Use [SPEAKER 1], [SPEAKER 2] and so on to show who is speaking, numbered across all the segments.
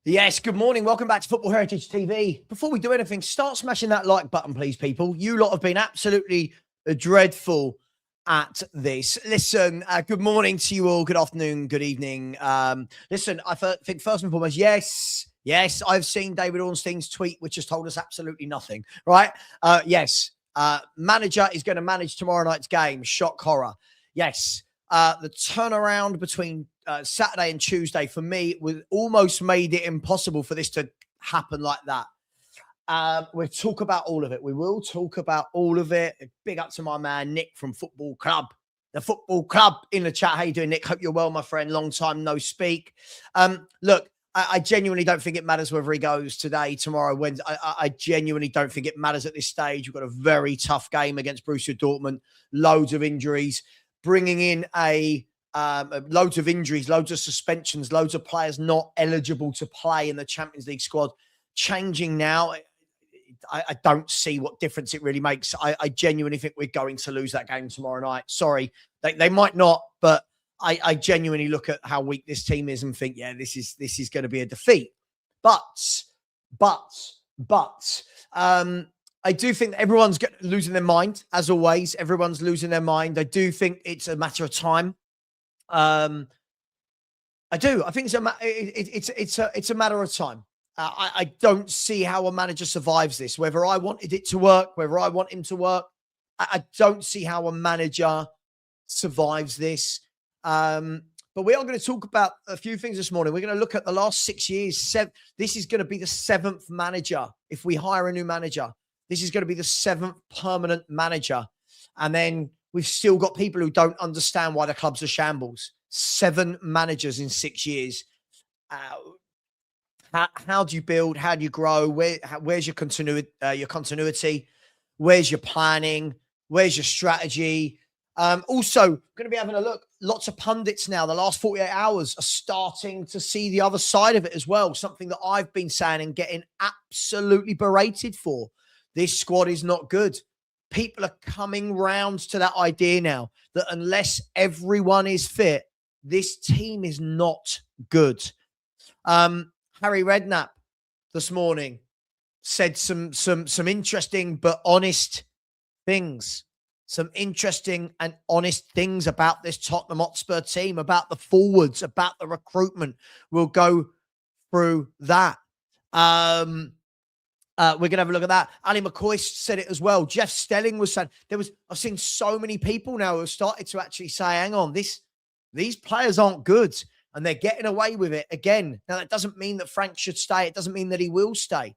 [SPEAKER 1] Yes, good morning. Welcome back to Football Heritage TV. Before we do anything, start smashing that like button, please, people. You lot have been absolutely dreadful at this. Listen, good morning to you all. Good afternoon, good evening. Listen, I think first and foremost, yes, I've seen David Ornstein's tweet, which has told us absolutely nothing, right? Yes, manager is going to manage tomorrow night's game. Shock horror. Yes, the turnaround between Saturday and Tuesday for me was almost made it impossible for this to happen like that. We'll talk about all of it. We will talk about all of it. Big up to my man Nick from Football Club, the Football Club in the chat. How you doing, Nick? Hope you're well, my friend. Long time no speak. Look, I genuinely don't think it matters whether he goes today, tomorrow, Wednesday. I genuinely don't think it matters at this stage. We've got a very tough game against Borussia Dortmund. Loads of injuries. Bringing in loads of injuries, loads of suspensions, loads of players not eligible to play in the Champions League squad. Changing now, I don't see what difference it really makes. I genuinely think we're going to lose that game tomorrow night. Sorry, they might not, but I genuinely look at how weak this team is and think, yeah, this is going to be a defeat. But I do think that everyone's losing their mind, as always. Everyone's losing their mind. I do think it's a matter of time. I do. I think it's a matter of time. I don't see how a manager survives this. Whether I wanted it to work, whether I want him to work, I don't see how a manager survives this. But we are going to talk about a few things this morning. We're going to look at the last 6 years. This is going to be the 7th manager. If we hire a new manager, this is going to be the 7th permanent manager. And then we've still got people who don't understand why the club's a shambles. 7 managers in 6 years. How do you build? How do you grow? Where's your continuity? Where's your planning? Where's your strategy? Also, going to be having a look. Lots of pundits now, the last 48 hours, are starting to see the other side of it as well. Something that I've been saying and getting absolutely berated for. This squad is not good. People are coming round to that idea now that unless everyone is fit, this team is not good. Harry Redknapp this morning said some interesting but honest things. Some interesting and honest things about this Tottenham Hotspur team, about the forwards, about the recruitment. We'll go through that. We're going to have a look at that. Ali McCoy said it as well. Jeff Stelling was saying I've seen so many people now who have started to actually say, hang on, these players aren't good and they're getting away with it again. Now, that doesn't mean that Frank should stay. It doesn't mean that he will stay,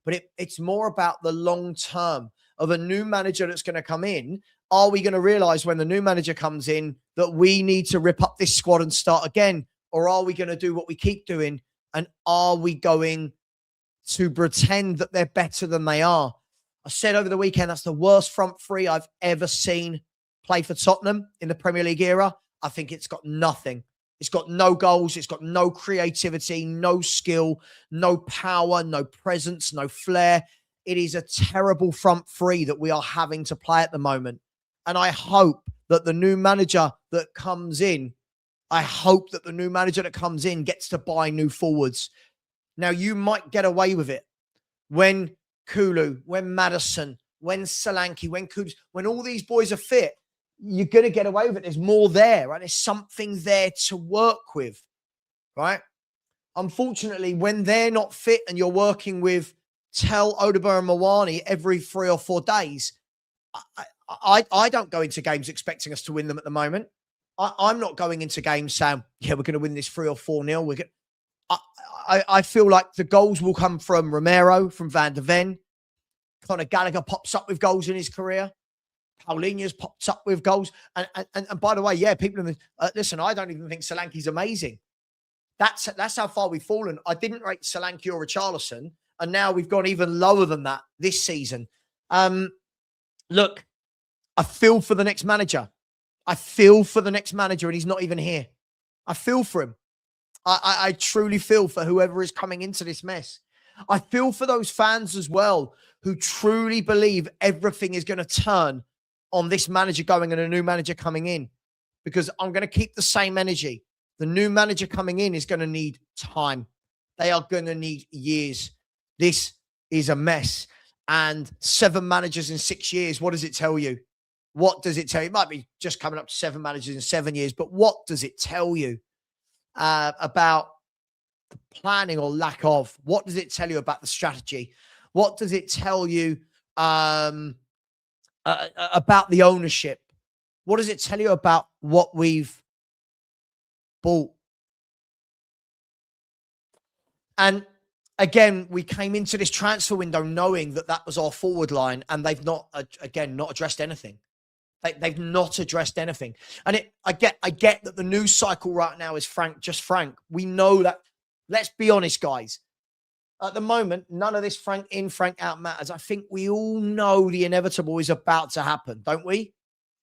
[SPEAKER 1] but it's more about the long term of a new manager that's going to come in. Are we going to realize when the new manager comes in that we need to rip up this squad and start again? Or are we going to do what we keep doing? And are we going to pretend that they're better than they are? I said over the weekend, that's the worst front three I've ever seen play for Tottenham in the Premier League era. I think it's got nothing. It's got no goals. It's got no creativity, no skill, no power, no presence, no flair. It is a terrible front three that we are having to play at the moment. And I hope that the new manager that comes in, gets to buy new forwards. Now, you might get away with it when Kulu, when Maddison, when Solanke, when Kudus, when all these boys are fit, you're going to get away with it. There's more there, right? There's something there to work with, right? Unfortunately, when they're not fit and you're working with Tel, Odegaard and Mawani every 3 or 4 days, I don't go into games expecting us to win them at the moment. I'm not going into games saying, yeah, we're going to win this 3 or 4-0. I feel like the goals will come from Romero, from Van de Ven. Conor Gallagher pops up with goals in his career. Paulinho's popped up with goals. And by the way, yeah, people in the listen, I don't even think Solanke's amazing. That's how far we've fallen. I didn't rate Solanke or Richarlison, and now we've gone even lower than that this season. Look, I feel for the next manager. And he's not even here. I feel for him. I truly feel for whoever is coming into this mess. I feel for those fans as well who truly believe everything is going to turn on this manager going and a new manager coming in, because I'm going to keep the same energy. The new manager coming in is going to need time. They are going to need years. This is a mess. And 7 managers in 6 years, what does it tell you? What does it tell you? It might be just coming up to 7 managers in 7 years, but what does it tell you about the planning or lack of? What does it tell you about the strategy? What does it tell you about the ownership? What does it tell you about what we've bought? And again, we came into this transfer window knowing that that was our forward line, and they've not, again, not addressed anything. They've not addressed anything. And I get that the news cycle right now is Frank. We know that. Let's be honest, guys. At the moment, none of this Frank in, Frank out matters. I think we all know the inevitable is about to happen, don't we?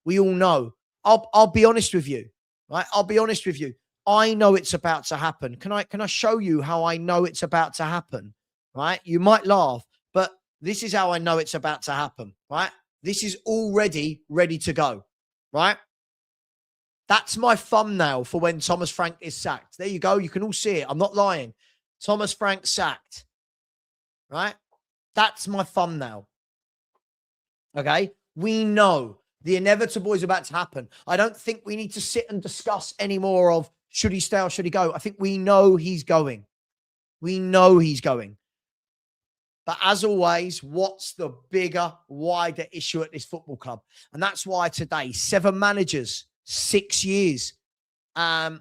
[SPEAKER 1] We all know. I'll be honest with you, right? I'll be honest with you. I know it's about to happen. Can I show you how I know it's about to happen? Right? You might laugh, but this is how I know it's about to happen, right? This is already ready to go, right? That's my thumbnail for when Thomas Frank is sacked. There you go. You can all see it. I'm not lying. Thomas Frank sacked, right? That's my thumbnail. Okay? We know the inevitable is about to happen. I don't think we need to sit and discuss anymore of should he stay or should he go. I think we know he's going. We know he's going. But as always, what's the bigger, wider issue at this football club? And that's why today, 7 managers, 6 years. What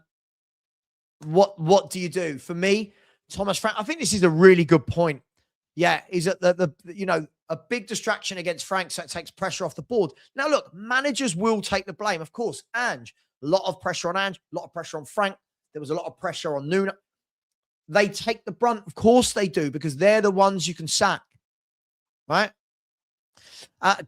[SPEAKER 1] do you do? For me, Thomas Frank, I think this is a really good point. Yeah, is that a big distraction against Frank, so it takes pressure off the board. Now, look, managers will take the blame, of course. Ange, a lot of pressure on Ange, a lot of pressure on Frank. There was a lot of pressure on Nuno. They take the brunt. Of course they do, because they're the ones you can sack, right?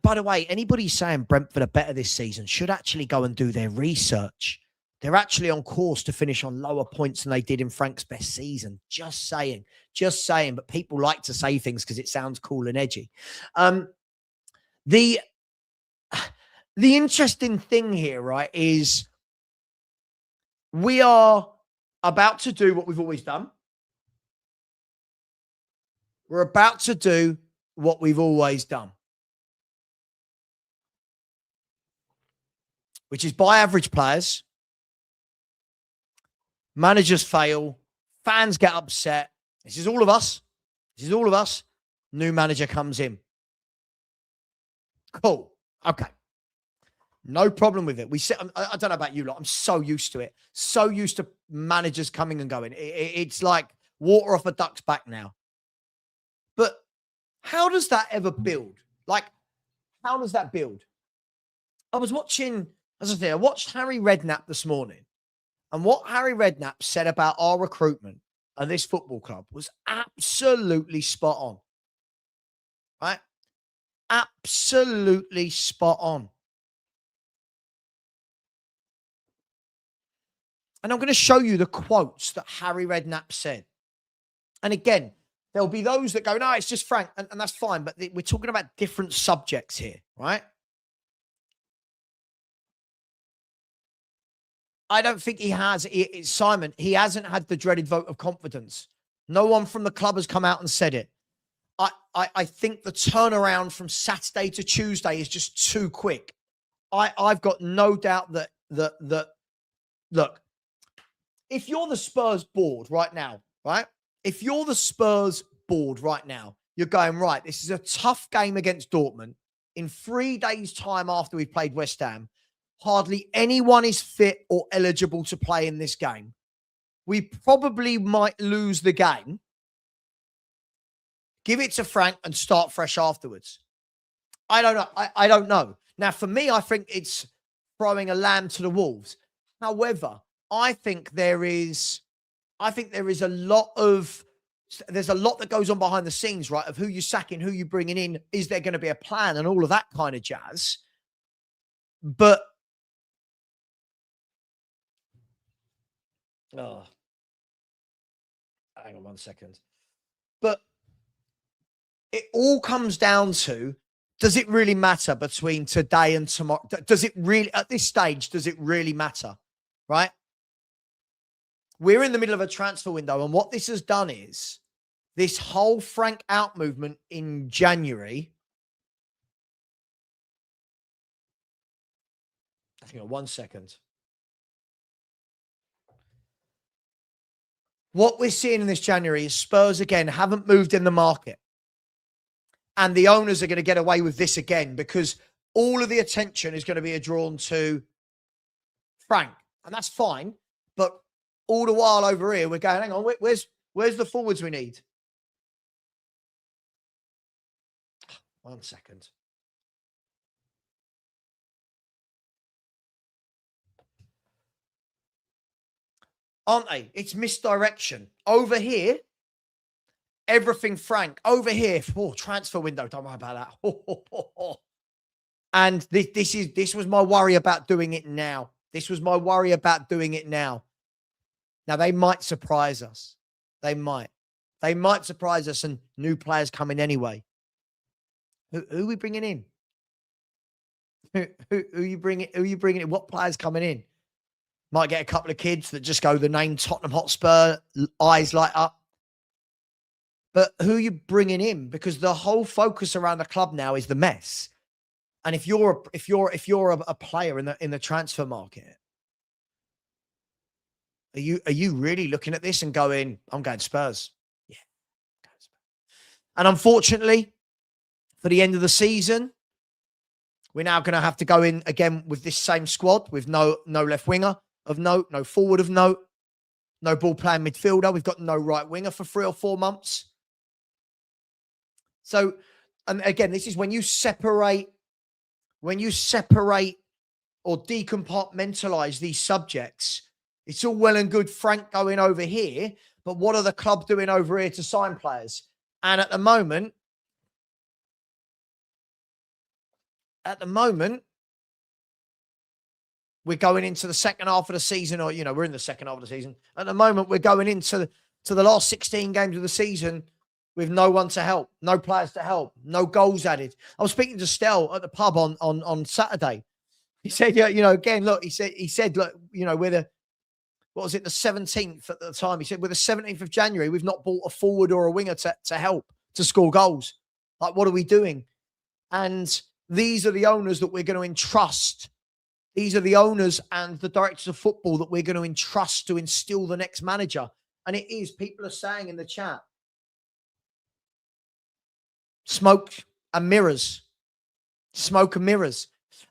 [SPEAKER 1] By the way, anybody saying Brentford are better this season should actually go and do their research. They're actually on course to finish on lower points than they did in Frank's best season. Just saying. But people like to say things because it sounds cool and edgy. The interesting thing here, right, is we are about to do what we've always done. We're about to do what we've always done, which is buy average players. Managers fail. Fans get upset. This is all of us. New manager comes in. Cool. Okay. No problem with it. I don't know about you lot. I'm so used to it. So used to managers coming and going. It's like water off a duck's back now. But how does that ever build? Like, how does that build? I was watching, as I said, I watched Harry Redknapp this morning. And what Harry Redknapp said about our recruitment and this football club was absolutely spot on. Right? Absolutely spot on. And I'm going to show you the quotes that Harry Redknapp said. And again, there'll be those that go, no, it's just Frank. And that's fine. But we're talking about different subjects here, right? I don't think he has. Simon, he hasn't had the dreaded vote of confidence. No one from the club has come out and said it. I think the turnaround from Saturday to Tuesday is just too quick. I've got no doubt that look, if you're the Spurs board right now, right? If you're the Spurs board right now, you're going, right, this is a tough game against Dortmund. In 3 days' time after we've played West Ham, hardly anyone is fit or eligible to play in this game. We probably might lose the game. Give it to Frank and start fresh afterwards. I don't know. I don't know. Now, for me, I think it's throwing a lamb to the wolves. However, I think there is a lot that goes on behind the scenes, right? Of who you're sacking, who you're bringing in. Is there going to be a plan and all of that kind of jazz? But hang on 1 second. But it all comes down to, does it really matter between today and tomorrow? Does it really, at this stage, does it really matter? Right? we're in the middle of a transfer window. And what this has done is this whole Frank out movement in January. Hang on 1 second. What we're seeing in this January is Spurs, again, haven't moved in the market. And the owners are going to get away with this again because all of the attention is going to be drawn to Frank. And that's fine. But all the while over here, we're going, hang on, where's the forwards we need? 1 second. Aren't they? It's misdirection. Over here, everything Frank. Over here, transfer window. Don't worry about that. And this was my worry about doing it now. This was my worry about doing it now. Now, they might surprise us. They might. They might surprise us and new players coming anyway. Who are we bringing in? Who are you bringing in? What players coming in? Might get a couple of kids that just go the name Tottenham Hotspur, eyes light up. But who are you bringing in? Because the whole focus around the club now is the mess. And if you're a player in the transfer market, are you really looking at this and going, I'm going Spurs? Yeah. And unfortunately, for the end of the season, we're now going to have to go in again with this same squad with no left winger of note, no forward of note, no ball playing midfielder. We've got no right winger for 3 or 4 months. So, and again, this is when you separate or decompartmentalize these subjects. It's all well and good Frank going over here, but what are the club doing over here to sign players? And at the moment, we're going into the second half of the season, or, we're in the second half of the season. At the moment, we're going into the last 16 games of the season with no one to help, no players to help, no goals added. I was speaking to Stel at the pub on Saturday. He said, again, look, he said, look, we're the 17th at the time. He said, we're the 17th of January. We've not bought a forward or a winger to help to score goals. Like, what are we doing? And these are the owners that we're going to entrust. These are the owners and the directors of football that we're going to entrust to instill the next manager. And it is, people are saying in the chat, smoke and mirrors. Smoke and mirrors.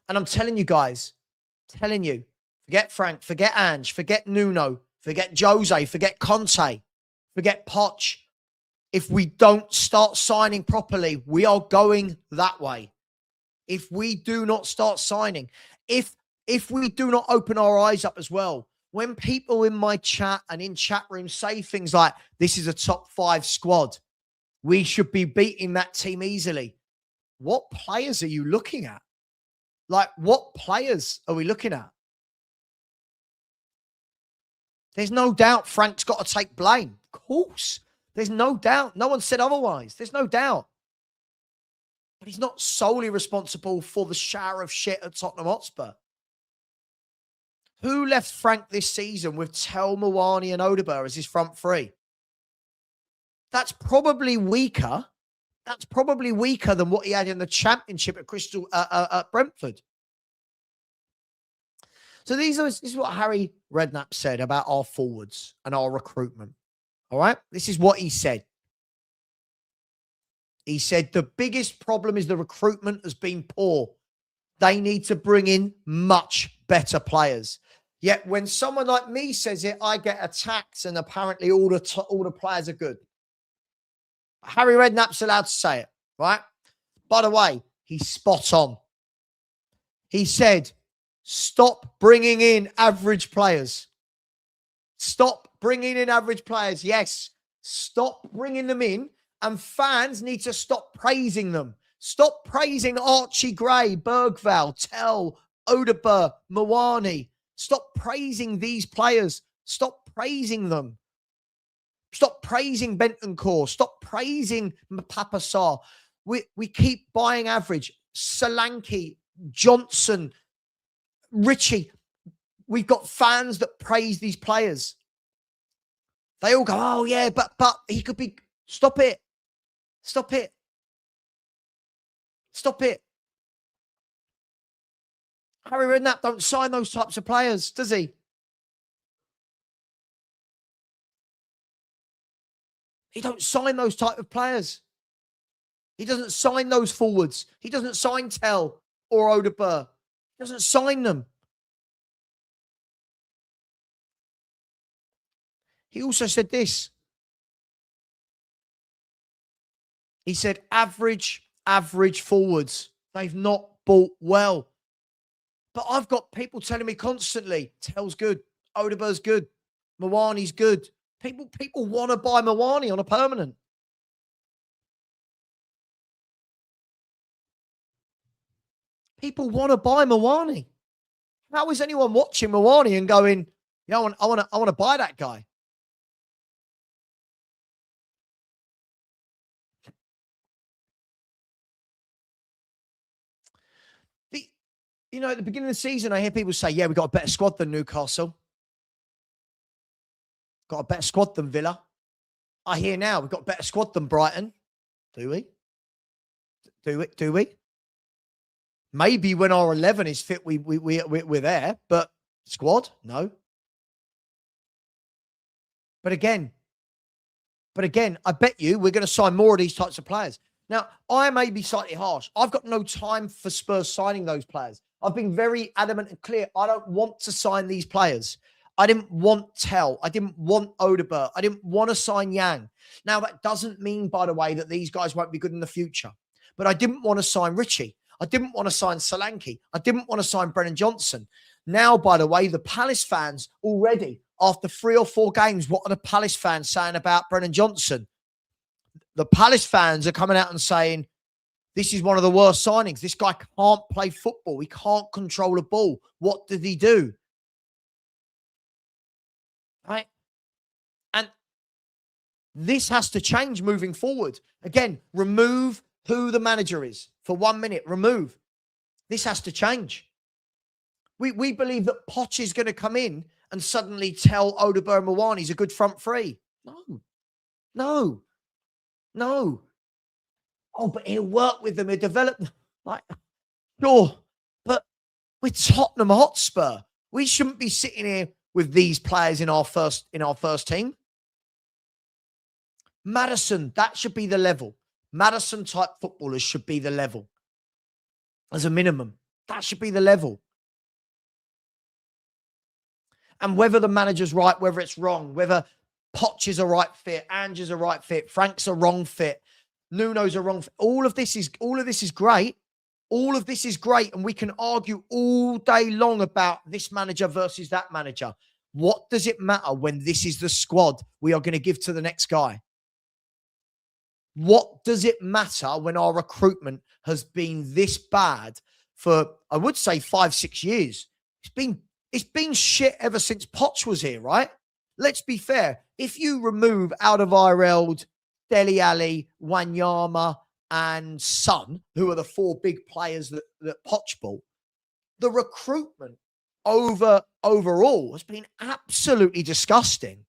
[SPEAKER 1] And I'm telling you guys, forget Frank, forget Ange, forget Nuno, forget Jose, forget Conte, forget Poch. If we don't start signing properly, we are going that way. If we do not start signing, if we do not open our eyes up as well, when people in my chat and in chat rooms say things like, this is a top 5 squad, we should be beating that team easily. What players are you looking at? Like, what players are we looking at? There's no doubt Frank's got to take blame. Of course. There's no doubt. No one said otherwise. There's no doubt. But he's not solely responsible for the shower of shit at Tottenham Hotspur. Who left Frank this season with Tel, Mawani and Odegaard as his front three? That's probably weaker. That's probably weaker than what he had in the Championship at Brentford. So this is what Harry Redknapp said about our forwards and our recruitment. All right? This is what he said. He said, the biggest problem is the recruitment has been poor. They need to bring in much better players. Yet when someone like me says it, I get attacked and apparently all the players are good. Harry Redknapp's allowed to say it, right? By the way, he's spot on. He said, stop bringing in average players. Stop bringing in average players. Yes, stop bringing them in, and fans need to stop praising them. Stop praising Archie Gray, Bergvall, Tell, Odegaard, Mawani. Stop praising these players. Stop praising them. Stop praising Bentancur. Stop praising Papa Sarr. We keep buying average. Solanke, Johnson, Richie. We've got fans that praise these players. They all go, oh yeah, but he could be. Stop it. Stop it. Stop it. Harry Redknapp don't sign those types of players, does he? He don't sign those type of players. He doesn't sign those forwards. He doesn't sign Tell or Odegaard. He doesn't sign them. He also said this. He said, average forwards. They've not bought well. But I've got people telling me constantly, Tell's good, Odegaard's good, Mawani's good. People want to buy Mawani on a permanent. People want to buy Mawani. How is anyone watching Mawani and going, I want to buy that guy? At the beginning of the season, I hear people say, yeah, we've got a better squad than Newcastle. Got a better squad than Villa. I hear now we've got a better squad than Brighton. Do we? Do we? Maybe when our 11 is fit, we're there, but squad, no. But again, I bet you we're going to sign more of these types of players. Now, I may be slightly harsh. I've got no time for Spurs signing those players. I've been very adamant and clear. I don't want to sign these players. I didn't want Tell. I didn't want Odegaard. I didn't want to sign Yang. Now, that doesn't mean, by the way, that these guys won't be good in the future. But I didn't want to sign Richie. I didn't want to sign Solanke. I didn't want to sign Brennan Johnson. Now, by the way, the Palace fans already, after 3 or 4 games, what are the Palace fans saying about Brennan Johnson? The Palace fans are coming out and saying, this is one of the worst signings. This guy can't play football. He can't control a ball. What did he do? Right? And this has to change moving forward. Again, remove who the manager is for 1 minute. Remove. This has to change. We believe that Poch is going to come in and suddenly tell Odegaard and Mawani's a good front three. No. Oh, but he'll work with them. He'll develop them. Sure. But we're Tottenham Hotspur. We shouldn't be sitting here with these players in our first team. Maddison, that should be the level. Maddison type footballers should be the level. As a minimum. That should be the level. And whether the manager's right, whether it's wrong, whether Poch is a right fit, Ange is a right fit, Frank's a wrong fit, Nuno's a wrong fit. All of this is great. All of this is great. And we can argue all day long about this manager versus that manager. What does it matter when this is the squad we are going to give to the next guy? What does it matter when our recruitment has been this bad for, I would say, 5-6 years? It's been shit ever since Poch was here, right? Let's be fair. If you remove Alderweireld, Dele Alli, Wanyama, and Son, who are the 4 big players that Poch bought, the recruitment overall has been absolutely disgusting.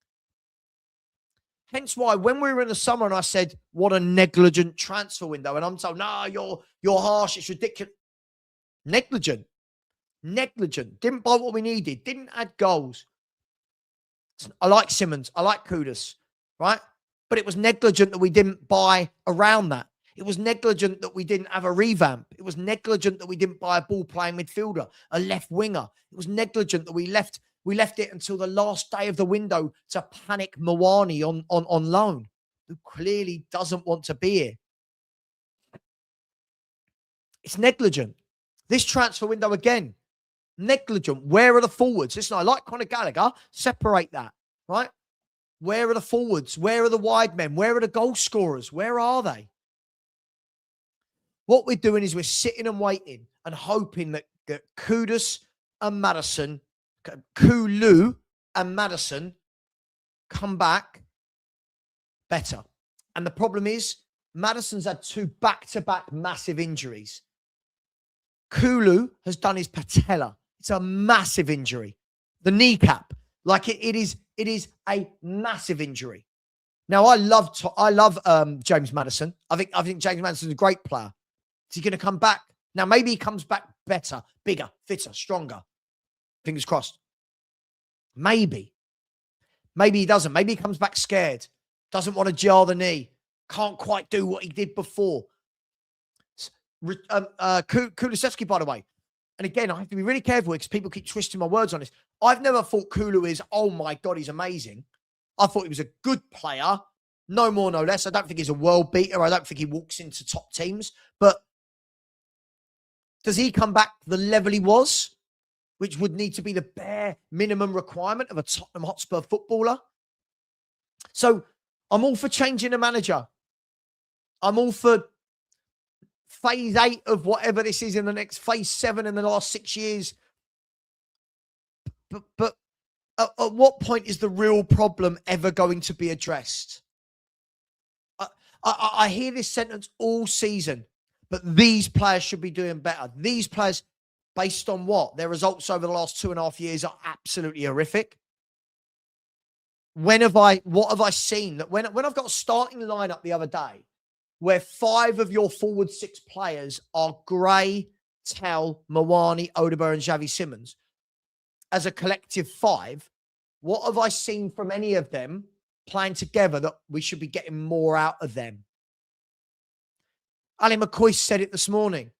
[SPEAKER 1] Hence why when we were in the summer and I said, what a negligent transfer window, and I'm told, no, you're harsh, it's ridiculous. Negligent. Didn't buy what we needed. Didn't add goals. I like Simmons. I like Kudus, right? But it was negligent that we didn't buy around that. It was negligent that we didn't have a revamp. It was negligent that we didn't buy a ball-playing midfielder, a left winger. It was negligent that we left it until the last day of the window to panic Mawani on loan, who clearly doesn't want to be here. It's negligent. This transfer window again, negligent. Where are the forwards? Listen, I like Conor Gallagher. Separate that, right? Where are the forwards? Where are the wide men? Where are the goal scorers? Where are they? What we're doing is we're sitting and waiting and hoping that Kudus and Maddison, Coglou and Maddison come back better. And the problem is Maddison's had 2 back-to-back massive injuries. Coglou has done his patella. It's a massive injury. The kneecap. Like it is It is a massive injury. Now, I love James Maddison. I think James Maddison's a great player. Is he going to come back? Now, maybe he comes back better, bigger, fitter, stronger. Fingers crossed. Maybe. Maybe he doesn't. Maybe he comes back scared. Doesn't want to jar the knee. Can't quite do what he did before. Kulusevski, by the way. And again, I have to be really careful because people keep twisting my words on this. I've never thought Kulu is, oh my God, he's amazing. I thought he was a good player. No more, no less. I don't think he's a world beater. I don't think he walks into top teams. But does he come back to the level he was, which would need to be the bare minimum requirement of a Tottenham Hotspur footballer? So I'm all for changing the manager. I'm all for phase 8 of whatever this is in the next phase 7 in the last 6 years. But at what point is the real problem ever going to be addressed? I hear this sentence all season, but these players should be doing better. These players, based on what? Their results over the last 2.5 years are absolutely horrific. What have I seen? That when I've got a starting lineup the other day, where 5 of your forward 6 players are Gray, Tell, Mawani, Odegaard, and Xavi Simons, as a collective 5, what have I seen from any of them playing together that we should be getting more out of them? Ali McCoy said it this morning.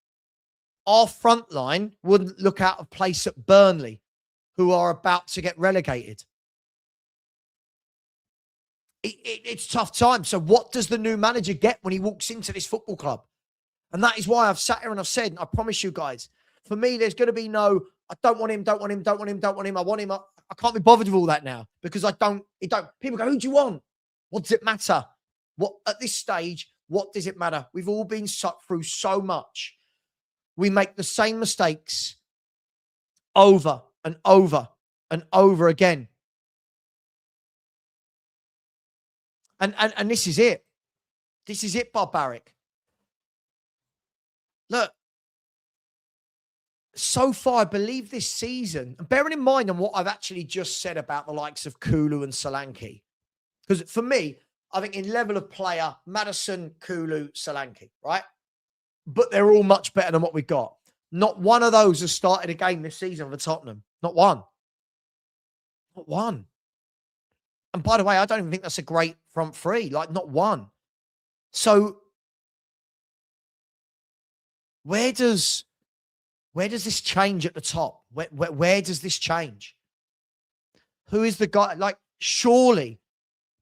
[SPEAKER 1] Our front line wouldn't look out of place at Burnley, who are about to get relegated. It's tough times. So what does the new manager get when he walks into this football club? And that is why I've sat here and I've said, and I promise you guys, for me, there's going to be no, I don't want him, don't want him, don't want him, don't want him. I want him. I can't be bothered with all that now because people go, who do you want? What does it matter? At this stage, what does it matter? We've all been sucked through so much. We make the same mistakes over and over and over again. And this is it. This is it, Barbaric. Look, so far, I believe this season, and bearing in mind on what I've actually just said about the likes of Kulu and Solanke, because for me, I think in level of player, Maddison, Kulu, Solanke, right? But they're all much better than what we've got. Not one of those has started a game this season for Tottenham. Not one. Not one. And by the way, I don't even think that's a great front three. Like, not one. So, where does this change at the top? Where does this change? Who is the guy? Like, surely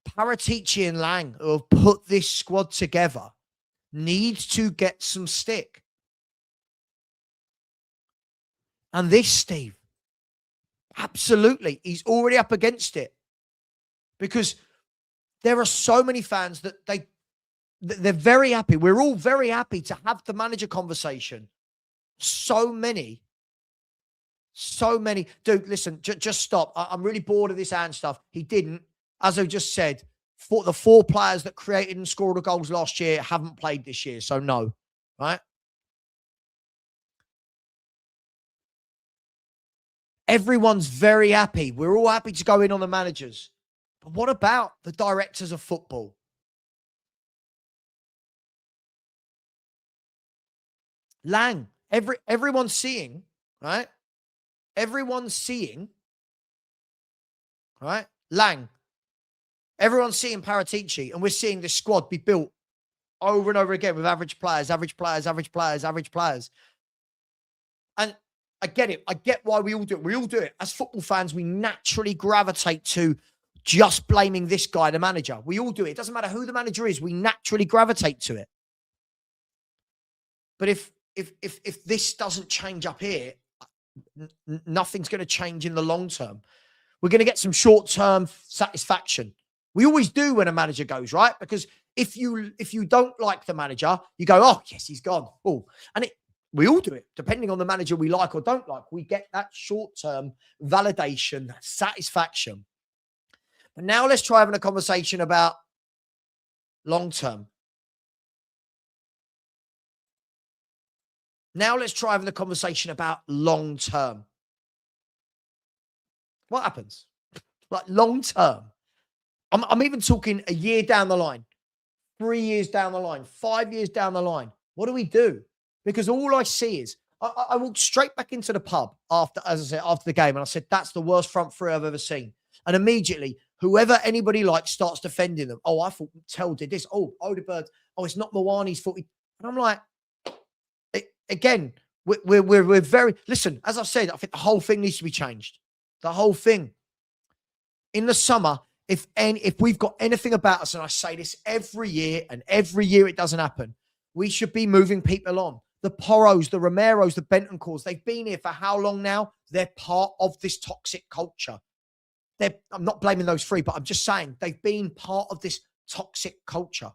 [SPEAKER 1] Paratici and Lang, who have put this squad together, need to get some stick. And this, Steve, absolutely, he's already up against it. Because there are so many fans that they're very happy. We're all very happy to have the manager conversation. So many. Dude, listen, just stop. I'm really bored of this and stuff. He didn't. As I just said, the 4 players that created and scored the goals last year haven't played this year. So no, right? Everyone's very happy. We're all happy to go in on the managers. But what about the directors of football? Lang, everyone's seeing, right? Everyone's seeing, right? Lang, everyone's seeing Paratici, and we're seeing this squad be built over and over again with average players. And I get it. I get why we all do it. We all do it. As football fans, we naturally gravitate to just blaming this guy, the manager. We all do it. It doesn't matter who the manager is. We naturally gravitate to it. But if this doesn't change up here, nothing's going to change in the long term. We're going to get some short-term satisfaction. We always do when a manager goes, right? Because if you don't like the manager, you go, oh, yes, he's gone. Oh, and we all do it. Depending on the manager we like or don't like, we get that short-term validation, that satisfaction. But now let's try having a conversation about long-term. Now let's try having a conversation about long-term. What happens? like long term. I'm even talking a year down the line, 3 years down the line, 5 years down the line. What do we do? Because all I see is I walked straight back into the pub after, as I said, after the game, and I said, that's the worst front three I've ever seen. And immediately, whoever anybody likes starts defending them. Oh, I thought Tell did this. Oh, Odegaard. Oh, it's not Mwani's fault. And I'm like, again, we're very, listen, as I said, I think the whole thing needs to be changed. The whole thing. In the summer, if we've got anything about us, and I say this every year, and every year it doesn't happen, we should be moving people on. The Porros, the Romeros, the Bentancurs, they've been here for how long now? They're part of this toxic culture. I'm not blaming those three, but I'm just saying they've been part of this toxic culture.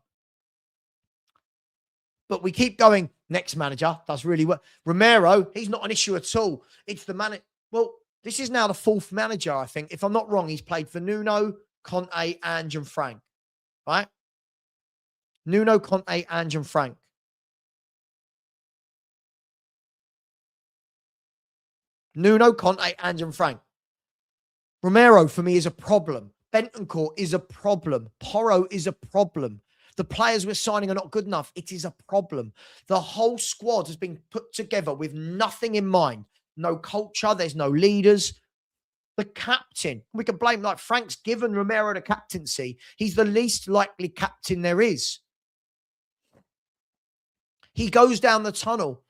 [SPEAKER 1] But we keep going, next manager does really well. Romero, he's not an issue at all. It's the manager. Well, this is now the fourth manager, I think. If I'm not wrong, he's played for Nuno, Conte, Ange, and Frank. Right? Nuno, Conte, Ange, and Frank. Nuno, Conte, Ange, and Frank. Romero, for me, is a problem. Bentancur is a problem. Porro is a problem. The players we're signing are not good enough. It is a problem. The whole squad has been put together with nothing in mind. No culture. There's no leaders. The captain, we can blame, like Frank's given Romero the captaincy. He's the least likely captain there is. He goes down the tunnel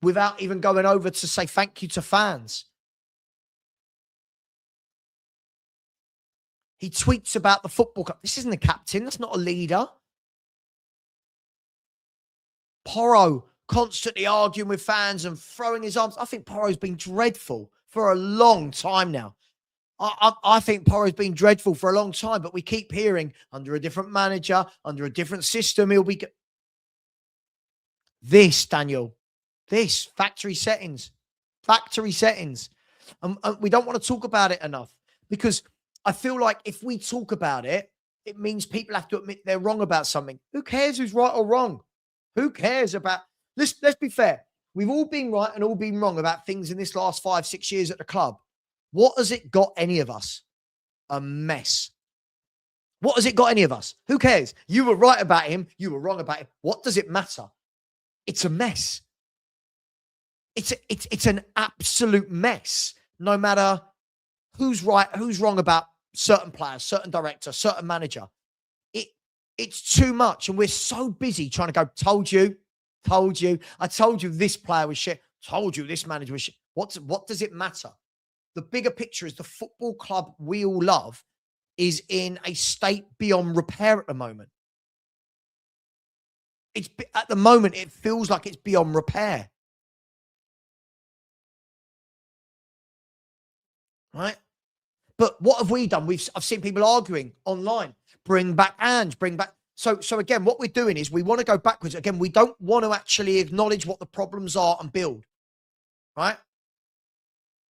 [SPEAKER 1] without even going over to say thank you to fans. He tweets about the football club. This isn't a captain. That's not a leader. Porro constantly arguing with fans and throwing his arms. I think Porro's been dreadful for a long time now. I think Porro's been dreadful for a long time, but we keep hearing under a different manager, under a different system, he'll be... This, Daniel, this, factory settings. And we don't want to talk about it enough because I feel like if we talk about it, it means people have to admit they're wrong about something. Who cares who's right or wrong? Who cares about... Let's be fair. We've all been right and all been wrong about things in this last 5-6 years at the club. What has it got any of us? A mess. What has it got any of us? Who cares? You were right about him. You were wrong about him. What does it matter? It's a mess. It's an absolute mess. No matter who's right, who's wrong about certain players, certain director, certain manager. It's too much. And we're so busy trying to go, told you. I told you this player was shit. Told you this manager was shit. What does it matter? The bigger picture is the football club we all love is in a state beyond repair at the moment. At the moment, it feels like it's beyond repair. Right? But what have we done? I've seen people arguing online. Bring back Ange, bring back. So again, what we're doing is we want to go backwards. Again, we don't want to actually acknowledge what the problems are and build. Right?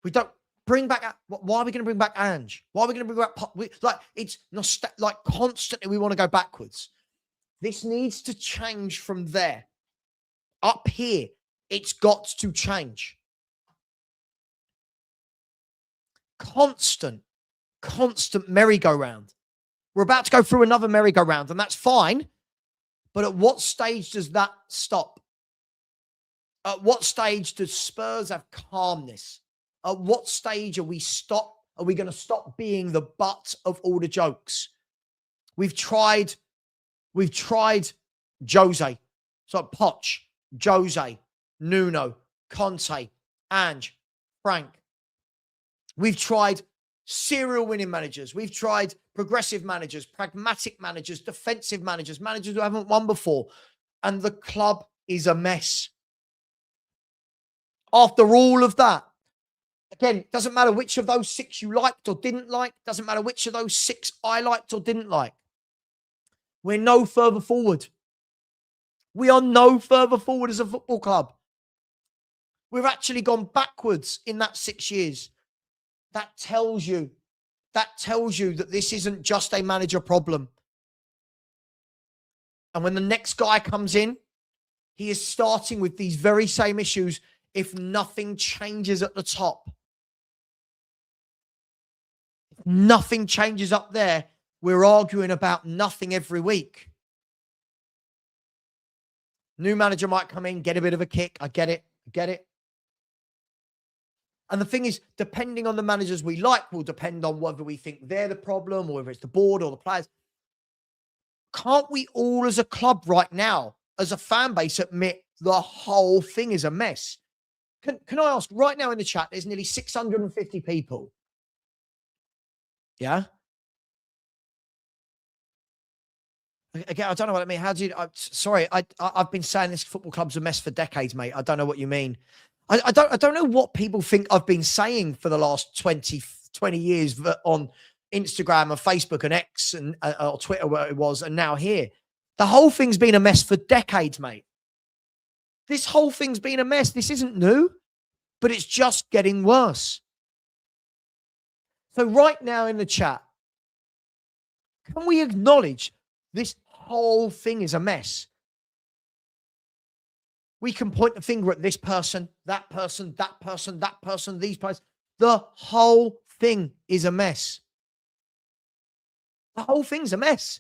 [SPEAKER 1] We don't bring back. Why are we going to bring back Ange? Why are we going to bring back? It's like constantly we want to go backwards. This needs to change from there. Up here, it's got to change. Constant merry-go-round. We're about to go through another merry-go-round, and that's fine. But at what stage does that stop? At what stage does Spurs have calmness? At what stage are we going to stop being the butt of all the jokes? We've tried Jose, so Poch, Jose, Nuno, Conte, Ange, Frank. We've tried serial winning managers. We've tried progressive managers, pragmatic managers, defensive managers, managers who haven't won before. And the club is a mess. After all of that, again, doesn't matter which of those 6 you liked or didn't like. Doesn't matter which of those 6 I liked or didn't like. We're no further forward. We are no further forward as a football club. We've actually gone backwards in that 6 years. That tells you that this isn't just a manager problem. And when the next guy comes in, he is starting with these very same issues if nothing changes at the top. If Nothing changes up there. We're arguing about nothing every week. New manager might come in, get a bit of a kick. I get it. I get it. And the thing is, depending on the managers we like will depend on whether we think they're the problem or whether it's the board or the players. Can't we all as a club right now, as a fan base, admit the whole thing is a mess? Can I ask right now in the chat, there's nearly 650 people. Yeah? Again, I don't know what I mean. How do you? Sorry, I've been saying this football club's a mess for decades, mate. I don't know what you mean. I don't know what people think I've been saying for the last 20 years on Instagram and Facebook and X and or Twitter, where it was, and now here. The whole thing's been a mess for decades, mate. This whole thing's been a mess. This isn't new, but it's just getting worse. So right now in the chat, can we acknowledge this whole thing is a mess? We can point the finger at this person, that person, that person, that person, these players. The whole thing is a mess. The whole thing's a mess.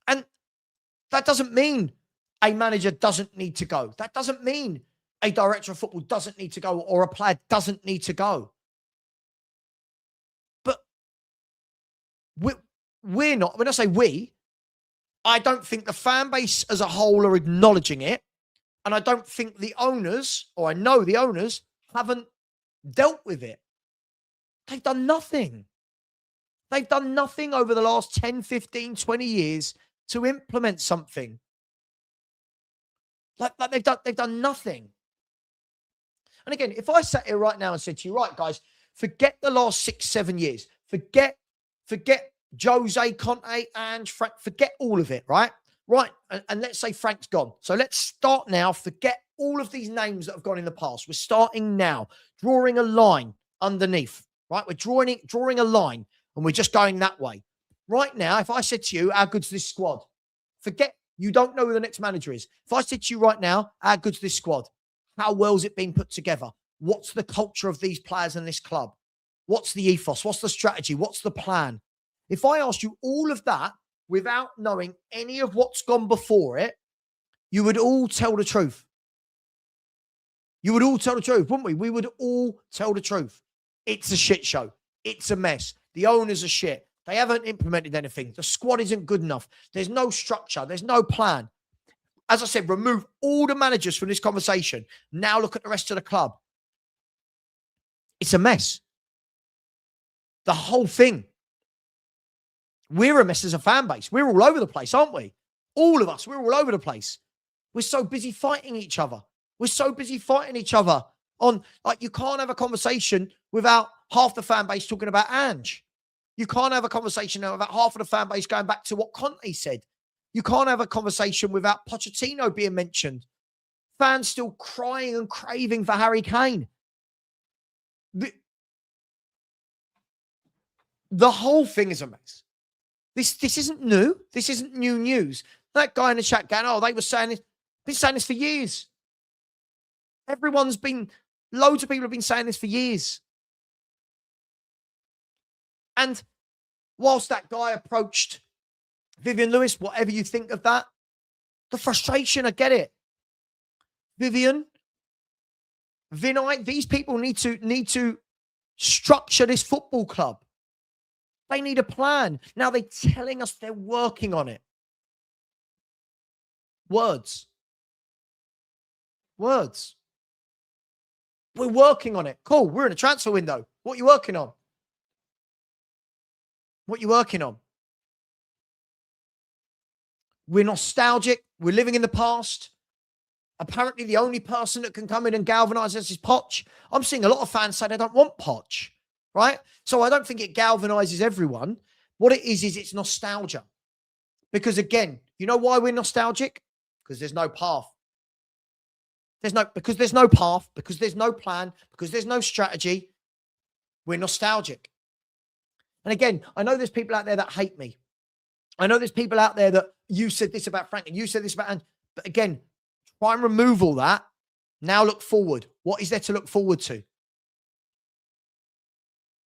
[SPEAKER 1] And that doesn't mean a manager doesn't need to go. That doesn't mean a director of football doesn't need to go or a player doesn't need to go. But we're not, when I say we, I don't think the fan base as a whole are acknowledging it. And I don't think the owners, or I know the owners, haven't dealt with it. They've done nothing. They've done nothing over the last 10, 15, 20 years to implement something. Like they've done nothing. And again, if I sat here right now and said to you, right, guys, forget the last 6, 7 years. Forget Jose, Conte, Ange, Frank, forget all of it, right? Right, and let's say Frank's gone. So let's start now. Forget all of these names that have gone in the past. We're starting now, drawing a line underneath, right? We're drawing a line, and we're just going that way. Right now, if I said to you, how good's this squad? Forget, you don't know who the next manager is. If I said to you right now, how good's this squad? How well's it been put together? What's the culture of these players in this club? What's the ethos? What's the strategy? What's the plan? If I asked you all of that without knowing any of what's gone before it, you would all tell the truth. You would all tell the truth, wouldn't we? We would all tell the truth. It's a shit show. It's a mess. The owners are shit. They haven't implemented anything. The squad isn't good enough. There's no structure. There's no plan. As I said, remove all the managers from this conversation. Now look at the rest of the club. It's a mess. The whole thing. We're a mess as a fan base. We're all over the place, aren't we? All of us, we're all over the place. We're so busy fighting each other. We're so busy fighting each other on, like, you can't have a conversation without half the fan base talking about Ange. You can't have a conversation without half of the fan base going back to what Conte said. You can't have a conversation without Pochettino being mentioned. Fans still crying and craving for Harry Kane. The whole thing is a mess. This isn't new. This isn't new news. That guy in the chat going, oh, they were saying this. Been saying this for years. Loads of people have been saying this for years. And whilst that guy approached Vivian Lewis, whatever you think of that, the frustration, I get it. Vivian, Vinay, these people need to structure this football club. They need a plan. Now they're telling us they're working on it. Words. We're working on it. Cool. We're in a transfer window. What are you working on? We're nostalgic. We're living in the past. Apparently the only person that can come in and galvanise us is Poch. I'm seeing a lot of fans say they don't want Poch. Right? So I don't think it galvanizes everyone. What it is it's nostalgia. Because again, you know why we're nostalgic? Because there's no path. Because there's no path, because there's no plan, because there's no strategy. We're nostalgic. And again, I know there's people out there that hate me. I know there's people out there that you said this about Frank and you said this about Ange. But again, try and remove all that. Now look forward. What is there to look forward to?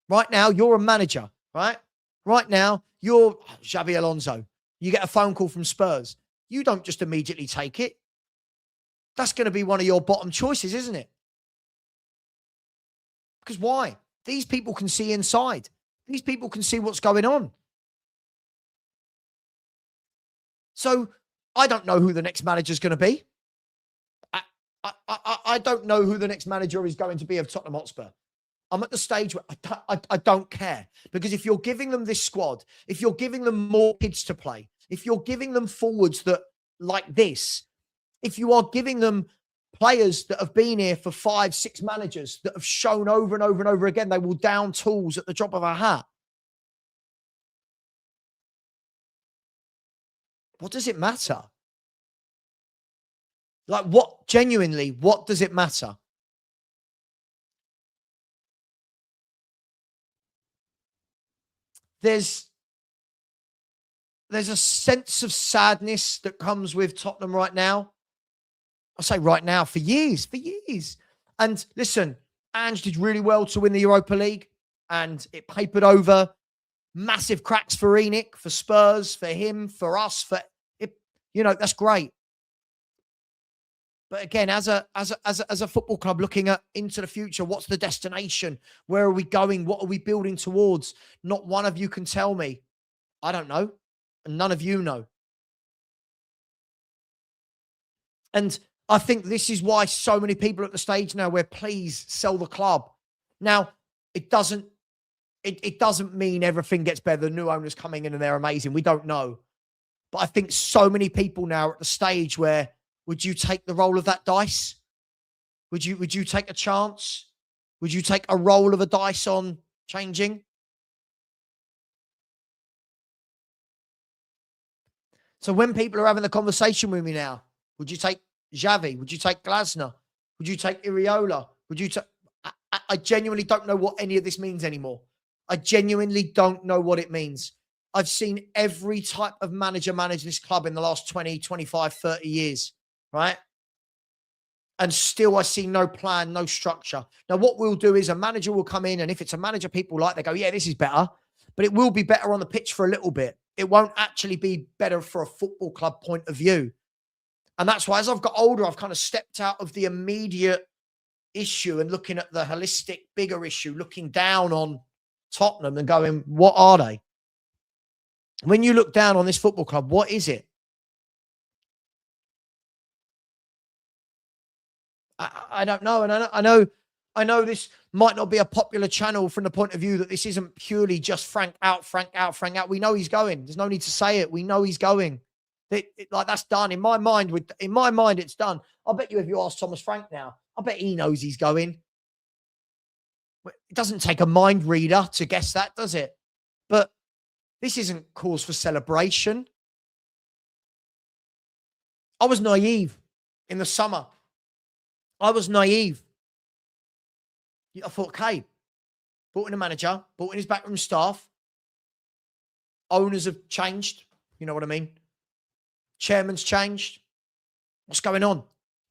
[SPEAKER 1] Right now, you're a manager, right? Right now, you're Xabi Alonso. You get a phone call from Spurs. You don't just immediately take it. That's going to be one of your bottom choices, isn't it? Because why? These people can see inside. These people can see what's going on. So I don't know who the next manager is going to be. I don't know who the next manager is going to be of Tottenham Hotspur. I'm at the stage where I don't care. Because if you're giving them this squad, if you're giving them more kids to play, if you're giving them forwards that like this, if you are giving them players that have been here for 5, 6 managers that have shown over and over and over again they will down tools at the drop of a hat, what does it matter? Like, what, genuinely, what does it matter? There's a sense of sadness that comes with Tottenham right now. I say right now, for years. And listen, Ange did really well to win the Europa League, and it papered over. Massive cracks for ENIC, for Spurs, for him, for us, for it. You know, that's great. But again, as a football club looking into the future, what's the destination? Where are we going? What are we building towards? Not one of you can tell me. I don't know. And none of you know. And I think this is why so many people are at the stage now where please sell the club. Now, it doesn't mean everything gets better. The new owners coming in and they're amazing. We don't know. But I think so many people now are at the stage where, would you take the roll of that dice? Would you take a chance? Would you take a roll of a dice on changing? So when people are having the conversation with me now, would you take Xavi? Would you take Glasner? Would you take Iriola? Would you take... I genuinely don't know what any of this means anymore. I genuinely don't know what it means. I've seen every type of manager manage this club in the last 20, 25, 30 years, right? And still I see no plan, no structure. Now, what we'll do is a manager will come in, and if it's a manager people like, they go, yeah, this is better. But it will be better on the pitch for a little bit. It won't actually be better for a football club point of view. And that's why as I've got older, I've kind of stepped out of the immediate issue and looking at the holistic, bigger issue, looking down on Tottenham and going, what are they? When you look down on this football club, what is it? I don't know. And I know this might not be a popular channel from the point of view that this isn't purely just Frank out, Frank out, Frank out. We know he's going. There's no need to say it. We know he's going. Like, that's done. In my mind, it's done. I bet you if you ask Thomas Frank now, I bet he knows he's going. It doesn't take a mind reader to guess that, does it? But this isn't cause for celebration. I was naive in the summer. I was naive. I thought, okay, brought in a manager, brought in his backroom staff. Owners have changed. You know what I mean? Chairman's changed. What's going on?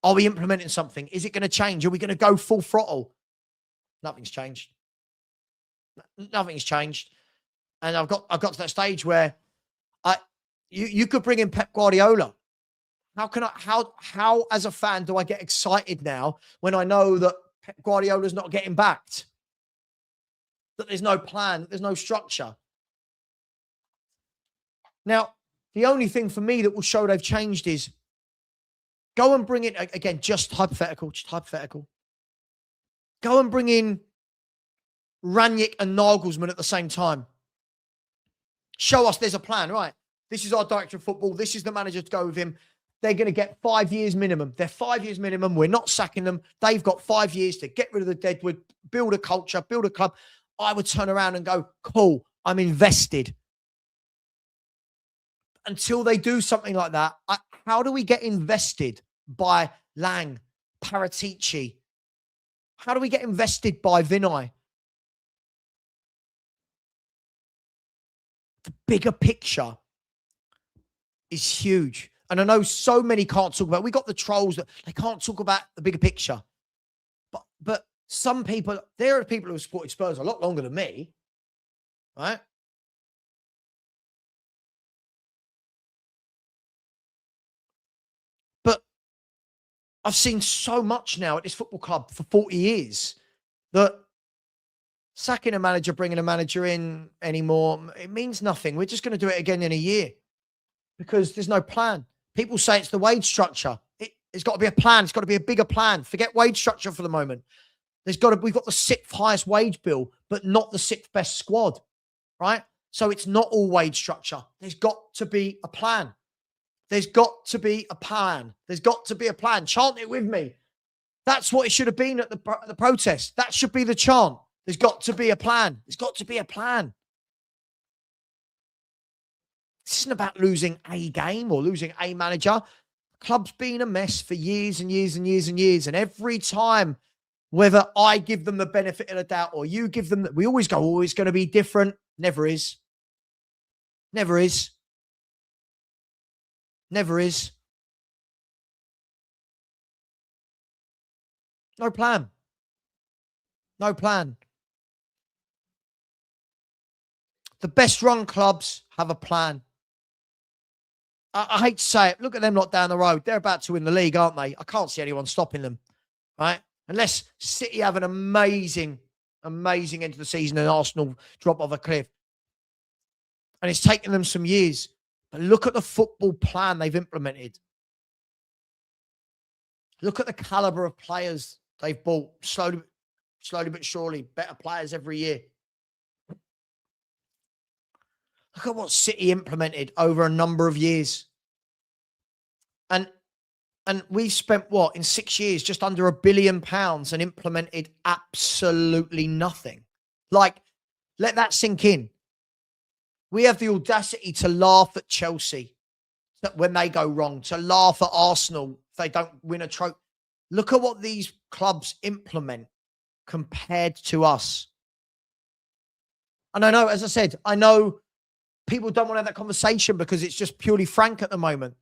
[SPEAKER 1] Are we implementing something? Is it going to change? Are we going to go full throttle? Nothing's changed. Nothing's changed. And I've got to that stage where you could bring in Pep Guardiola. How as a fan do I get excited now when I know that Pep Guardiola's not getting backed? That there's no plan, that there's no structure. Now, the only thing for me that will show they've changed is go and bring in, again, just hypothetical. Go and bring in Ranić and Nagelsmann at the same time. Show us there's a plan, right? This is our director of football. This is the manager to go with him. They're going to get 5 years minimum. They're 5 years minimum. We're not sacking them. They've got 5 years to get rid of the deadwood, build a culture, build a club. I would turn around and go, cool, I'm invested. Until they do something like that, how do we get invested by Lang, Paratici? How do we get invested by Vinay? The bigger picture is huge. And I know so many can't talk about it. We got the trolls that they can't talk about the bigger picture. But Some people, there are people who have supported Spurs a lot longer than me, right? But I've seen so much now at this football club for 40 years that sacking a manager, bringing a manager in anymore, it means nothing. We're just going to do it again in a year because there's no plan. People say it's the wage structure. It's got to be a plan. It's got to be a bigger plan. Forget wage structure for the moment. We've got the sixth highest wage bill, but not the sixth best squad, right? So it's not all wage structure. There's got to be a plan. There's got to be a plan. There's got to be a plan. Chant it with me. That's what it should have been at the protest. That should be the chant. There's got to be a plan. There's got to be a plan. This isn't about losing a game or losing a manager. The club's been a mess for years and years and years and years. And every time, whether I give them the benefit of the doubt or you give them, we always go, oh, it's going to be different. Never is. Never is. Never is. No plan. No plan. The best run clubs have a plan. I hate to say it. Look at them lot down the road. They're about to win the league, aren't they? I can't see anyone stopping them, right? Unless City have an amazing end of the season and Arsenal drop off a cliff. And it's taken them some years. But look at the football plan they've implemented. Look at the caliber of players they've bought. Slowly but surely. Better players every year. Look at what City implemented over a number of years. And we've spent, what, in 6 years, just under £1 billion and implemented absolutely nothing. Like, let that sink in. We have the audacity to laugh at Chelsea when they go wrong, to laugh at Arsenal if they don't win a trophy. Look at what these clubs implement compared to us. And I know, as I said, I know people don't want to have that conversation because it's just purely frank at the moment.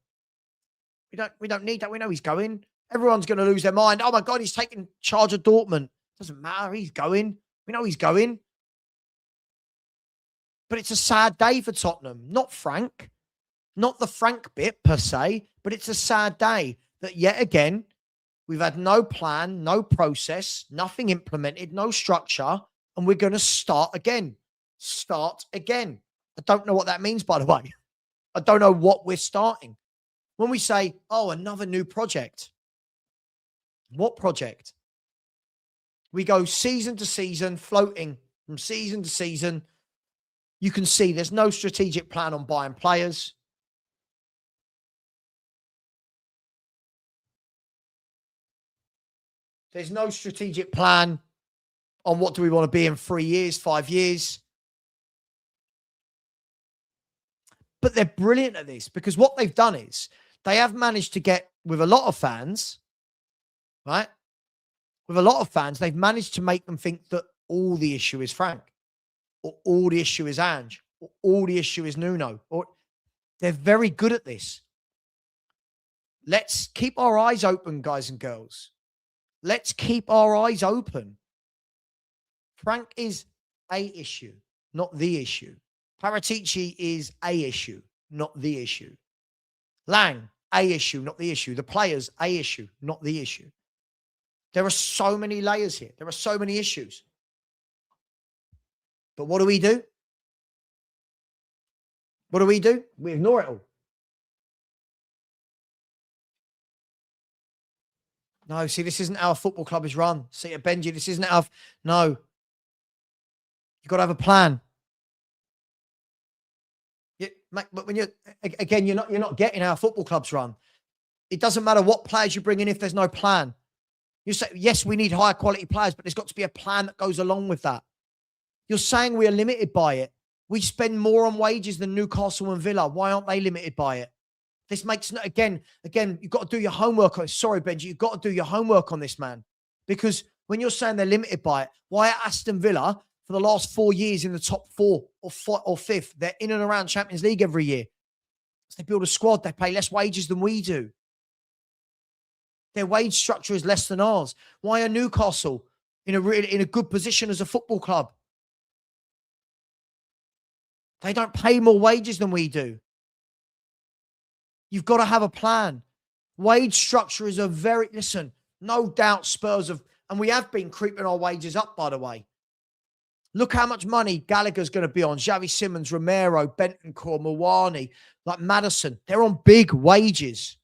[SPEAKER 1] We don't need that. We know he's going. Everyone's going to lose their mind. Oh my God, he's taking charge of Dortmund. Doesn't matter. He's going. We know he's going. But it's a sad day for Tottenham. Not Frank. Not the Frank bit per se, but it's a sad day that yet again, we've had no plan, no process, nothing implemented, no structure, and we're going to start again. Start again. I don't know what that means, by the way. I don't know what we're starting. When we say, oh, another new project. What project? We go season to season, floating from season to season. You can see there's no strategic plan on buying players. There's no strategic plan on what do we want to be in 3 years, 5 years. But they're brilliant at this because what they've done is they have managed to get, with a lot of fans, right? With a lot of fans, they've managed to make them think that all the issue is Frank, or all the issue is Ange, or all the issue is Nuno. Or they're very good at this. Let's keep our eyes open, guys and girls. Let's keep our eyes open. Frank is a issue, not the issue. Paratici is a issue, not the issue. Lang, a issue, not the issue. The players, a issue, not the issue. There are so many layers here. There are so many issues. But what do we do? What do? We ignore it all. No, see, this isn't how a football club is run. See, Benji, this isn't how... No. You've got to have a plan. But when you're not getting how football clubs run. It doesn't matter what players you bring in if there's no plan. You say, yes, we need higher quality players, but there's got to be a plan that goes along with that. You're saying we are limited by it. We spend more on wages than Newcastle and Villa. Why aren't they limited by it? This makes, again, you've got to do your homework on it. Sorry, Benji, you've got to do your homework on this, man. Because when you're saying they're limited by it, why are Aston Villa, for the last 4 years in the top 4 or 5th, they're in and around Champions League every year? They build a squad. They pay less wages than we do. Their wage structure is less than ours. Why are Newcastle in a good position as a football club. They don't pay more wages than we do. You've got to have a plan. Wage structure is listen, no doubt Spurs have, and we have been creeping our wages up, by the way. Look how much money Gallagher's going to be on. Xavi Simons, Romero, Bentancur, Mawani, like Maddison. They're on big wages.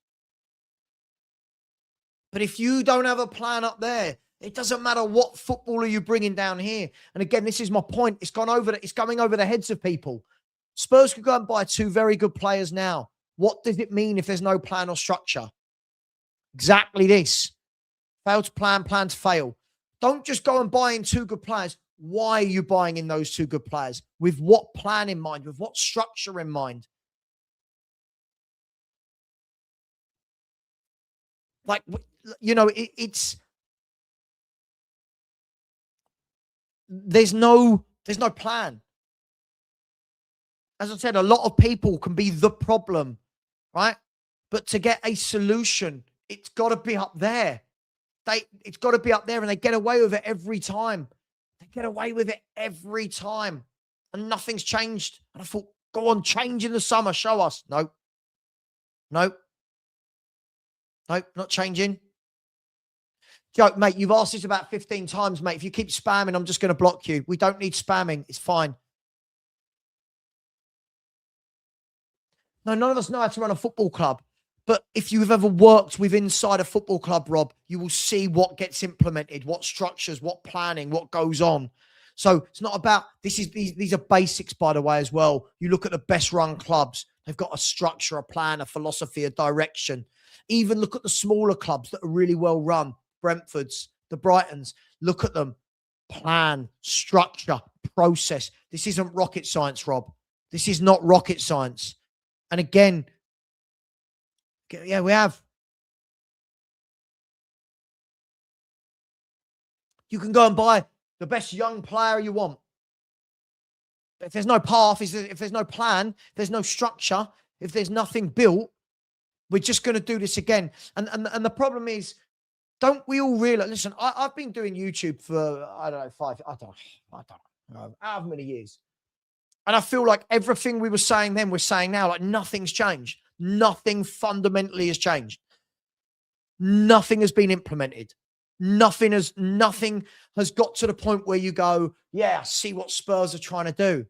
[SPEAKER 1] But if you don't have a plan up there, it doesn't matter what footballer you're bringing down here. And again, this is my point. It's going over the heads of people. Spurs could go and buy 2 very good players now. What does it mean if there's no plan or structure? Exactly this. Fail to plan, plan to fail. Don't just go and buy in 2 good players. Why are you buying in those 2 good players? With what plan in mind? With what structure in mind? Like, you know, there's no plan. As I said, a lot of people can be the problem, right? But to get a solution, it's got to be up there. It's got to be up there, and they get away with it every time. They get away with it every time, and nothing's changed. And I thought, go on, change in the summer, show us. No, not changing. Joe, mate, you've asked this about 15 times, mate. If you keep spamming, I'm just going to block you. We don't need spamming. It's fine. No, none of us know how to run a football club. But if you've ever worked with inside a football club, Rob, you will see what gets implemented, what structures, what planning, what goes on. So it's not about, these are basics, by the way, as well. You look at the best run clubs. They've got a structure, a plan, a philosophy, a direction. Even look at the smaller clubs that are really well run. Brentfords, the Brightons. Look at them. Plan, structure, process. This isn't rocket science, Rob. This is not rocket science. And again, yeah, we have. You can go and buy the best young player you want. If there's no path, if there's no plan, if there's no structure, if there's nothing built, we're just going to do this again. And the problem is, don't we all realize, listen, I've been doing YouTube for, I don't know, however many years. And I feel like everything we were saying then, we're saying now, like nothing's changed. Nothing fundamentally has changed. Nothing has been implemented. Nothing has got to the point where you go, yeah, I see what Spurs are trying to do.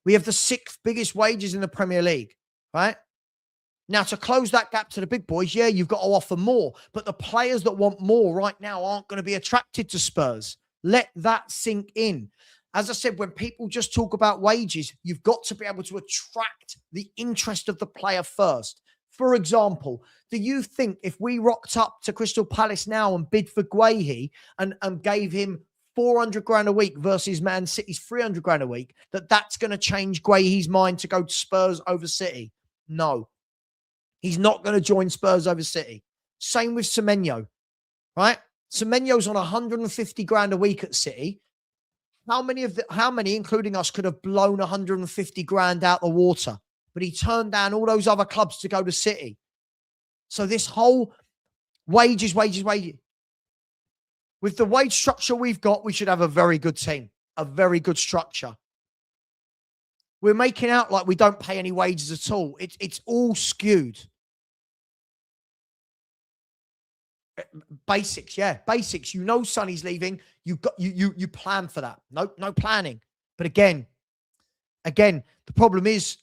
[SPEAKER 1] We have the 6th biggest wages in the Premier League, right? Now, to close that gap to the big boys, yeah, you've got to offer more. But the players that want more right now aren't going to be attracted to Spurs. Let that sink in. As I said, when people just talk about wages, you've got to be able to attract the interest of the player first. For example, do you think if we rocked up to Crystal Palace now and bid for Guehi and gave him 400 grand a week versus Man City's 300 grand a week, that's going to change Guehi's mind to go to Spurs over City? No. He's not going to join Spurs over City. Same with Semenyo, right? Semenyo's on 150 grand a week at City. How many, including us, could have blown 150 grand out the water? But he turned down all those other clubs to go to City. So this whole wages. With the wage structure we've got, we should have a very good team, a very good structure. We're making out like we don't pay any wages at all. It's all skewed. Basics, yeah, basics. You know, Sonny's leaving. You plan for that. No planning. But again, the problem is,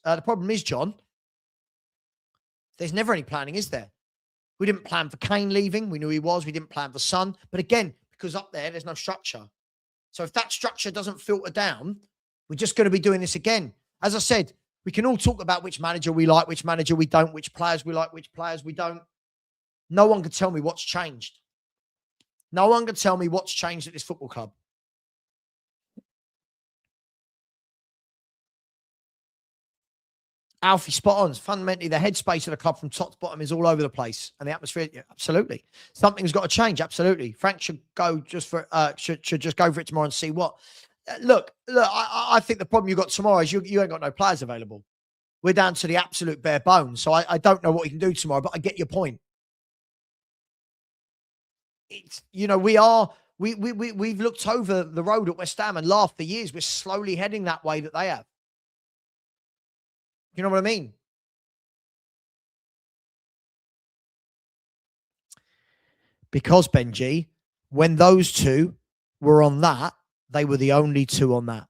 [SPEAKER 1] John, there's never any planning, is there? We didn't plan for Kane leaving. We knew he was. We didn't plan for Son. But again, because up there's no structure. So if that structure doesn't filter down, we're just going to be doing this again. As I said, we can all talk about which manager we like, which manager we don't, which players we like, which players we don't. No one can tell me what's changed. No one can tell me what's changed at this football club. Alfie, spot on. Fundamentally, the headspace of the club from top to bottom is all over the place. And the atmosphere, yeah, absolutely. Something's got to change, absolutely. Frank should go just for should just go for it tomorrow and see what. Look, I think the problem you've got tomorrow is you ain't got no players available. We're down to the absolute bare bones. So I don't know what we can do tomorrow, but I get your point. It's, you know, we are We've looked over the road at West Ham and laughed for years. We're slowly heading that way that they have. You know what I mean? Because, Benji, when those two were on that, they were the only two on that.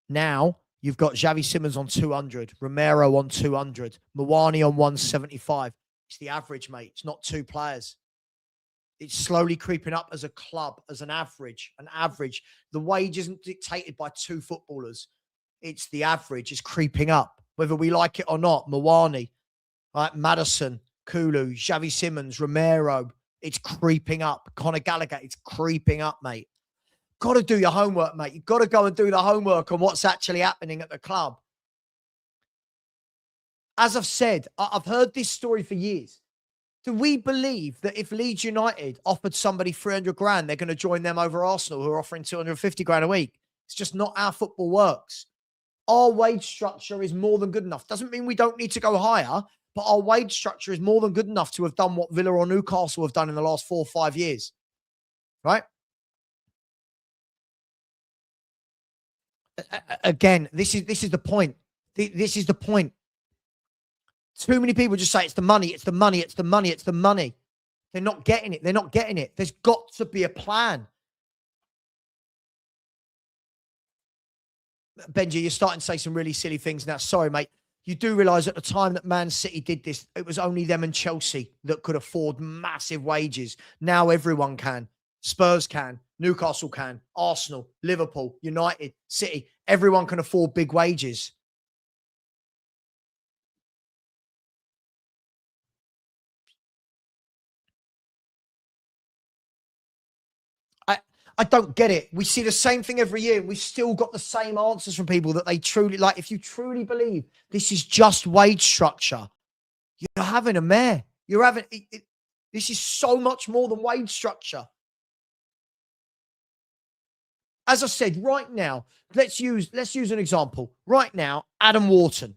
[SPEAKER 1] Now, you've got Xavi Simons on 200, Romero on 200, Mawani on 175. It's the average, mate. It's not two players. It's slowly creeping up as a club, as an average. The wage isn't dictated by two footballers. It's the average. It's creeping up, whether we like it or not. Mawani, right? Maddison, Kulu, Xavi Simons, Romero. It's creeping up. Conor Gallagher, it's creeping up, mate. Got to do your homework, mate. You've got to go and do the homework on what's actually happening at the club. As I've said, I've heard this story for years. Do we believe that if Leeds United offered somebody 300 grand, they're going to join them over Arsenal, who are offering 250 grand a week? It's just not how football works. Our wage structure is more than good enough. Doesn't mean we don't need to go higher, but our wage structure is more than good enough to have done what Villa or Newcastle have done in the last 4 or 5 years. Right? Again, this is the point. This is the point. Too many people just say it's the money, it's the money, it's the money, it's the money. They're not getting it. They're not getting it. There's got to be a plan. Benji, you're starting to say some really silly things now. Sorry, mate. You do realise at the time that Man City did this, it was only them and Chelsea that could afford massive wages. Now everyone can. Spurs can. Newcastle can. Arsenal, Liverpool, United, City. Everyone can afford big wages. I don't get it. We see the same thing every year. We've still got the same answers from people that they truly like. If you truly believe this is just wage structure, you're having a mare. You're having this is so much more than wage structure. As I said, right now, let's use an example. Right now, Adam Wharton.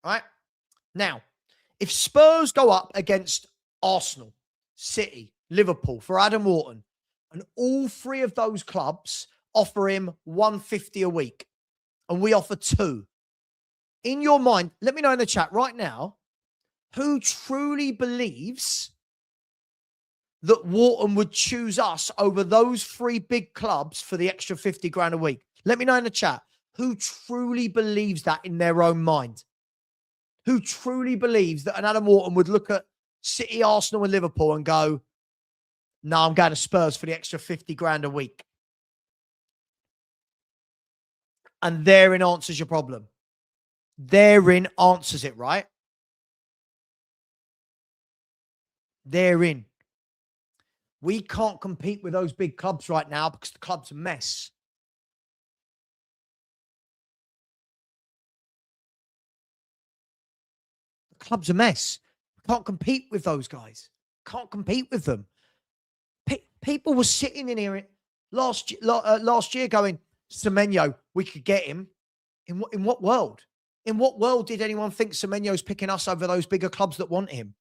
[SPEAKER 1] Right? Now, if Spurs go up against Arsenal, City, Liverpool for Adam Wharton, and all three of those clubs offer him 150 a week, and we offer 2. In your mind, let me know in the chat right now, who truly believes that Wharton would choose us over those 3 big clubs for the extra 50 grand a week? Let me know in the chat. Who truly believes that in their own mind? Who truly believes that an Adam Wharton would look at City, Arsenal, and Liverpool and go, no, I'm going to Spurs for the extra 50 grand a week? And therein answers your problem. Therein answers it, right? Therein. We can't compete with those big clubs right now because the club's a mess. The club's a mess. We can't compete with those guys. Can't compete with them. People were sitting in here last year going, Semenyo, we could get him. In what world? In what world did anyone think Semenyo's picking us over those bigger clubs that want him?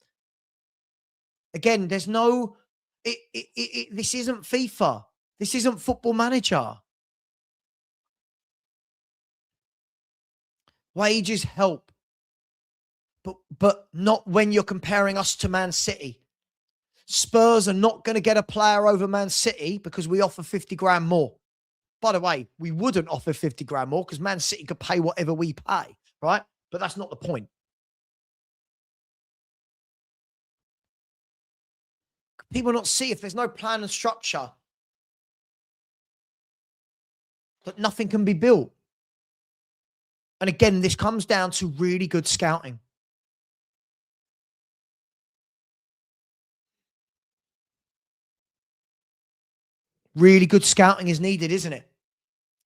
[SPEAKER 1] Again, there's no... this isn't FIFA. This isn't Football Manager. Wages help. But not when you're comparing us to Man City. Spurs are not going to get a player over Man City because we offer 50 grand more. By the way, we wouldn't offer 50 grand more because Man City could pay whatever we pay, right? But that's not the point. People not see if there's no plan and structure, that nothing can be built. And again, this comes down to really good scouting. Really good scouting is needed, isn't it?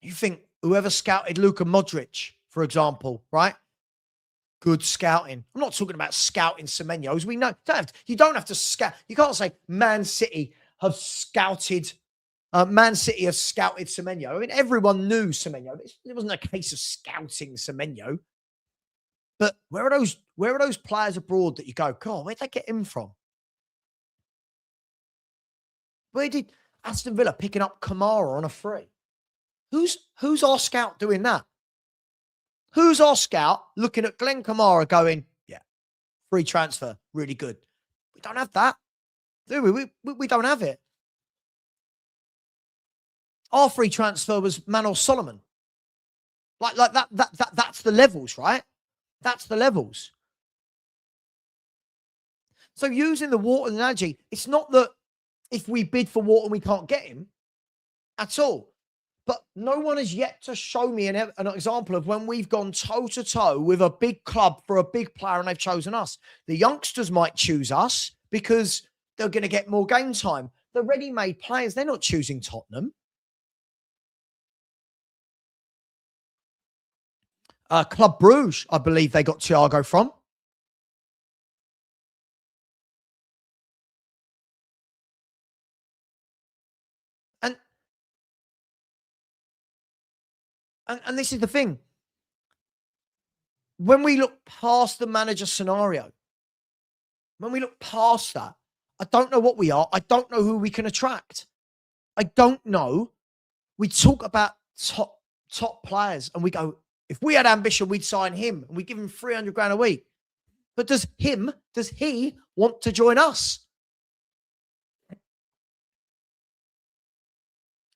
[SPEAKER 1] You think whoever scouted Luka Modric, for example, right? Good scouting. I'm not talking about scouting Semenyos. We know you don't have to scout. You can't say Man City have scouted. Man City have scouted Semenyo. I mean, everyone knew Semenyo. It wasn't a case of scouting Semenyo. But where are those players abroad that you go, God, where'd they get him from? Aston Villa picking up Kamara on a free. Who's our scout doing that? Who's our scout looking at Glenn Kamara going, yeah, free transfer, really good. We don't have that, do we? We don't have it. Our free transfer was Manor Solomon. Like that's the levels, right? That's the levels. So using the Wharton analogy, it's not that if we bid for Wharton, we can't get him at all. But no one has yet to show me an example of when we've gone toe-to-toe with a big club for a big player and they've chosen us. The youngsters might choose us because they're going to get more game time. The ready-made players, they're not choosing Tottenham. Club Bruges, I believe they got Thiago from. And this is the thing. When we look past the manager scenario, when we look past that, I don't know what we are. I don't know who we can attract. I don't know. We talk about top players and we go, if we had ambition, we'd sign him and we give him 300 grand a week. But does he want to join us?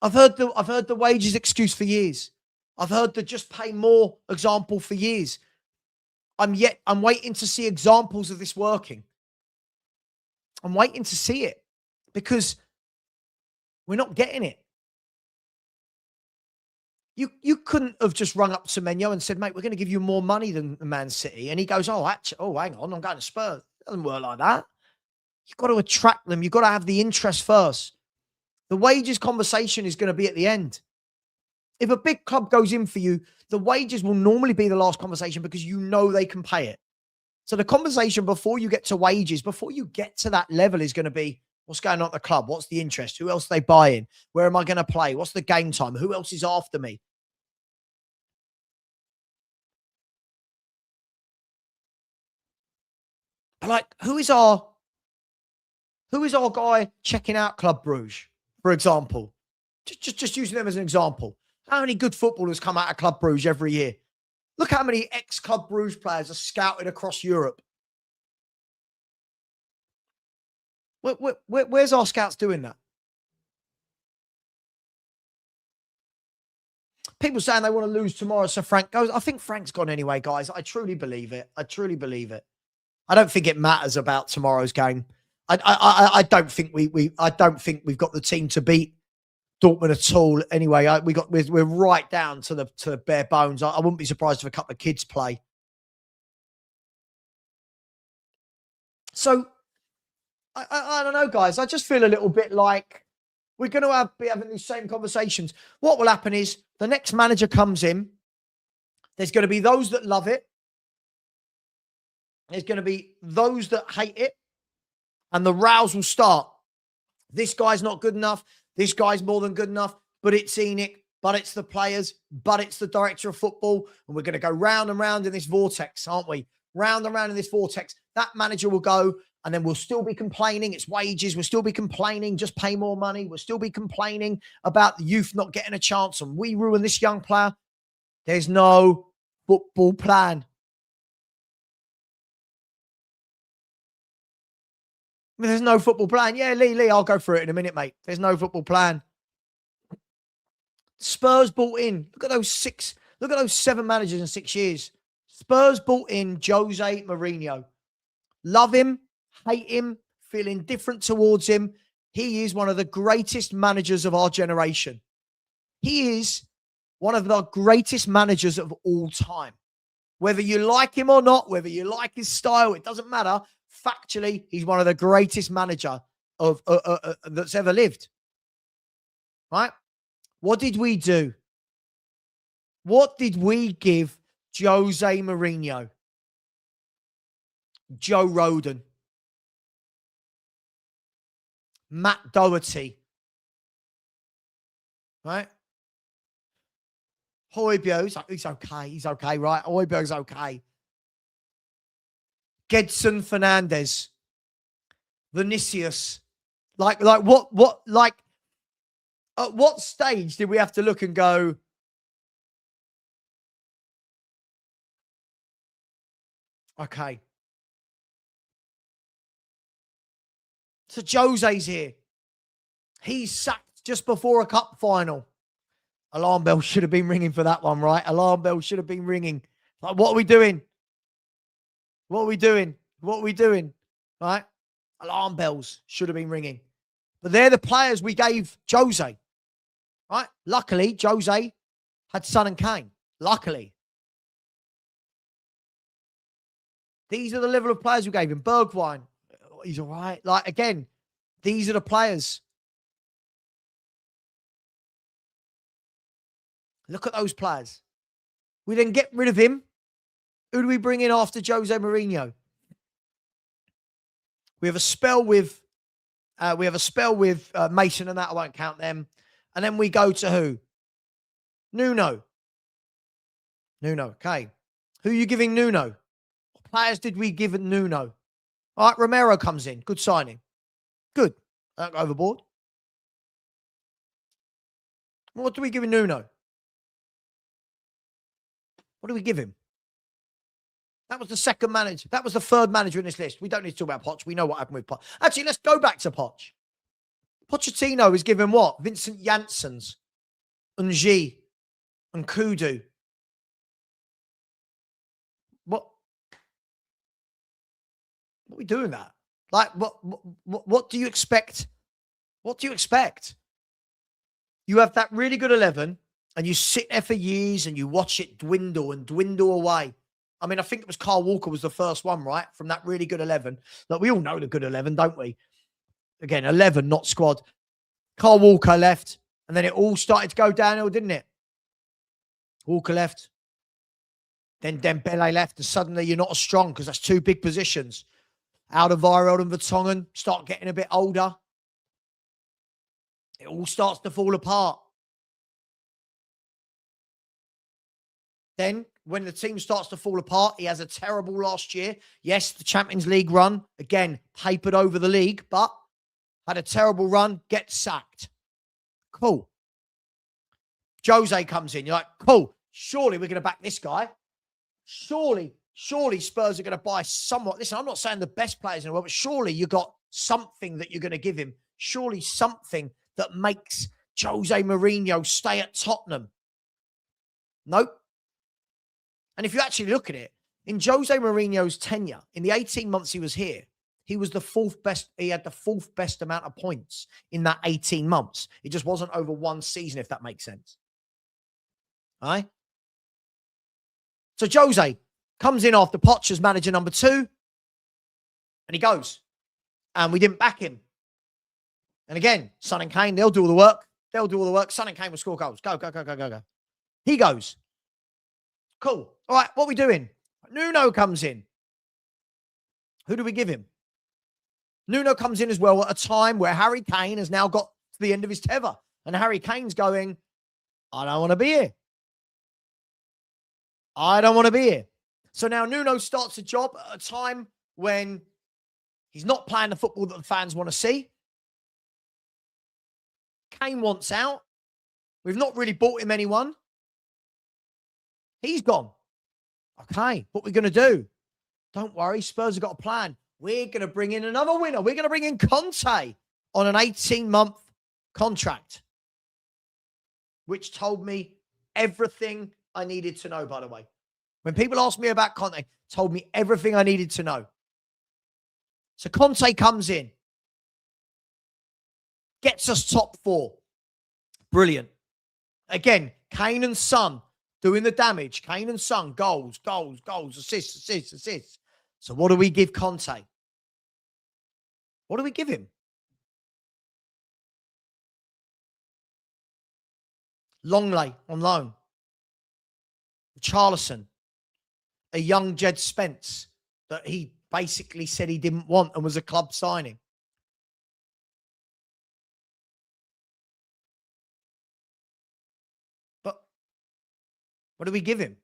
[SPEAKER 1] I've heard the wages excuse for years. I've heard the just pay more example for years. I'm waiting to see examples of this working. I'm waiting to see it because we're not getting it. You couldn't have just rung up Semenyo and said, mate, we're going to give you more money than Man City. And he goes, hang on, I'm going to Spurs. It doesn't work like that. You've got to attract them. You've got to have the interest first. The wages conversation is going to be at the end. If a big club goes in for you, the wages will normally be the last conversation because you know they can pay it. So the conversation before you get to wages, before you get to that level is going to be, what's going on at the club? What's the interest? Who else are they buying? Where am I going to play? What's the game time? Who else is after me? Like, who is our guy checking out Club Bruges, for example? Just using them as an example. How many good footballers come out of Club Bruges every year? Look how many ex-Club Bruges players are scouted across Europe. Where's our scouts doing that? People saying they want to lose tomorrow, so Frank goes. I think Frank's gone anyway, guys. I truly believe it. I truly believe it. I don't think it matters about tomorrow's game. I don't think I don't think we've got the team to beat Dortmund at all. Anyway, we're right down to the bare bones. I wouldn't be surprised if a couple of kids play. So I don't know, guys. I just feel a little bit like we're going to be having these same conversations. What will happen is the next manager comes in. There's going to be those that love it. There's going to be those that hate it. And the rows will start. This guy's not good enough. This guy's more than good enough. But it's Enoch. But it's the players. But it's the director of football. And we're going to go round and round in this vortex, aren't we? Round and round in this vortex. That manager will go. And then we'll still be complaining. It's wages. We'll still be complaining. Just pay more money. We'll still be complaining about the youth not getting a chance. And we ruin this young player. There's no football plan. I mean, there's no football plan. Yeah, Lee, I'll go through it in a minute, mate. There's no football plan. Spurs bought in. Look at those 7 managers in 6 years. Spurs bought in Jose Mourinho. Love him, hate him, feel indifferent towards him. He is one of the greatest managers of our generation. He is one of the greatest managers of all time. Whether you like him or not, whether you like his style, it doesn't matter. Factually, he's one of the greatest manager of that's ever lived. Right? What did we do? What did we give Jose Mourinho? Joe Rodon, Matt Doherty, right? Højbjerg, he's okay, right? Højbjerg's okay. Gedson Fernandez, Vinicius, like At what stage did we have to look and go, okay, so Jose's here. He's sacked just before a cup final. Alarm bell should have been ringing for that one, right? Alarm bell should have been ringing. Like, what are we doing? What are we doing? What are we doing? Right? Alarm bells should have been ringing. But they're the players we gave Jose. Right? Luckily, Jose had Son and Kane. Luckily. These are the level of players we gave him. Bergwijn, he's all right. Like, again, these are the players. Look at those players. We then get rid of him. Who do we bring in after Jose Mourinho? We have a spell with Mason and that. I won't count them. And then we go to who? Nuno. Okay. Who are you giving Nuno? What players did we give Nuno? All right, Romero comes in. Good signing. Good. Don't go overboard. What do we give Nuno? What do we give him? That was the second manager. That was the third manager in this list. We don't need to talk about Poch. We know what happened with Poch. Actually, let's go back to Poch. Pochettino is given what? Vincent Janssens, Unji, and Kudu. What are we doing that? Like, what do you expect? What do you expect? You have that really good 11, and you sit there for years and you watch it dwindle and dwindle away. I mean, I think it was Kyle Walker was the first one, right? From that really good 11. Look, we all know the good 11, don't we? Again, 11, not squad. Kyle Walker left, and then it all started to go downhill, didn't it? Walker left. Then Dembele left, and suddenly you're not as strong because that's two big positions. Alderweireld and Vertonghen start getting a bit older. It all starts to fall apart. Then, when the team starts to fall apart, he has a terrible last year. Yes, the Champions League run, again, papered over the league, but had a terrible run, gets sacked. Cool. Jose comes in. You're like, cool. Surely we're going to back this guy. Surely Spurs are going to buy somewhat. Listen, I'm not saying the best players in the world, but surely you got something that you're going to give him. Surely something that makes Jose Mourinho stay at Tottenham. Nope. And if you actually look at it, in Jose Mourinho's tenure, in the 18 months he was here, he was the fourth best. He had the fourth best amount of points in that 18 months. It just wasn't over one season, if that makes sense. All right? So Jose comes in after Poch as manager number 2, and he goes. And we didn't back him. And again, Son and Kane, they'll do all the work. They'll do all the work. Son and Kane will score goals. Go. He goes. Cool. All right, what are we doing? Nuno comes in. Who do we give him? Nuno comes in as well at a time where Harry Kane has now got to the end of his tether. And Harry Kane's going, I don't want to be here. I don't want to be here. So now Nuno starts a job at a time when he's not playing the football that the fans want to see. Kane wants out. We've not really bought him anyone. He's gone. Okay, what are we going to do? Don't worry, Spurs have got a plan. We're going to bring in another winner. We're going to bring in Conte on an 18-month contract, which told me everything I needed to know, by the way. When people ask me about Conte, told me everything I needed to know. So Conte comes in, gets us top 4. Brilliant. Again, Kane and Son doing the damage. Kane and Son, goals, assists. So what do we give Conte? What do we give him? Longley on loan. Charlison. A young Jed Spence that he basically said he didn't want and was a club signing. But what do we give him?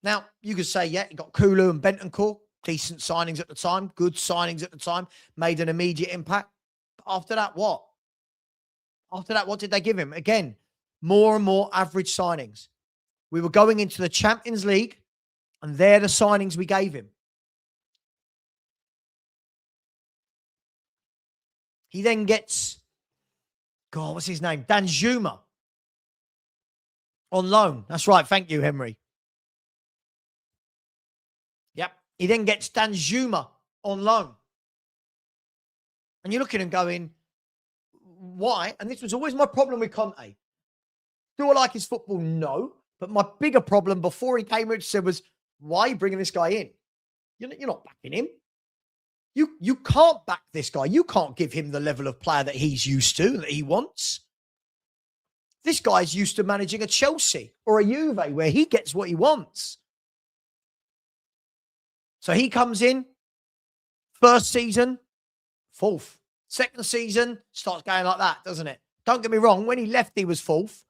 [SPEAKER 1] Now, you could say, yeah, you got Kulu and Bentancur, decent signings at the time, good signings at the time, made an immediate impact. After that, what? After that, what did they give him? Again, more and more average signings. We were going into the Champions League, and they're the signings we gave him. He then gets, God, what's his name? Danjuma on loan. That's right. Thank you, Henry. Yep. He then gets Danjuma on loan. And you're looking and going, why? And this was always my problem with Conte. Do I like his football? No. But my bigger problem before he came, Rich said, was, why are you bringing this guy in? You're not backing him. You can't back this guy. You can't give him the level of player that he's used to, that he wants. This guy's used to managing a Chelsea or a Juve where he gets what he wants. So he comes in, first season, fourth. Second season, starts going like that, doesn't it? Don't get me wrong, when he left, he was fourth.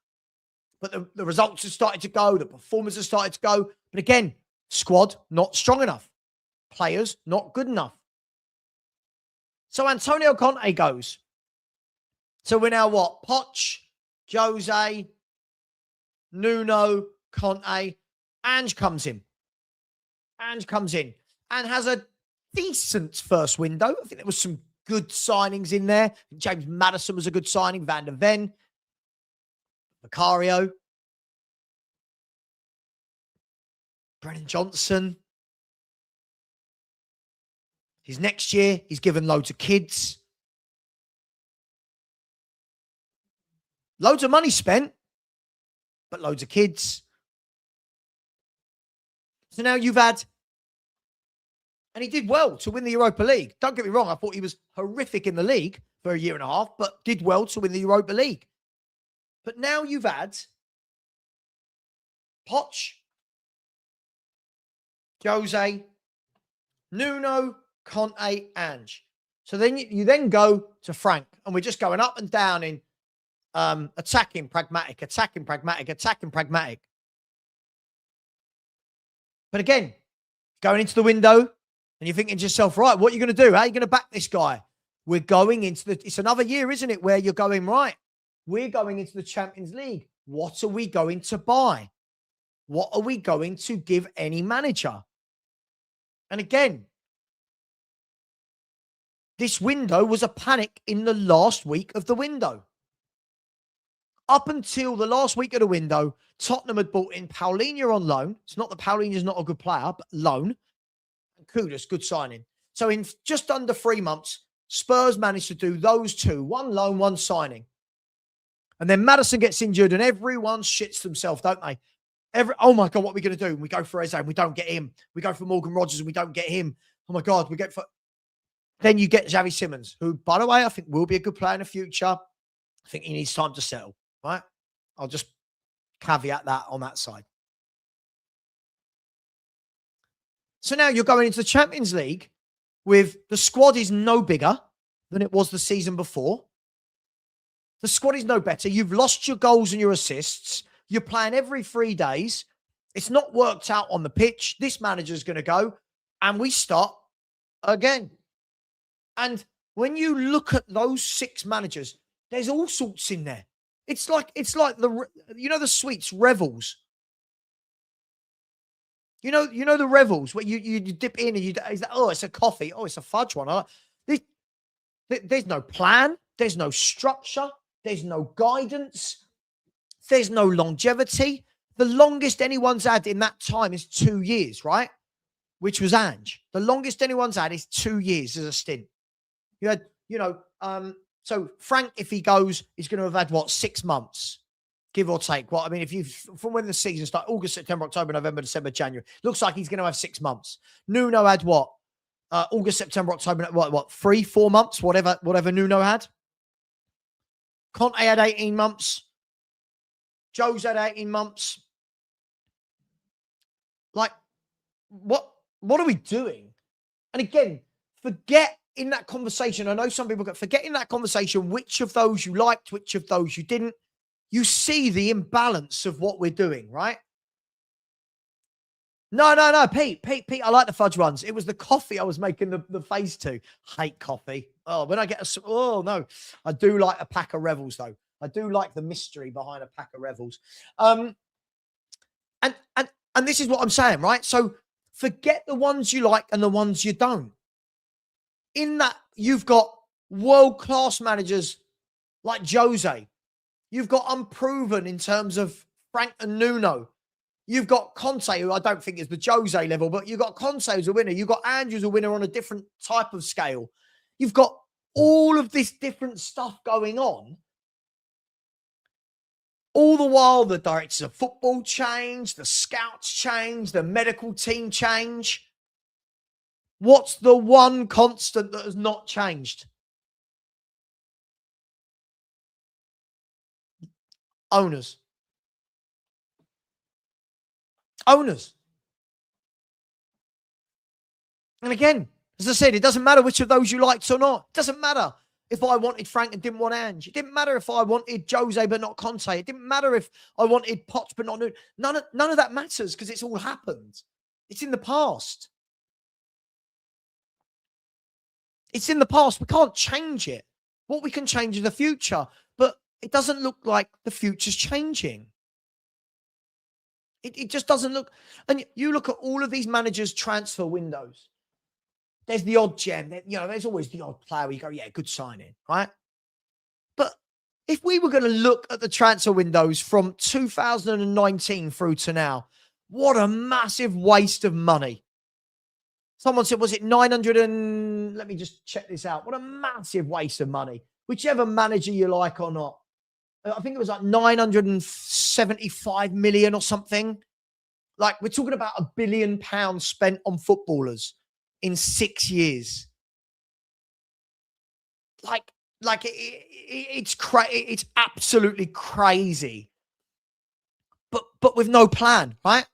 [SPEAKER 1] But the results have started to go, the performance has started to go. But again, squad not strong enough. Players not good enough. So Antonio Conte goes. So we're now what? Poch, Jose, Nuno, Conte. Ange comes in. Ange comes in and has a decent first window. I think there was some good signings in there. James Maddison was a good signing. Van der Ven. Vicario. Brennan Johnson. His next year, he's given loads of kids. Loads of money spent, but loads of kids. So now you've had, and he did well to win the Europa League. Don't get me wrong, I thought he was horrific in the league for a year and a half, but did well to win the Europa League. But now you've had Poch, Jose, Nuno, Conte, Ange. So then you then go to Frank, and we're just going up and down in attacking, pragmatic, attacking, pragmatic, attacking, pragmatic. But again, going into the window, and you're thinking to yourself, right, what are you going to do? How are you going to back this guy? We're going into it's another year, isn't it, where you're going, right, we're going into the Champions League. What are we going to buy? What are we going to give any manager? And again, this window was a panic in the last week of the window. Up until the last week of the window, Tottenham had bought in Paulinho on loan. It's not that Paulinho's not a good player, but loan. And Kudus, good signing. So in just under 3 months, Spurs managed to do those two. One loan, one signing. And then Maddison gets injured and everyone shits themselves, don't they? Oh my God, what are we going to do? We go for Eze and we don't get him. We go for Morgan Rogers and we don't get him. Oh my God, we get for... Then you get Xavi Simons, who, by the way, I think will be a good player in the future. I think he needs time to settle, right? I'll just caveat that on that side. So now you're going into the Champions League with the squad is no bigger than it was the season before. The squad is no better. You've lost your goals and your assists. You're playing every 3 days. It's not worked out on the pitch. This manager's going to go, and we start again. And when you look at those 6 managers, there's all sorts in there. It's like the, you know, the sweets, Revels. You know the Revels where you dip in and it's a coffee. Oh, it's a fudge one. There's no plan. There's no structure. There's no guidance. There's no longevity. The longest anyone's had in that time is 2 years, right? Which was Ange. The longest anyone's had is 2 years as a stint. You had, so Frank, if he goes, he's going to have had, what, 6 months, give or take. Well, I mean, if you, from when the season started, August, September, October, November, December, January, looks like he's going to have 6 months. Nuno had what? August, September, October, what, 3, 4 months, whatever Nuno had. Conte had 18 months. Jose had 18 months. Like, what are we doing? And again, forget in that conversation, I know some people forget in that conversation which of those you liked, which of those you didn't. You see the imbalance of what we're doing, right? No, Pete, I like the fudge ones. It was the coffee I was making the face to. Hate coffee. Oh, when I get oh no, I do like a pack of revels though. I do like the mystery behind a pack of revels. Um, and and and this is what I'm saying, right? So forget the ones you like and the ones you don't. In that, you've got world-class managers like Jose. You've got unproven in terms of Frank and Nuno. You've got Conte, who I don't think is the Jose level, but you've got Conte as a winner. You've got Andrews a winner on a different type of scale. You've got all of this different stuff going on. All the while, the directors of football change, the scouts change, the medical team change. What's the one constant that has not changed? Owners. Owners. And again, as I said, it doesn't matter which of those you liked or not. It doesn't matter if I wanted Frank and didn't want Ange. It didn't matter if I wanted Jose but not Conte. It didn't matter if I wanted Potts but not Nuno. None of that matters because it's all happened. It's in the past. It's in the past. We can't change it. What we can change is the future. But it doesn't look like the future's changing. It just doesn't look. And you look at all of these managers' transfer windows. There's the odd gem. There's always the odd player where you go, yeah, good signing, right? But if we were going to look at the transfer windows from 2019 through to now, what a massive waste of money. Someone said, was it 900 and... Let me just check this out. What a massive waste of money. Whichever manager you like or not. I think it was like 975 million or something. Like, we're talking about £1 billion spent on footballers in 6 years. It's absolutely crazy. But with no plan, right?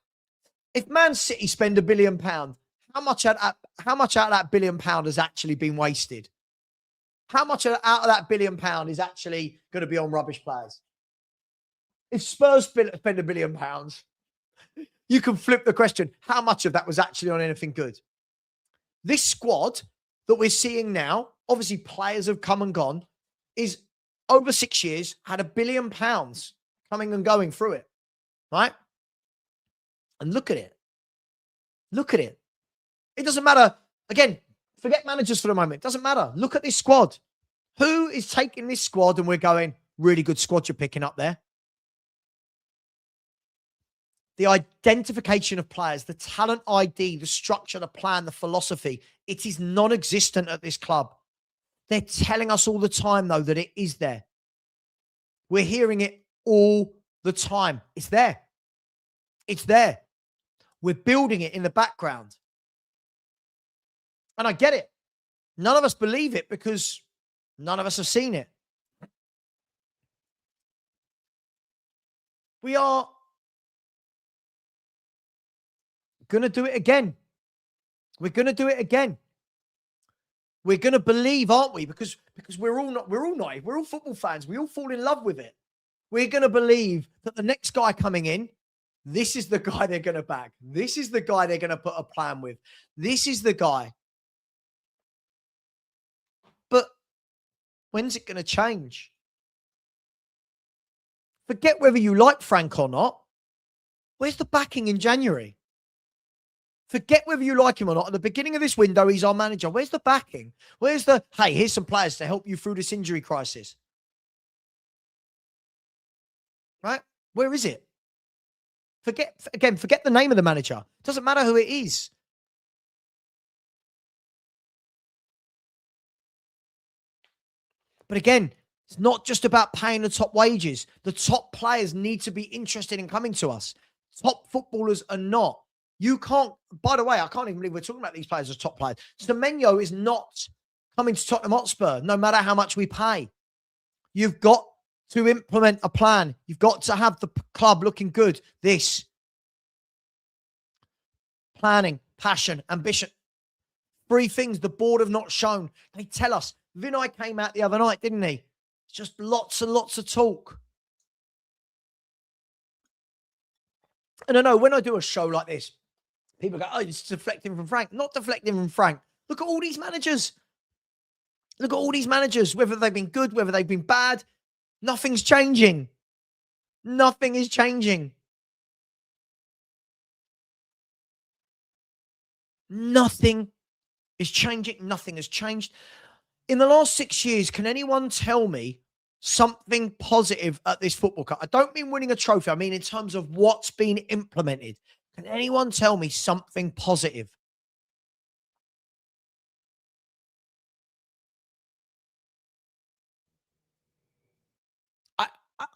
[SPEAKER 1] If Man City spend £1 billion, how much out of that £1 billion has actually been wasted? How much out of that £1 billion is actually going to be on rubbish players? If Spurs spend £1 billion, you can flip the question. How much of that was actually on anything good? This squad that we're seeing now, obviously players have come and gone, is over 6 years, had £1 billion coming and going through it, right? And look at it. Look at it. It doesn't matter. Again, forget managers for the moment. It doesn't matter. Look at this squad. Who is taking this squad and we're going, really good squad you're picking up there? The identification of players, the talent ID, the structure, the plan, the philosophy, it is non-existent at this club. They're telling us all the time, though, that it is there. We're hearing it all the time. It's there. It's there. We're building it in the background. And I get it. None of us believe it because none of us have seen it. We are going to do it again. We're going to do it again. We're going to believe, aren't we? Because we're all naive. We're all football fans. We all fall in love with it. We're going to believe that the next guy coming in, this is the guy they're going to back. This is the guy they're going to put a plan with. This is the guy. But when's it going to change? Forget whether you like Frank or not. Where's the backing in January? Forget whether you like him or not. At the beginning of this window, he's our manager. Where's the backing? Where's the, hey, here's some players to help you through this injury crisis? Right? Where is it? Forget the name of the manager. It doesn't matter who it is. But again, it's not just about paying the top wages. The top players need to be interested in coming to us. Top footballers are not. You can't, by the way, I can't even believe we're talking about these players as top players. Semenyo is not coming to Tottenham Hotspur, no matter how much we pay. You've got to implement a plan. You've got to have the club looking good. This. Planning, passion, ambition. 3 things the board have not shown. They tell us. Vinay came out the other night, didn't he? It's just lots and lots of talk. And I know when I do a show like this, people go, oh, it's deflecting from Frank. Not deflecting from Frank. Look at all these managers. Look at all these managers, whether they've been good, whether they've been bad, nothing's changing. Nothing is changing. Nothing is changing. Nothing has changed. In the last 6 years, can anyone tell me something positive at this football club? I don't mean winning a trophy. I mean in terms of what's been implemented. Can anyone tell me something positive? I,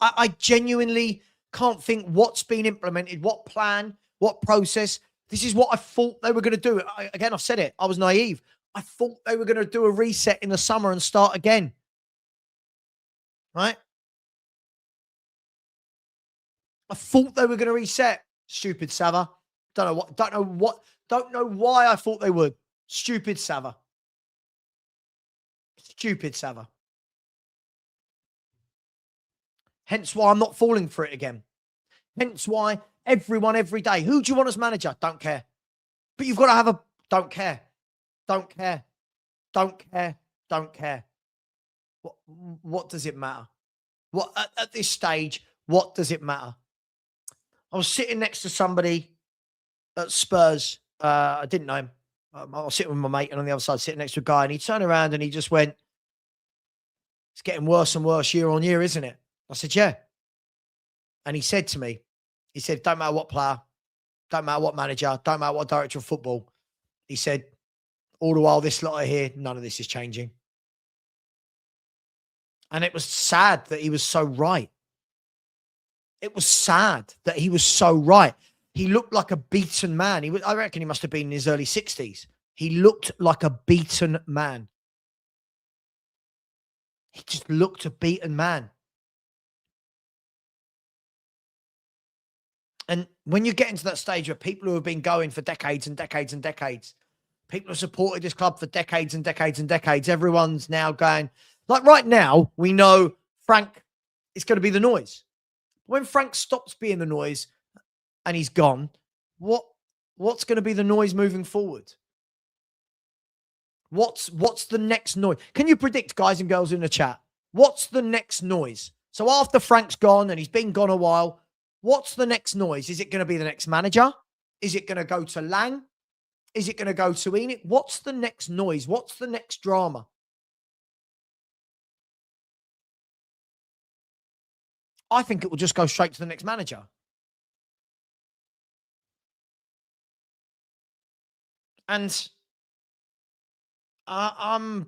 [SPEAKER 1] I genuinely can't think what's been implemented, what plan, what process. This is what I thought they were going to do. Again, I've said it. I was naive. I thought they were going to do a reset in the summer and start again. Right? I thought they were going to reset. Stupid Savva. Don't know why I thought they would. Stupid Savva. Stupid Savva. Hence why I'm not falling for it again. Hence why everyone every day, who do you want as manager? Don't care. But you've got to have a, don't care. Don't care. Don't care. Don't care. What does it matter? What at this stage, what does it matter? I was sitting next to somebody at Spurs. I didn't know him. I was sitting with my mate, and on the other side, sitting next to a guy, and he turned around and he just went, "It's getting worse and worse year on year, isn't it?" I said, "Yeah." And he said to me, he said, "Don't matter what player, don't matter what manager, don't matter what director of football." He said, "All the while this lot are here, none of this is changing." And it was sad that he was so right. It was sad that he was so right. He looked like a beaten man. I reckon he must have been in his early 60s. He looked like a beaten man. He just looked a beaten man. And when you get into that stage where people who have been going for decades and decades and decades, people have supported this club for decades and decades and decades, everyone's now going, like right now, we know Frank is going to be the noise. When Frank stops being the noise and he's gone, what's going to be the noise moving forward? What's the next noise? Can you predict, guys and girls in the chat? What's the next noise? So after Frank's gone and he's been gone a while, what's the next noise? Is it going to be the next manager? Is it going to go to Lang? Is it going to go to Enid? What's the next noise? What's the next drama? I think it will just go straight to the next manager. And I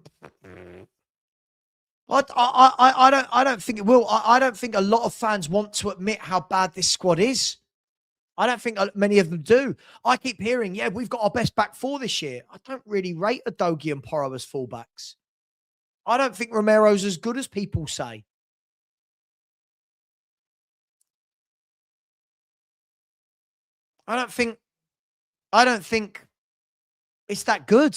[SPEAKER 1] don't think it will. I don't think a lot of fans want to admit how bad this squad is. I don't think many of them do. I keep hearing, yeah, we've got our best back four this year. I don't really rate Adogi and Porro as fullbacks. I don't think Romero's as good as people say. I don't think it's that good.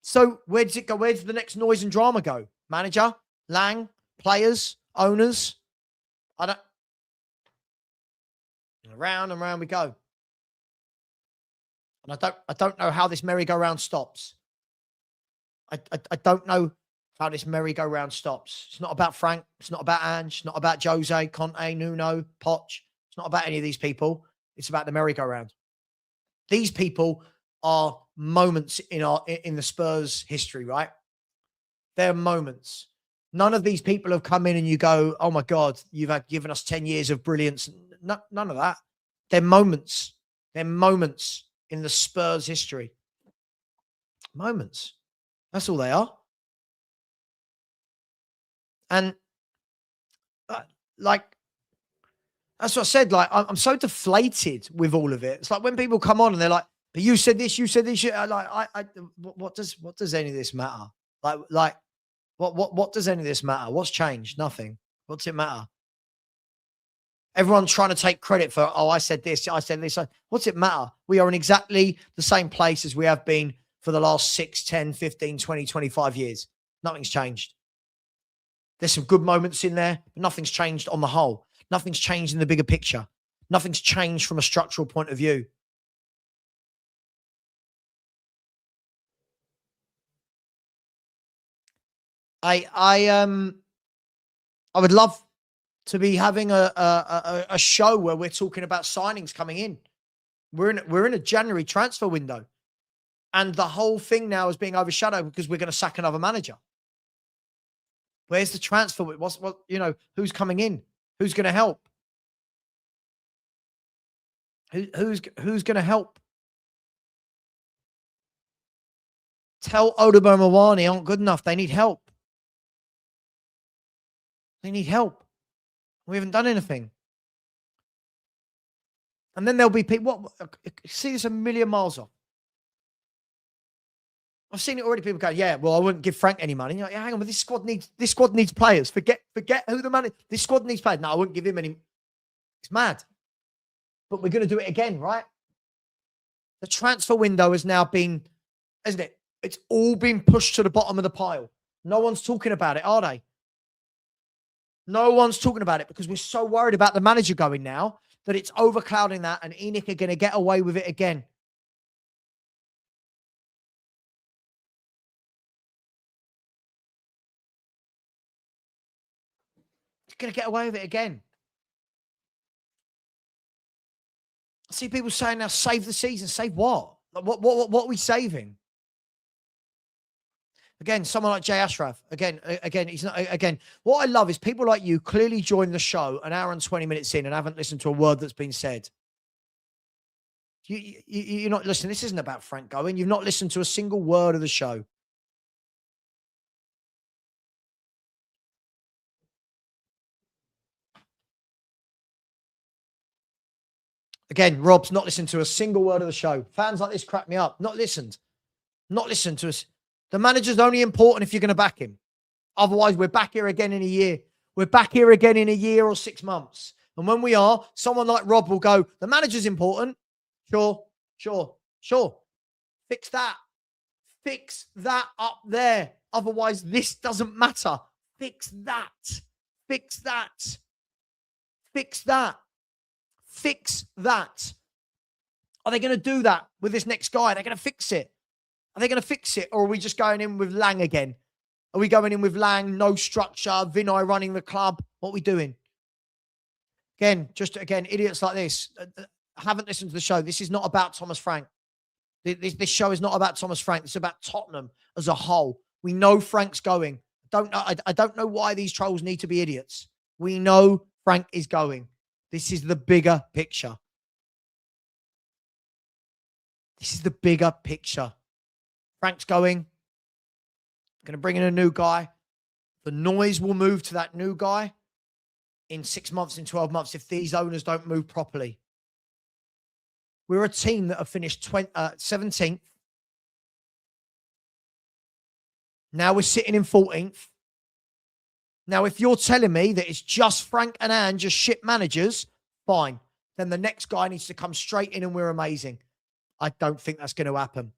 [SPEAKER 1] So where does it go? Where does the next noise and drama go? Manager, Lang, players, owners? Round and round we go. And I don't know how this merry-go-round stops. I don't know how this merry-go-round stops. It's not about Frank. It's not about Ange. It's not about Jose, Conte, Nuno, Poch. It's not about any of these people. It's about the merry-go-round. These people are moments in the Spurs history, right? They're moments. None of these people have come in and you go, "Oh my God, you've given us 10 years of brilliance." No, none of that. They're moments. They're moments in the Spurs history. Moments. That's all they are. And like, that's what I said. Like, I'm so deflated with all of it. It's like when people come on and they're like, "But you said this, you said this." What does any of this matter? What does any of this matter? What's changed? Nothing. What's it matter? Everyone's trying to take credit for, "Oh, I said this, I said this." What's it matter? We are in exactly the same place as we have been for the last 6, 10, 15, 20, 25 years. Nothing's changed. There's some good moments in there, but nothing's changed on the whole. Nothing's changed in the bigger picture. Nothing's changed from a structural point of view. I I would love to be having a show where we're talking about signings coming in. We're in a January transfer window, and the whole thing now is being overshadowed because we're going to sack another manager. Where's the transfer? Who's coming in? Who's going to help? Who's going to help? Tell Odobo Mawani aren't good enough. They need help. They need help. We haven't done anything. And then there'll be people. See this a million miles off. I've seen it already. People go, yeah, well, I wouldn't give Frank any money. You're like, yeah, hang on, but this squad needs players. Forget who the man. This squad needs players. No, I wouldn't give him any. It's mad. But we're going to do it again, right? The transfer window has now been, isn't it? It's all been pushed to the bottom of the pile. No one's talking about it, are they? No one's talking about it because we're so worried about the manager going now that it's overclouding that, and ENIC are going to get away with it again. It's going to get away with it again. I see people saying now, save the season. Save what? Like, what are we saving? Again, someone like Jay Ashraf. Again, he's not. Again, what I love is people like you clearly join the show an hour and 20 minutes in and haven't listened to a word that's been said. You're not listening. This isn't about Frank going. You've not listened to a single word of the show. Again, Rob's not listened to a single word of the show. Fans like this crack me up. Not listened. Not listened to us. The manager's only important if you're going to back him. Otherwise, we're back here again in a year. We're back here again in a year or 6 months. And when we are, someone like Rob will go, the manager's important. Sure. Fix that. Fix that up there. Otherwise, this doesn't matter. Fix that. Fix that. Fix that. Fix that. Are they going to do that with this next guy? They're going to fix it. Are they going to fix it? Or are we just going in with Lang again? Are we going in with Lang, no structure, Vinay running the club? What are we doing? Again, idiots like this haven't listened to the show. This is not about Thomas Frank. This show is not about Thomas Frank. It's about Tottenham as a whole. We know Frank's going. I don't know why these trolls need to be idiots. We know Frank is going. This is the bigger picture. This is the bigger picture. Frank's going to bring in a new guy. The noise will move to that new guy in 6 months, in 12 months, if these owners don't move properly. We're a team that have finished 17th. Now we're sitting in 14th. Now, if you're telling me that it's just Frank and Anne, just shit managers, fine. Then the next guy needs to come straight in and we're amazing. I don't think that's going to happen.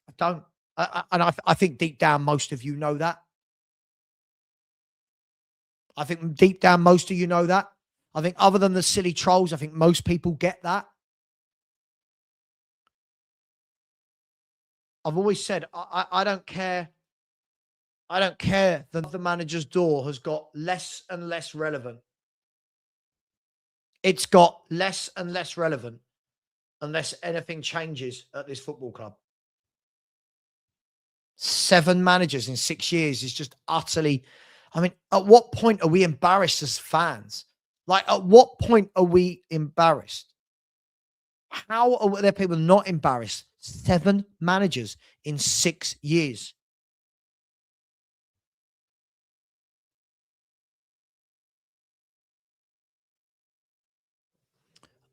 [SPEAKER 1] I don't. I think deep down, most of you know that. I think deep down, most of you know that. I think other than the silly trolls, I think most people get that. I've always said, I don't care. I don't care that the manager's door has got less and less relevant. It's got less and less relevant unless anything changes at this football club. 7 managers in 6 years is just utterly... I mean, at what point are we embarrassed as fans? Like, at what point are we embarrassed? How are there people not embarrassed? 7 managers in 6 years.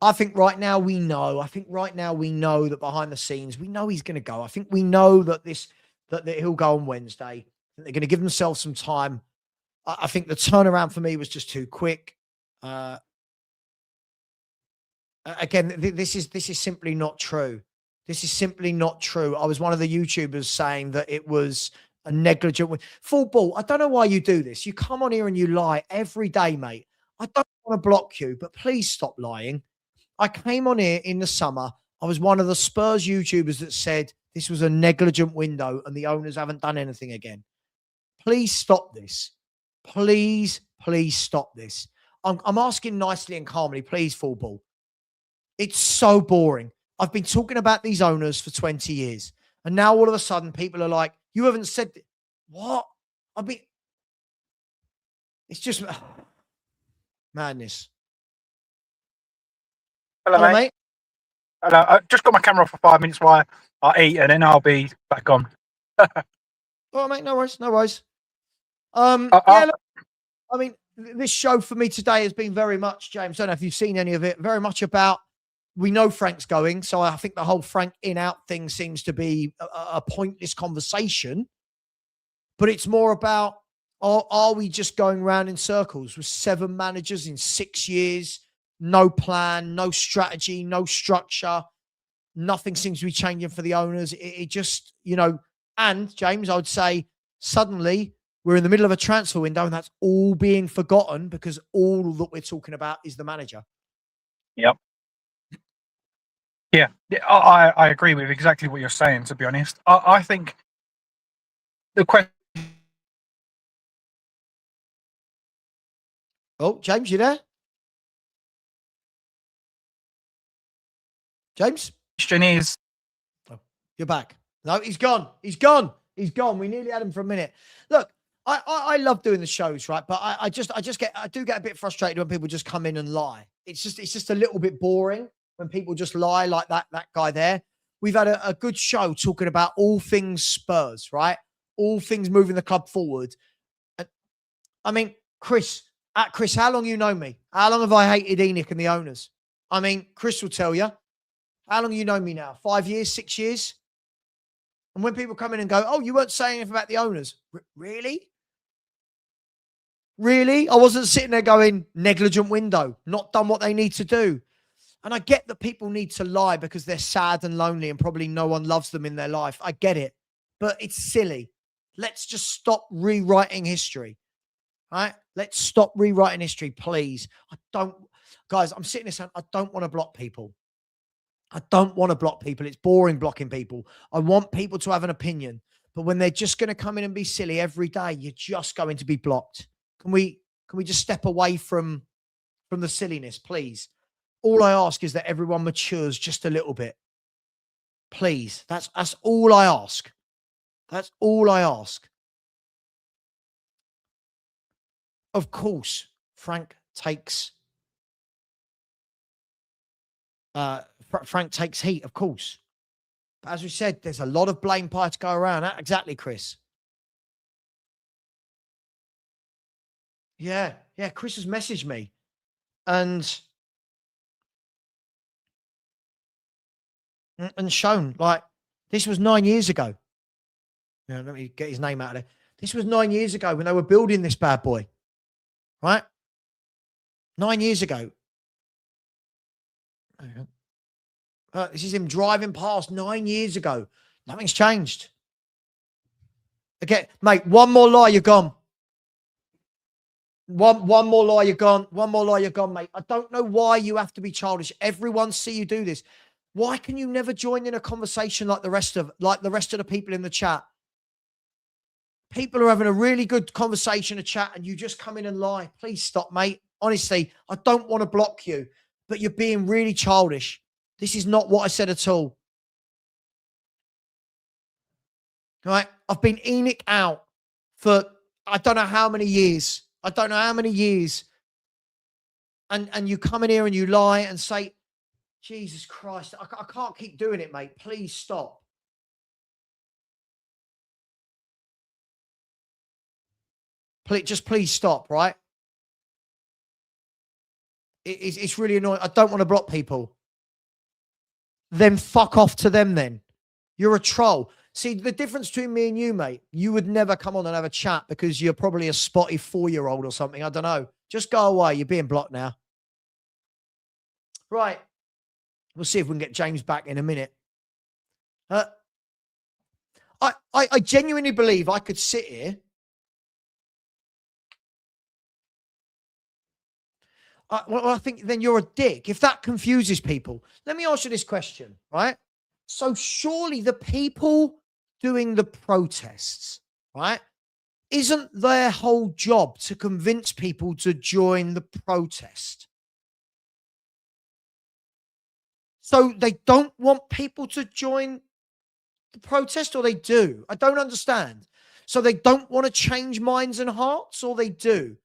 [SPEAKER 1] I think right now we know. I think right now we know that behind the scenes, we know he's going to go. I think we know that that he'll go on Wednesday. They're going to give themselves some time. I think the turnaround for me was just too quick. Again, this is simply not true. This is simply not true. I was one of the YouTubers saying that it was a negligent win. Full ball. I don't know why you do this. You come on here and you lie every day, mate. I don't want to block you, but please stop lying. I came on here in the summer. I was one of the Spurs YouTubers that said this was a negligent window and the owners haven't done anything again. Please stop this. Please stop this. I'm asking nicely and calmly. Please, full ball. It's so boring. I've been talking about these owners for 20 years. And now all of a sudden people are like, you haven't said what? I mean, it's just madness.
[SPEAKER 2] Hello, mate. Hello. I just got my camera off for 5 minutes while I eat, and then I'll be back on.
[SPEAKER 1] All right, mate. No worries. No worries. Yeah, look, I mean, this show for me today has been very much, James, I don't know if you've seen any of it, very much about, we know Frank's going. So I think the whole Frank in-out thing seems to be a pointless conversation. But it's more about, are we just going round in circles with 7 managers in 6 years? No plan, no strategy, no structure. Nothing seems to be changing for the owners. It just, and James, I would say suddenly we're in the middle of a transfer window and that's all being forgotten because all that we're talking about is the manager.
[SPEAKER 2] Yep. Yeah, I agree with exactly what you're saying, to be honest. I think the question...
[SPEAKER 1] Oh, James, you there? James?
[SPEAKER 2] Question is...
[SPEAKER 1] Oh, you're back. No, he's gone. He's gone. He's gone. We nearly had him for a minute. Look, I love doing the shows, right? But I do get a bit frustrated when people just come in and lie. It's just a little bit boring when people just lie like that guy there. We've had a good show talking about all things Spurs, right? All things moving the club forward. And I mean, Chris, how long you know me? How long have I hated Enoch and the owners? I mean, Chris will tell you. How long you know me now? 5 years, 6 years? And when people come in and go, oh, you weren't saying anything about the owners. Really? Really? I wasn't sitting there going, negligent window, not done what they need to do. And I get that people need to lie because they're sad and lonely and probably no one loves them in their life. I get it. But it's silly. Let's just stop rewriting history. Right? Let's stop rewriting history, please. Guys, I'm sitting there saying, I don't want to block people. I don't want to block people. It's boring blocking people. I want people to have an opinion. But when they're just going to come in and be silly every day, you're just going to be blocked. Can we just step away from the silliness, please? All I ask is that everyone matures just a little bit. Please. That's all I ask. That's all I ask. Of course, Frank takes heat, of course. But as we said, there's a lot of blame pie to go around. Exactly, Chris. Yeah, Chris has messaged me. And shown, like, this was 9 years ago. Let me get his name out of there. This was 9 years ago when they were building this bad boy. Right? 9 years ago. This is him driving past 9 years ago. Nothing's changed. Again, mate, one more lie, you're gone. One more lie, you're gone. One more lie, you're gone, mate. I don't know why you have to be childish. Everyone see you do this. Why can you never join in a conversation like the rest of the people in the chat? People are having a really good conversation, a chat, and you just come in and lie. Please stop, mate. Honestly, I don't want to block you, but you're being really childish. This is not what I said at all. All right? I've been Enoch out for I don't know how many years. And you come in here and you lie and say, Jesus Christ, I can't keep doing it, mate. Please stop. Please stop, right? It's really annoying. I don't want to block people. Then fuck off to them then. You're a troll. See, the difference between me and you, mate, you would never come on and have a chat because you're probably a spotty 4-year-old or something. I don't know. Just go away. You're being blocked now. Right. We'll see if we can get James back in a minute. I genuinely believe I could sit here. Well, I think then you're a dick. If that confuses people, let me ask you this question, right? So surely the people doing the protests, right? Isn't their whole job to convince people to join the protest? So they don't want people to join the protest, or they do? I don't understand. So they don't want to change minds and hearts, or they do?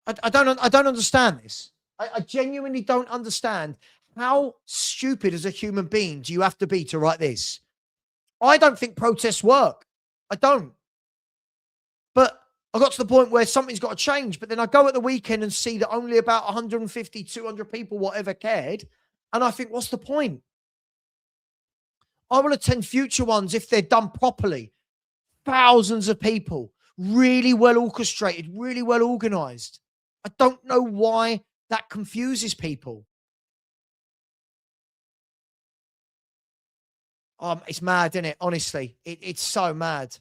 [SPEAKER 1] I don't understand this. I genuinely don't understand. How stupid as a human being do you have to be to write this? I don't think protests work. I don't. But I got to the point where something's got to change. But then I go at the weekend and see that only about 150, 200 people, whatever, cared. And I think, what's the point? I will attend future ones if they're done properly. Thousands of people, really well orchestrated, really well organized. I don't know why that confuses people. It's mad, isn't it? Honestly, it's so mad.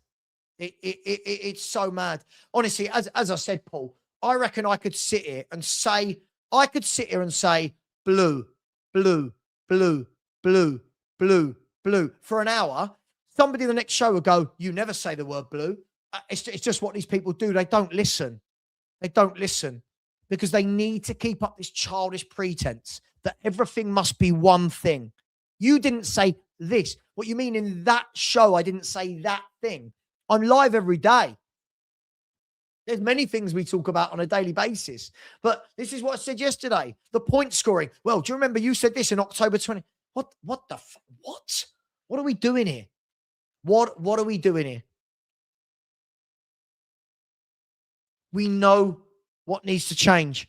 [SPEAKER 1] It's so mad. Honestly, as I said, Paul, I reckon I could sit here and say, blue, blue, blue, blue, blue, blue for an hour. Somebody the next show will go, you never say the word blue. It's just what these people do. They don't listen. They don't listen because they need to keep up this childish pretense that everything must be one thing. You didn't say this. What you mean in that show, I didn't say that thing. I'm live every day. There's many things we talk about on a daily basis. But this is what I said yesterday. The point scoring. Well, do you remember you said this in October 20? What are we doing here? What are we doing here? We know what needs to change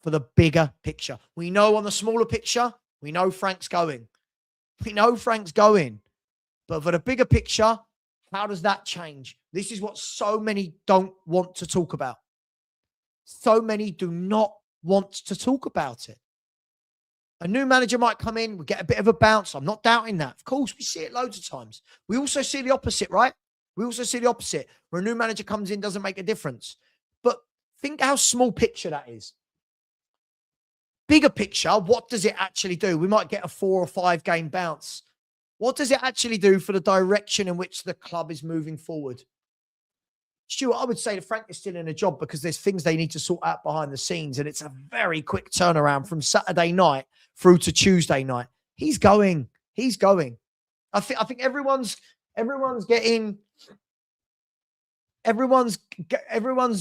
[SPEAKER 1] for the bigger picture. We know on the smaller picture, we know Frank's going. We know Frank's going. But for the bigger picture, how does that change? This is what so many don't want to talk about. So many do not want to talk about it. A new manager might come in, we get a bit of a bounce. I'm not doubting that. Of course, we see it loads of times. We also see the opposite, right? We also see the opposite, where a new manager comes in, doesn't make a difference. But think how small picture that is. Bigger picture, what does it actually do? We might get a 4 or 5 game bounce. What does it actually do for the direction in which the club is moving forward? Stuart, I would say that Frank is still in a job because there's things they need to sort out behind the scenes, and it's a very quick turnaround from Saturday night through to Tuesday night. He's going. He's going. I think everyone's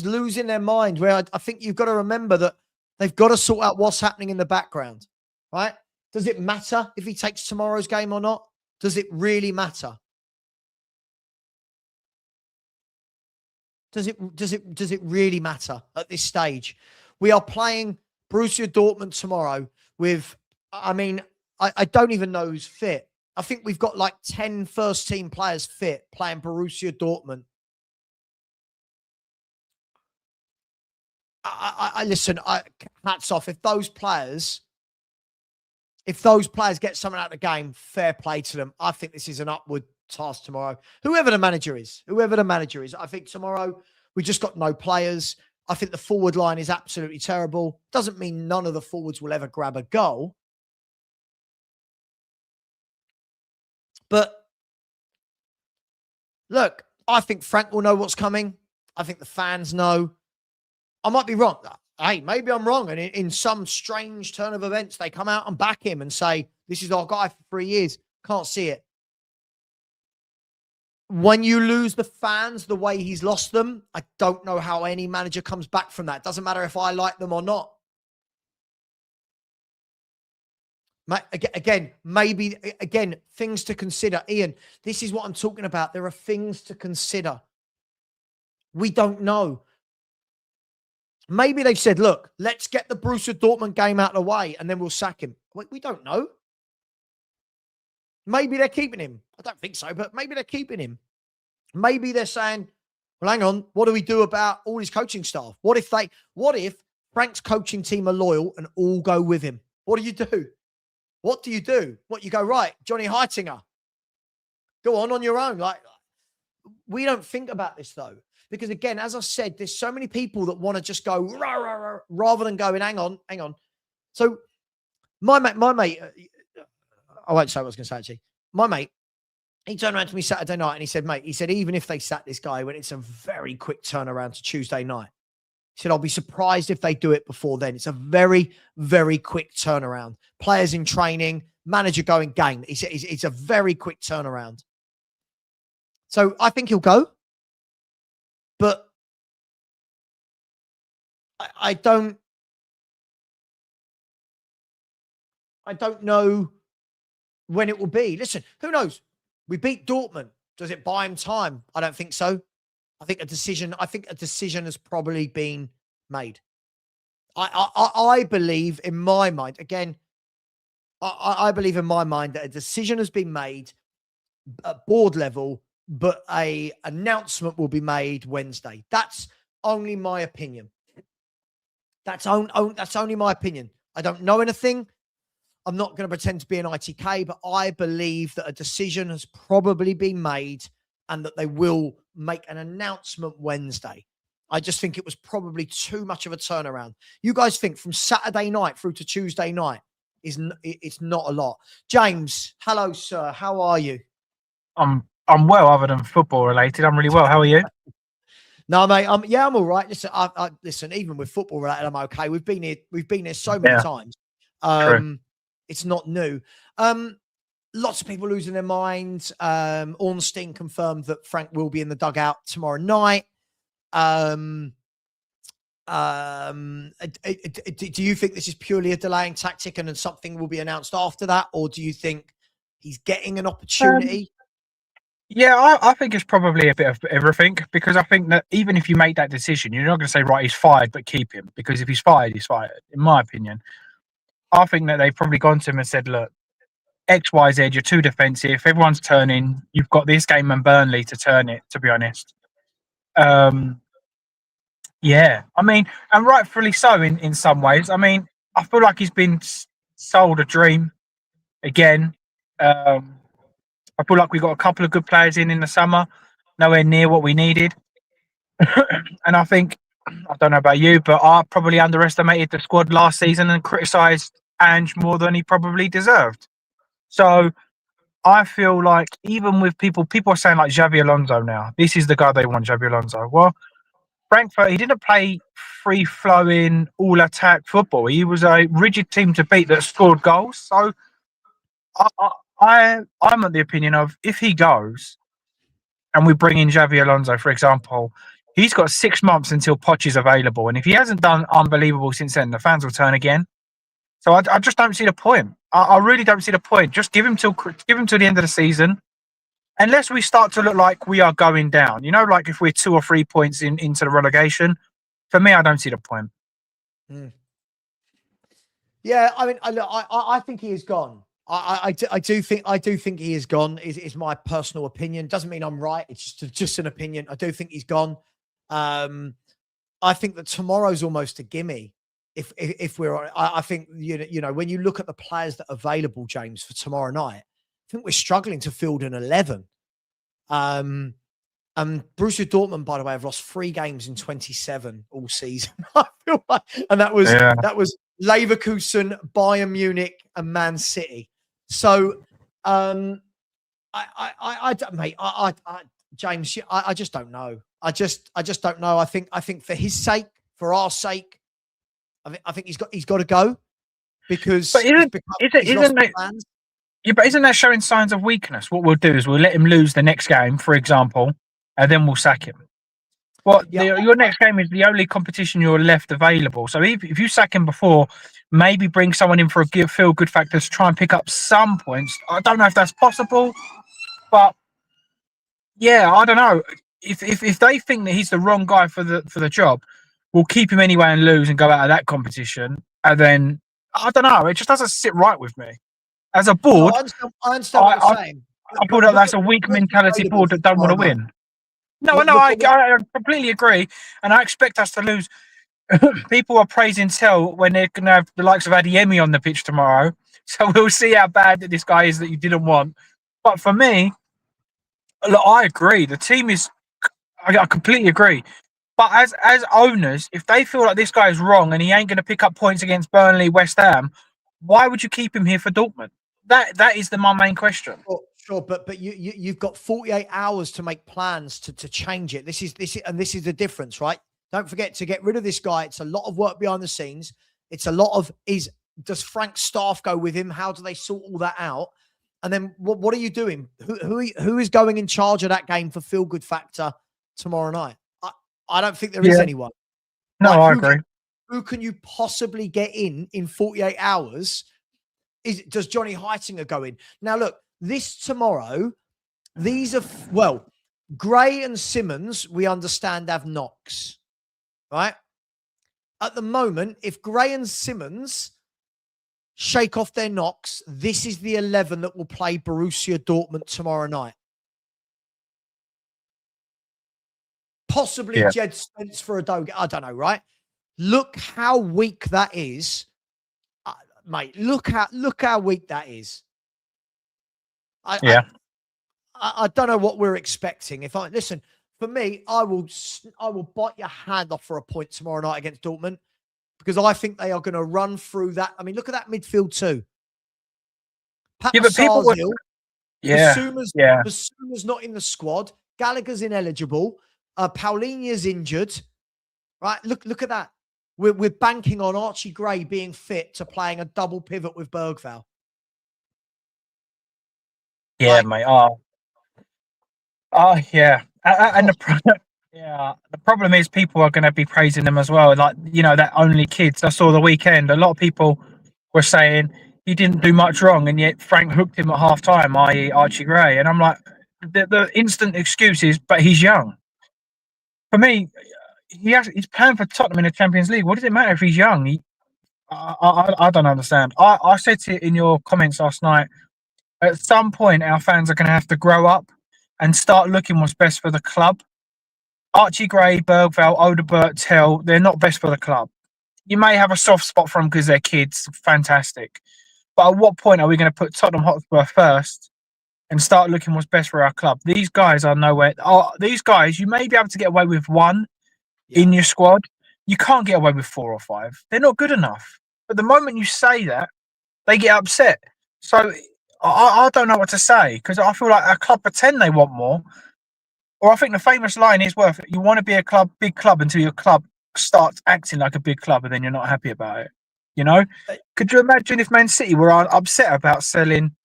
[SPEAKER 1] losing their mind. Where I think you've got to remember that they've got to sort out what's happening in the background, right? Does it matter if he takes tomorrow's game or not? Does it really matter? Does it really matter at this stage? We are playing Borussia Dortmund tomorrow with, I don't even know who's fit. I think we've got like 10 first team players fit playing Borussia Dortmund. Listen, hats off. If those players get something out of the game, fair play to them. I think this is an upward task tomorrow. Whoever the manager is, I think tomorrow we just got no players. I think the forward line is absolutely terrible. Doesn't mean none of the forwards will ever grab a goal. But look, I think Frank will know what's coming. I think the fans know. I might be wrong. Hey, maybe I'm wrong. And in some strange turn of events, they come out and back him and say, this is our guy for 3 years. Can't see it. When you lose the fans the way he's lost them, I don't know how any manager comes back from that. Doesn't matter if I like them or not. Again, things to consider. Ian, this is what I'm talking about. There are things to consider. We don't know. Maybe they've said, look, let's get the Borussia Dortmund game out of the way and then we'll sack him. We don't know. Maybe they're keeping him. I don't think so, but maybe they're keeping him. Maybe they're saying, well, hang on, what do we do about all his coaching staff? What if Frank's coaching team are loyal and all go with him? What do you do? What do you do? You go, right, Johnny Heitinger, go on your own. Like, we don't think about this though. Because again, as I said, there's so many people that want to just go rah, rah, rah, rather than going, hang on. So my mate, I won't say what I was going to say actually. My mate, He turned around to me Saturday night and he said, mate, he said, even if they sack this guy, when it's a very quick turnaround to Tuesday night, he said, I'll be surprised if they do it before then. It's a very, very quick turnaround. Players in training, manager going game. He said, it's a very quick turnaround. So I think he'll go. But I don't know when it will be. Listen, who knows? We beat Dortmund. Does it buy him time? I don't think so. I think a decision has probably been made. I believe in my mind, again, I believe in my mind that a decision has been made at board level, but a announcement will be made Wednesday. That's only my opinion. That's only my opinion. I don't know anything. I'm not going to pretend to be an ITK, but I believe that a decision has probably been made and that they will make an announcement Wednesday. I just think it was probably too much of a turnaround. You guys think from Saturday night through to Tuesday night it's not a lot. James, hello, sir. How are you?
[SPEAKER 2] I'm well, other than football related. I'm really well. How are you?
[SPEAKER 1] No, mate. I'm all right. Listen, listen. Even with football related, I'm okay. We've been here so many times.
[SPEAKER 2] True.
[SPEAKER 1] It's not new. Lots of people losing their minds. Ornstein confirmed that Frank will be in the dugout tomorrow night. Do you think this is purely a delaying tactic and then something will be announced after that? Or do you think he's getting an opportunity?
[SPEAKER 2] Yeah, I think it's probably a bit of everything, because I think that even if you make that decision, you're not going to say, right, he's fired, but keep him, because if he's fired, he's fired, in my opinion. I think that they've probably gone to him and said, look, X, Y, Z, you're too defensive. Everyone's turning. You've got this game and Burnley to turn it, to be honest. Yeah, I mean, and rightfully so in some ways. I mean, I feel like he's been sold a dream again. I feel like we got a couple of good players in the summer, nowhere near what we needed. And I think, I don't know about you, but I probably underestimated the squad last season and criticised Ange more than he probably deserved. So I feel like even with people are saying like Xabi Alonso now, this is the guy they want, Xabi Alonso. Well, Frankfurt, he didn't play free-flowing, all-attack football. He was a rigid team to beat that scored goals. So I'm of the opinion of, if he goes and we bring in Xabi Alonso, for example, he's got 6 months until Poch is available. And if he hasn't done unbelievable since then, the fans will turn again. So I just don't see the point. I really don't see the point. Just give him till the end of the season. Unless we start to look like we are going down, like if we're 2 or 3 points into the relegation, for me, I don't see the point.
[SPEAKER 1] Yeah, I mean, I think he is gone. I do think he is gone. Is my personal opinion. Doesn't mean I'm right. It's just an opinion. I do think he's gone. I think that tomorrow's almost a gimme. If we're, I think when you look at the players that are available, James, for tomorrow night, I think we're struggling to field an 11. Borussia Dortmund, by the way, have lost 3 games in 27 all season. I feel like, and that was Leverkusen, Bayern Munich, and Man City. So, James, I just don't know. I just don't know. I think for his sake, for our sake, I think he's got to go, because
[SPEAKER 2] but isn't that showing signs of weakness? What we'll do is we'll let him lose the next game, for example, and then we'll sack him. Your next game is the only competition you're left available. So if you sack him before, maybe bring someone in for a feel-good factor to try and pick up some points. I don't know if that's possible, but yeah, I don't know. If they think that he's the wrong guy for the job, we'll keep him anyway and lose and go out of that competition. And then I don't know. It just doesn't sit right with me. As a board,
[SPEAKER 1] I understand what you're saying.
[SPEAKER 2] I feel that that's a weak mentality board that don't want to win. No, I completely agree, and I expect us to lose. People are praising Tell when they're going to have the likes of Adeyemi on the pitch tomorrow, so we'll see how bad that this guy is that you didn't want. But for me, look, I agree. The team is, I completely agree. But as owners, if they feel like this guy is wrong and he ain't going to pick up points against Burnley, West Ham, why would you keep him here for Dortmund? That is my main question.
[SPEAKER 1] Sure, but you've got 48 hours to make plans to change it. This is the difference, right? Don't forget to get rid of this guy. It's a lot of work behind the scenes. It's a lot of does Frank's staff go with him? How do they sort all that out? And then what are you doing? Who is going in charge of that game for feel good factor tomorrow night? I don't think there is anyone.
[SPEAKER 2] No,
[SPEAKER 1] like,
[SPEAKER 2] I agree.
[SPEAKER 1] Who can you possibly get in 48 hours? Does Johnny Heitinger go in? Now, look, this tomorrow, these are, Gray and Simmons, we understand, have knocks, right? At the moment, if Gray and Simmons shake off their knocks, this is the 11 that will play Borussia Dortmund tomorrow night. Possibly Jed Spence for a Doge. I don't know, right? Look how weak that is. Mate, look how weak that is. I don't know what we're expecting. Listen, for me, I will bite your hand off for a point tomorrow night against Dortmund, because I think they are going to run through that. I mean, look at that midfield too. But people were, Basuma's not in the squad. Gallagher's ineligible. Paulinho's injured. Right? Look at that. We're banking on Archie Gray being fit to playing a double pivot with Bergvall.
[SPEAKER 2] Yeah, mate. Yeah. And the problem is people are going to be praising them as well. Like, that only kids. I saw the weekend, a lot of people were saying he didn't do much wrong, and yet Frank hooked him at half time, i.e. Archie Gray. And I'm like, the instant excuse is, but he's young. For me, he's playing for Tottenham in the Champions League. What does it matter if he's young? I don't understand. I said to you in your comments last night, at some point our fans are going to have to grow up and start looking what's best for the club. Archie Gray, Bergvall, Odebert, Tell, they're not best for the club. You may have a soft spot for them because they're kids, fantastic. But at what point are we going to put Tottenham Hotspur first and start looking what's best for our club? These guys are nowhere. These guys, you may be able to get away with one in your squad. You can't get away with 4 or 5. They're not good enough. But the moment you say that, they get upset. So I don't know what to say, because I feel like a club pretend they want more. Or I think the famous line is you want to be a big club until your club starts acting like a big club, and then you're not happy about it. Could you imagine if Man City were upset about selling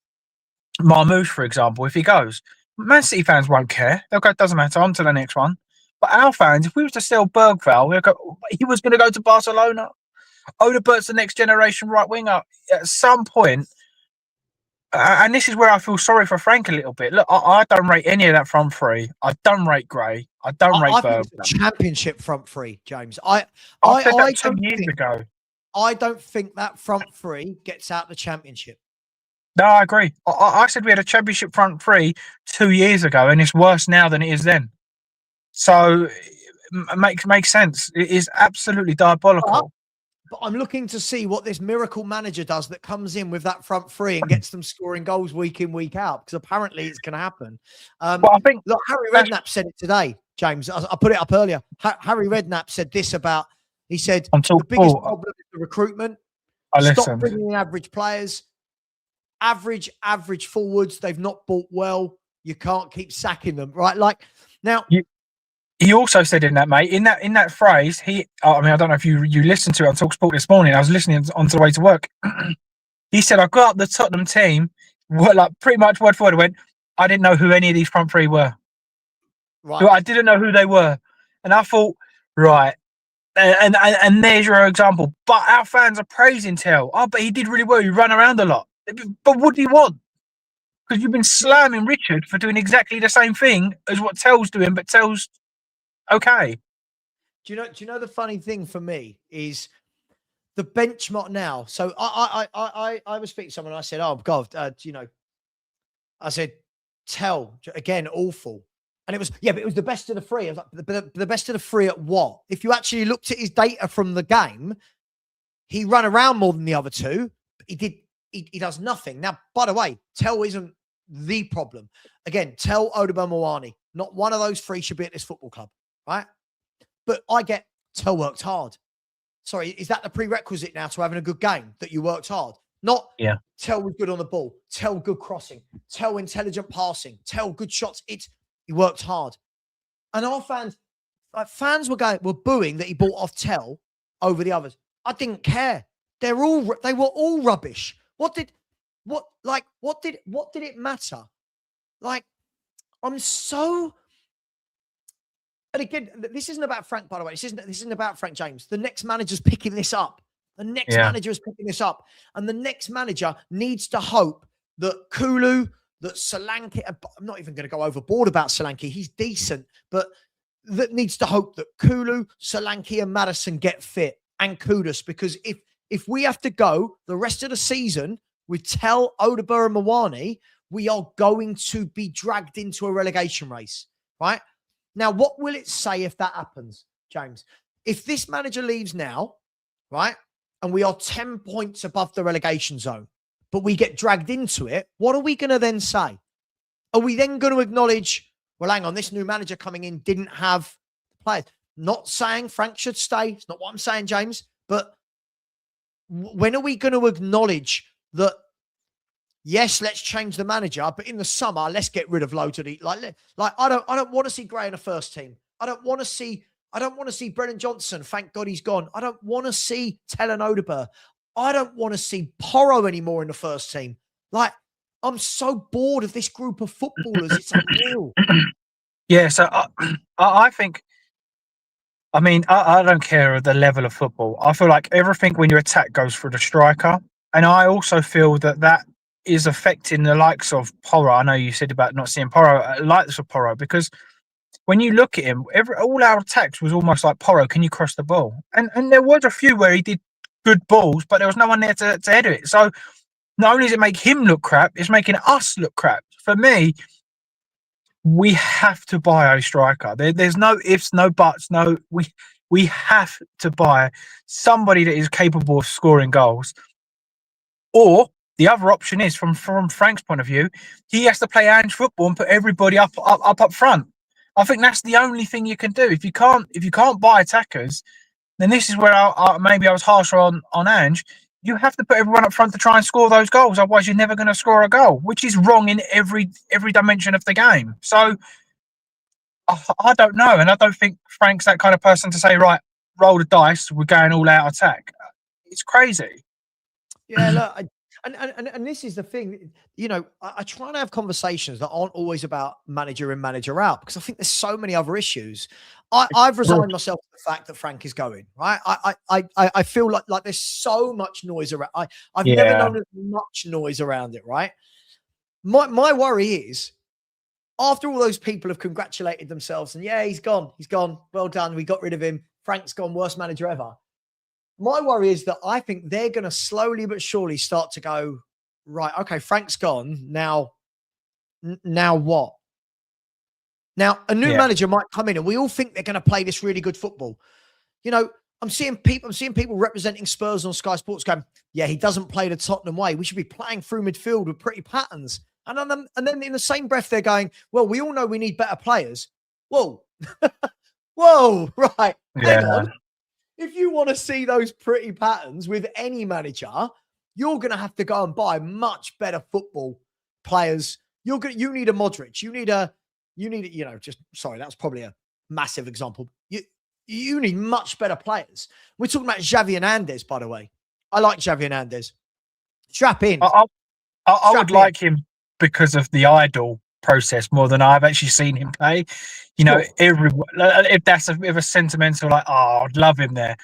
[SPEAKER 2] Marmoush, for example, if he goes? Man City fans won't care. They'll go, it doesn't matter, on to the next one. But our fans, if we were to sell Bergvall, he was going to go to Barcelona. Odebert's the next generation right winger. At some point, and this is where I feel sorry for Frank a little bit. Look, I don't rate any of that front three. I don't rate Gray. I don't rate Bergvall.
[SPEAKER 1] Think it's a championship front three, James.
[SPEAKER 2] I said that 2 years ago.
[SPEAKER 1] I don't think that front three gets out the championship.
[SPEAKER 2] No, I agree. I said we had a championship front three 2 years ago, and it's worse now than it is then. So it makes sense. It is absolutely diabolical.
[SPEAKER 1] But I'm looking to see what this miracle manager does that comes in with that front three and gets them scoring goals week in, week out, because apparently it's going to happen.
[SPEAKER 2] But I think
[SPEAKER 1] Harry Redknapp said it today, James. I put it up earlier. Harry Redknapp said this he said, the biggest problem is the recruitment. Stop bringing in average players. Average forwards, they've not bought well. You can't keep sacking them, right? Like, now...
[SPEAKER 2] He also said in that, mate, in that phrase, I don't know if you listened to it on TalkSport this morning. I was listening on the way to work. He said, I got up the Tottenham team, pretty much word for word, went, I didn't know who any of these front three were. Right. I didn't know who they were. And I thought, right. And there's your example. But our fans are praising Tell. Oh, but he did really well. He ran around a lot. But what do you want? Because you've been slamming Richard for doing exactly the same thing as what Tell's doing, but Tell's okay.
[SPEAKER 1] Do you know the funny thing for me is the benchmark now? So I was speaking to someone. And I said, "Oh God, I said, Tell again, awful." And it was but it was the best of the three. I was like, the best of the three at what? If you actually looked at his data from the game, he ran around more than the other two. He does nothing. Now, by the way, Tell isn't the problem. Again, Tell, Odeber, Moani. Not one of those three should be at this football club. Right? But I get Tell worked hard. Sorry, is that the prerequisite now to having a good game, that you worked hard? Not
[SPEAKER 2] Yeah.
[SPEAKER 1] tell was good on the ball, tell good crossing, tell intelligent passing, tell good shots. He worked hard. And our fans were booing that he bought off Tell over the others. I didn't care. They were all rubbish. What did it matter? Like, I'm so. And again, this isn't about Frank, by the way. This isn't about Frank James. The next manager's picking this up. The next manager is picking this up. And the next manager needs to hope that Kulu, that Solanke, I'm not even going to go overboard about Solanke. He's decent, but that needs to hope that Kulu, Solanke, and Maddison get fit, and Kudus, because if we have to go the rest of the season with Tell, Odeber, and Mawani, we are going to be dragged into a relegation race, right? Now, what will it say if that happens, James? If this manager leaves now, right, and we are 10 points above the relegation zone, but we get dragged into it, what are we going to then say? Are we then going to acknowledge, well, hang on, this new manager coming in didn't have players? Not saying Frank should stay. It's not what I'm saying, James. But when are we going to acknowledge that, yes, let's change the manager, but in the summer, let's get rid of loads of the like I don't want to see Gray in the first team. I don't want to see Brennan Johnson. Thank God he's gone. I don't want to see Tellen Odeber. I don't want to see Porro anymore in the first team. Like, I'm so bored of this group of footballers. It's unreal.
[SPEAKER 2] Yeah, so I think, I mean, I don't care of the level of football. I feel like everything when you attack goes through the striker. And I also feel that is affecting the likes of Porro. I know you said about not seeing Porro, likes of Porro, because when you look at him, all our attacks was almost like, Porro, can you cross the ball? And there was a few where he did good balls, but there was no one there to header it. So not only does it make him look crap, it's making us look crap. For me, we have to buy a striker. There's no ifs, no buts, no. We have to buy somebody that is capable of scoring goals. Or the other option is, from Frank's point of view, he has to play Ange football and put everybody up front. I think that's the only thing you can do. If you can't buy attackers, then this is where maybe I was harsher on Ange. You have to put everyone up front to try and score those goals. Otherwise, you're never going to score a goal, which is wrong in every dimension of the game. So I don't know, and I don't think Frank's that kind of person to say, right, roll the dice, we're going all out attack. It's crazy.
[SPEAKER 1] Yeah, look, and this is the thing, you know, I try and have conversations that aren't always about manager in, manager out, because I think there's so many other issues. I've resigned myself to the fact that Frank is going, right? I feel like there's so much noise around. I've never known as much noise around it, right? My worry is, after all those people have congratulated themselves and he's gone, well done, we got rid of him, Frank's gone, worst manager ever. My worry is that I think they're going to slowly but surely start to go, right, okay, Frank's gone. Now what? Now, a new manager might come in and we all think they're going to play this really good football. You know, I'm seeing people representing Spurs on Sky Sports going, yeah, he doesn't play the Tottenham way. We should be playing through midfield with pretty patterns. And then in the same breath, they're going, well, we all know we need better players. Whoa. Whoa, right. Hang on. If you want to see those pretty patterns with any manager, you're going to have to go and buy much better football players. You need a Modric. You need that's probably a massive example. You need much better players. We're talking about Xavi Hernandez, by the way. I like Xavi Hernandez. Strap in.
[SPEAKER 2] I would like him because of the idol process more than I've actually seen him play. You know, if that's a bit of a sentimental, like, I'd love him there.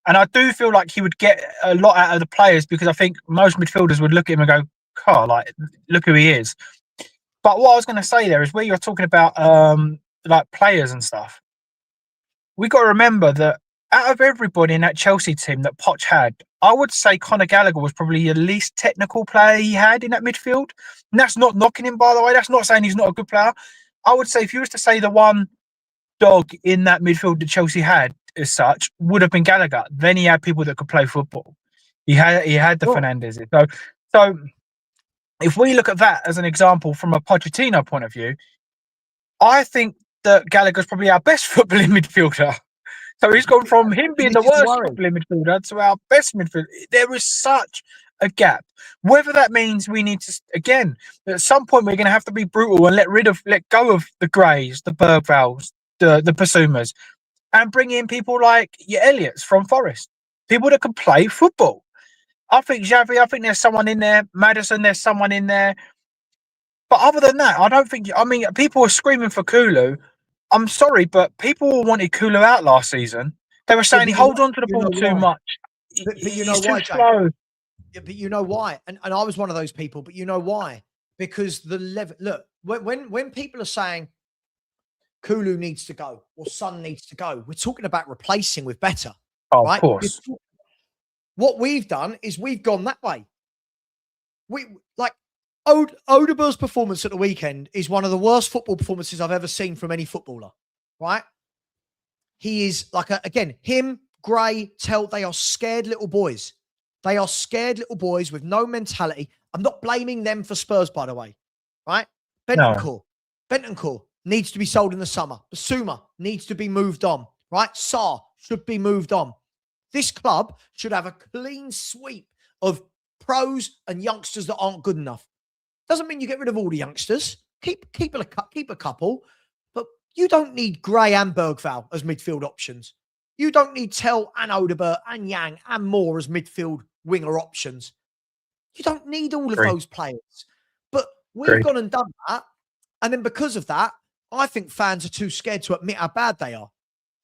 [SPEAKER 2] And I do feel like he would get a lot out of the players, because I think most midfielders would look at him and go, God, like, look who he is. But what I was going to say there is, where you're talking about like players and stuff, we got to remember that out of everybody in that Chelsea team that Poch had, I would say Conor Gallagher was probably the least technical player he had in that midfield. And that's not knocking him, by the way. That's not saying he's not a good player. I would say, if you was to say the one dog in that midfield that Chelsea had as such, would have been Gallagher. Then he had people that could play football. He had the Fernandez. So if we look at that as an example from a Pochettino point of view, I think that Gallagher's probably our best footballing midfielder. So he's gone from him being the worst footballing midfielder to our best midfielder. There is such a gap. Whether that means we need to, again, at some point we're going to have to be brutal and let go of the Greys, the Bergvalls, the Basumas, and bring in people like your Elliots from Forest, people that can play football. I think Xavi, I think there's someone in there. Maddison, there's someone in there. But other than that, I don't think. I mean, people are screaming for Kulu. I'm sorry, but people wanted Kulu out last season. They were saying he holds on to the ball too much.
[SPEAKER 1] But you know
[SPEAKER 2] He's
[SPEAKER 1] why,
[SPEAKER 2] too
[SPEAKER 1] Jake?
[SPEAKER 2] slow.
[SPEAKER 1] Yeah, but you know why? And I was one of those people, but you know why? Because the level, look, when people are saying Kulu needs to go or Son needs to go, we're talking about replacing with better.
[SPEAKER 2] Oh,
[SPEAKER 1] right?
[SPEAKER 2] of course.
[SPEAKER 1] What we've done is we've gone that way. We like Odeber's performance at the weekend is one of the worst football performances I've ever seen from any footballer, right? He is like, again, him, Gray, Telt, they are scared little boys. They are scared little boys with no mentality. I'm not blaming them for Spurs, by the way, right? Bentancur needs to be sold in the summer. Basuma needs to be moved on, right? Sarr should be moved on. This club should have a clean sweep of pros and youngsters that aren't good enough. Doesn't mean you get rid of all the youngsters. Keep a couple, but you don't need Gray and Bergvall as midfield options. You don't need Tell and Odeber and Yang and Moore as midfield winger options. You don't need all of those players. But we've gone and done that. And then because of that, I think fans are too scared to admit how bad they are.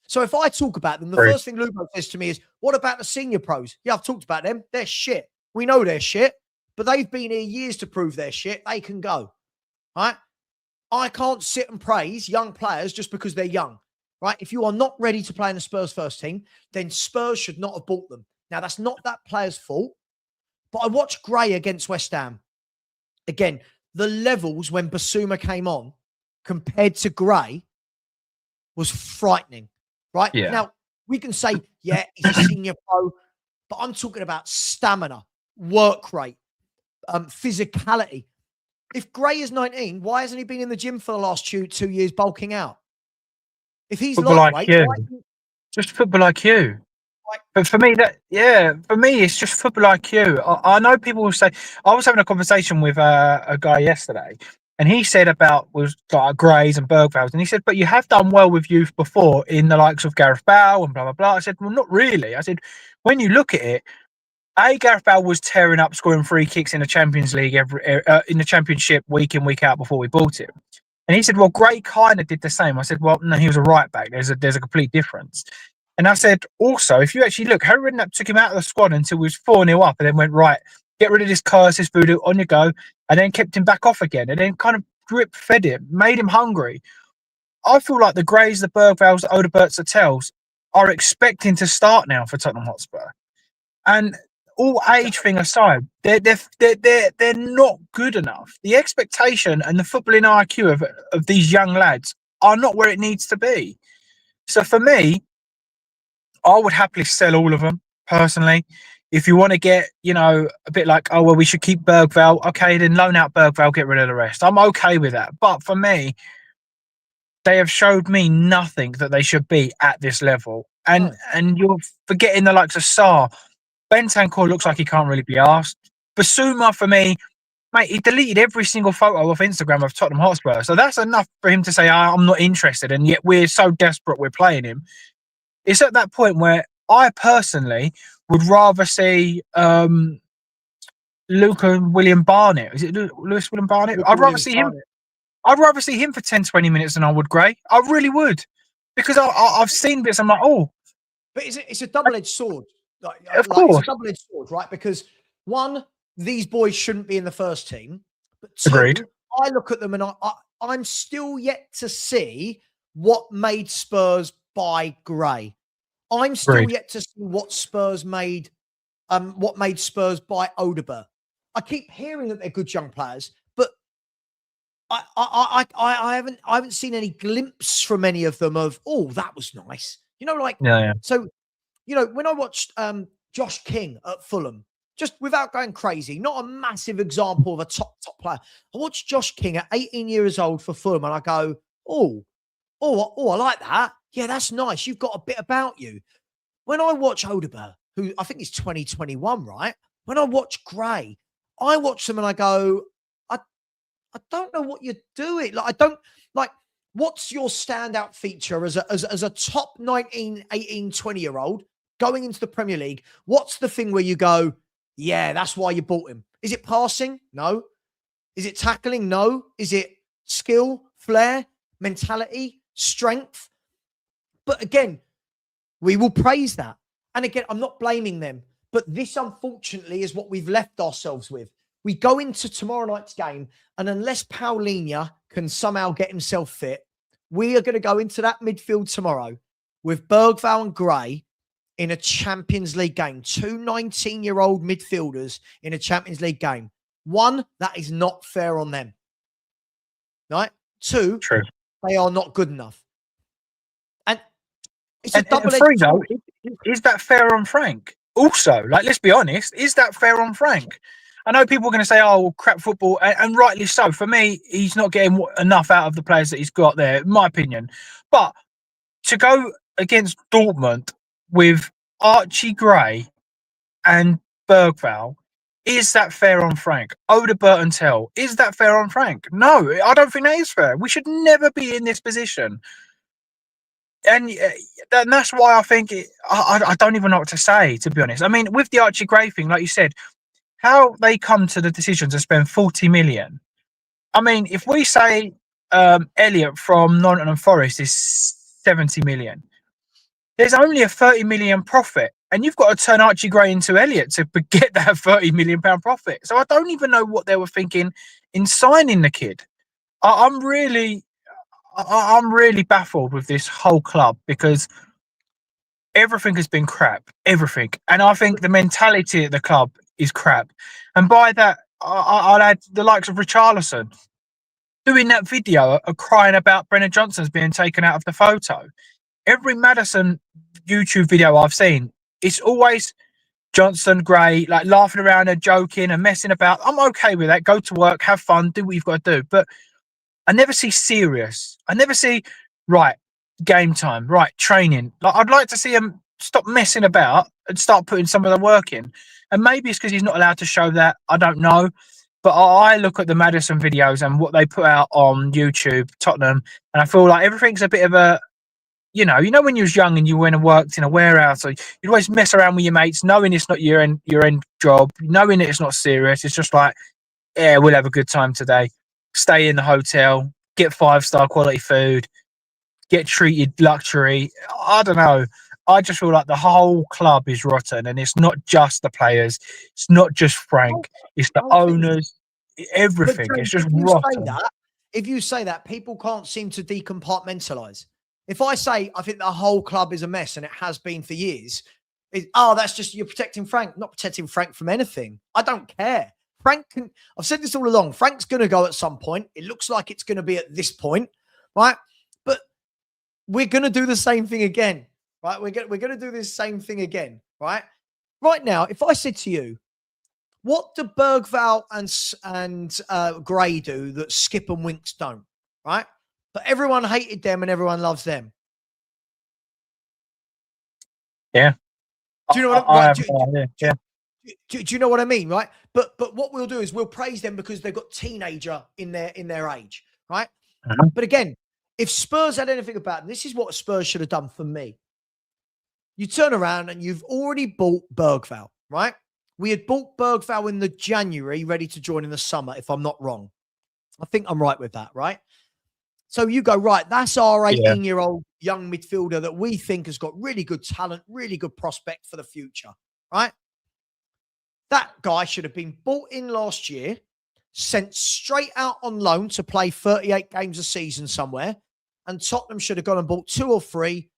[SPEAKER 1] So if I talk about them, the first thing Lubo says to me is, what about the senior pros? Yeah, I've talked about them. They're shit. We know they're shit, but they've been here years to prove they're shit. They can go, right? I can't sit and praise young players just because they're young, right? If you are not ready to play in the Spurs first team, then Spurs should not have bought them. Now, that's not that player's fault, but I watched Gray against West Ham. Again, the levels when Basuma came on compared to Gray was frightening, right?
[SPEAKER 2] Yeah.
[SPEAKER 1] Now, we can say, yeah, he's a senior pro, but I'm talking about stamina, work rate, physicality. If Gray is 19, why hasn't he been in the gym for the last 2 years bulking out? If he's lightweight,
[SPEAKER 2] just football IQ. But for me, it's just football IQ. I know people will say, I was having a conversation with a guy yesterday, and he said about was like Grays and Bergvalls, and he said, but you have done well with youth before in the likes of Gareth Bale and blah blah blah. I said, well, not really. I said, when you look at it, Gareth Bale was tearing up, scoring free kicks in the Champions League in the Championship week in week out before we bought him. And he said, well, Gray kind of did the same. I said, well, no, he was a right back. There's a complete difference. And I said, also, if you actually look, Harry Redknapp took him out of the squad until he was 4-0 up and then went, right, get rid of this curse, this voodoo, on you go, and then kept him back off again and then kind of drip fed him, made him hungry. I feel like the Greys, the Bergvalls, the Odeberts, the Tells are expecting to start now for Tottenham Hotspur. And all age thing aside, they're not good enough. The expectation and the footballing IQ of these young lads are not where it needs to be. So for me, I would happily sell all of them, personally. If you want to get, a bit like, oh, well, we should keep Bergvall. Okay, then loan out Bergvall, get rid of the rest. I'm okay with that. But for me, they have showed me nothing that they should be at this level. And you're forgetting the likes of Sarr. Bentancur looks like he can't really be asked. Basuma, for me, mate, he deleted every single photo off Instagram of Tottenham Hotspur. So that's enough for him to say, I'm not interested. And yet we're so desperate we're playing him. It's at that point where I personally would rather see Luke and William Barnett. Is it Lewis William Barnett? I'd rather see him. I'd rather see him for 10, 20 minutes than I would Gray. I really would. Because I've seen bits, I'm like, oh.
[SPEAKER 1] But it's a double-edged sword.
[SPEAKER 2] Of course.
[SPEAKER 1] It's a double-edged sword, right? Because one, these boys shouldn't be in the first team. But two,
[SPEAKER 2] agreed.
[SPEAKER 1] I look at them and I'm still yet to see what made Spurs buy Gray. I'm still yet to see what Spurs made Spurs buy Odeber. I keep hearing that they're good young players, but I haven't seen any glimpse from any of them of, oh, that was nice. So, when I watched Josh King at Fulham, just without going crazy, not a massive example of a top player. I watched Josh King at 18 years old for Fulham and I go, oh, I like that. Yeah, that's nice. You've got a bit about you. When I watch Odeber, who I think is 2021, right? when I watch Gray, I watch them and I go, I don't know what you're doing. Like, I don't like, what's your standout feature as a top 19, 18, 20-year-old going into the Premier League? What's the thing where you go, yeah, that's why you bought him? Is it passing? No. Is it tackling? No. Is it skill, flair, mentality, strength? But again, we will praise that. And again, I'm not blaming them, but this unfortunately is what we've left ourselves with. We go into tomorrow night's game, and unless Paulinho can somehow get himself fit, we are going to go into that midfield tomorrow with Bergvall and Gray in a Champions League game. Two 19-year-old midfielders in a Champions League game. One, that is not fair on them. Right? Two,
[SPEAKER 2] True.
[SPEAKER 1] they are not good enough. And it's
[SPEAKER 2] a double-edged sword. Is that fair on Frank? Also, like, let's be honest, is that fair on Frank? I know people are going to say, oh, crap football, and rightly so. For me, he's not getting enough out of the players that he's got there, in my opinion. But to go against Dortmund with Archie Gray and Bergvall, is that fair on Frank? Oda Burton-Tell, is that fair on Frank? No, I don't think that is fair. We should never be in this position. And that's why I think I don't even know what to say, to be honest. I mean, with the Archie Gray thing, like you said, how they come to the decision to spend 40 million. I mean, if we say Elliot from Nottingham Forest is 70 million, there's only a 30 million profit, and you've got to turn Archie Gray into Elliot to get that 30 million pound profit. So I don't even know what they were thinking in signing the kid. I'm really baffled with this whole club, because everything has been crap, everything. And I think the mentality at the club is crap. And by that, I'll add the likes of Richarlison doing that video of crying about Brennan Johnson's being taken out of the photo. Every Maddison YouTube video I've seen, it's always Johnson, Gray, like laughing around and joking and messing about. I'm okay with that. Go to work, have fun, do what you've got to do. But I never see serious. I never see, right, game time, right, training. Like, I'd like to see him stop messing about and start putting some of the work in. And maybe it's because he's not allowed to show that. I don't know. But I look at the Maddison videos and what they put out on YouTube, Tottenham, and I feel like everything's a bit of a, you know, when you was young and you went and worked in a warehouse, or you'd always mess around with your mates, knowing it's not your end job, knowing that it's not serious. It's just like, yeah, we'll have a good time today. Stay in the hotel, get 5-star quality food, get treated luxury. I don't know. I just feel like the whole club is rotten, and it's not just the players. It's not just Frank. It's the owners. Everything. It's just rotten.
[SPEAKER 1] If you say that, people can't seem to decompartmentalize. If I say I think the whole club is a mess, and it has been for years, that's just you're protecting Frank. Not protecting Frank from anything. I don't care. Frank can. I've said this all along. Frank's going to go at some point. It looks like it's going to be at this point, right? But we're going to do the same thing again, right? We're going to do this same thing again, right? Right now, if I said to you, what do Bergvall and Gray do that Skip and Winks don't, right? But everyone hated them and everyone loves them.
[SPEAKER 2] Yeah.
[SPEAKER 1] Do you know what I mean? Yeah. Do you know what I mean, right? But what we'll do is we'll praise them because they've got teenager in their age, right?
[SPEAKER 2] Uh-huh.
[SPEAKER 1] But again, if Spurs had anything about them, this is what Spurs should have done for me. You turn around and you've already bought Bergvall, right? We had bought Bergvall in the January, ready to join in the summer, if I'm not wrong. I think I'm right with that, right? So you go, right, that's our 18-year-old young midfielder that we think has got really good talent, really good prospect for the future, right? That guy should have been bought in last year, sent straight out on loan to play 38 games a season somewhere, and Tottenham should have gone and bought 2 or 3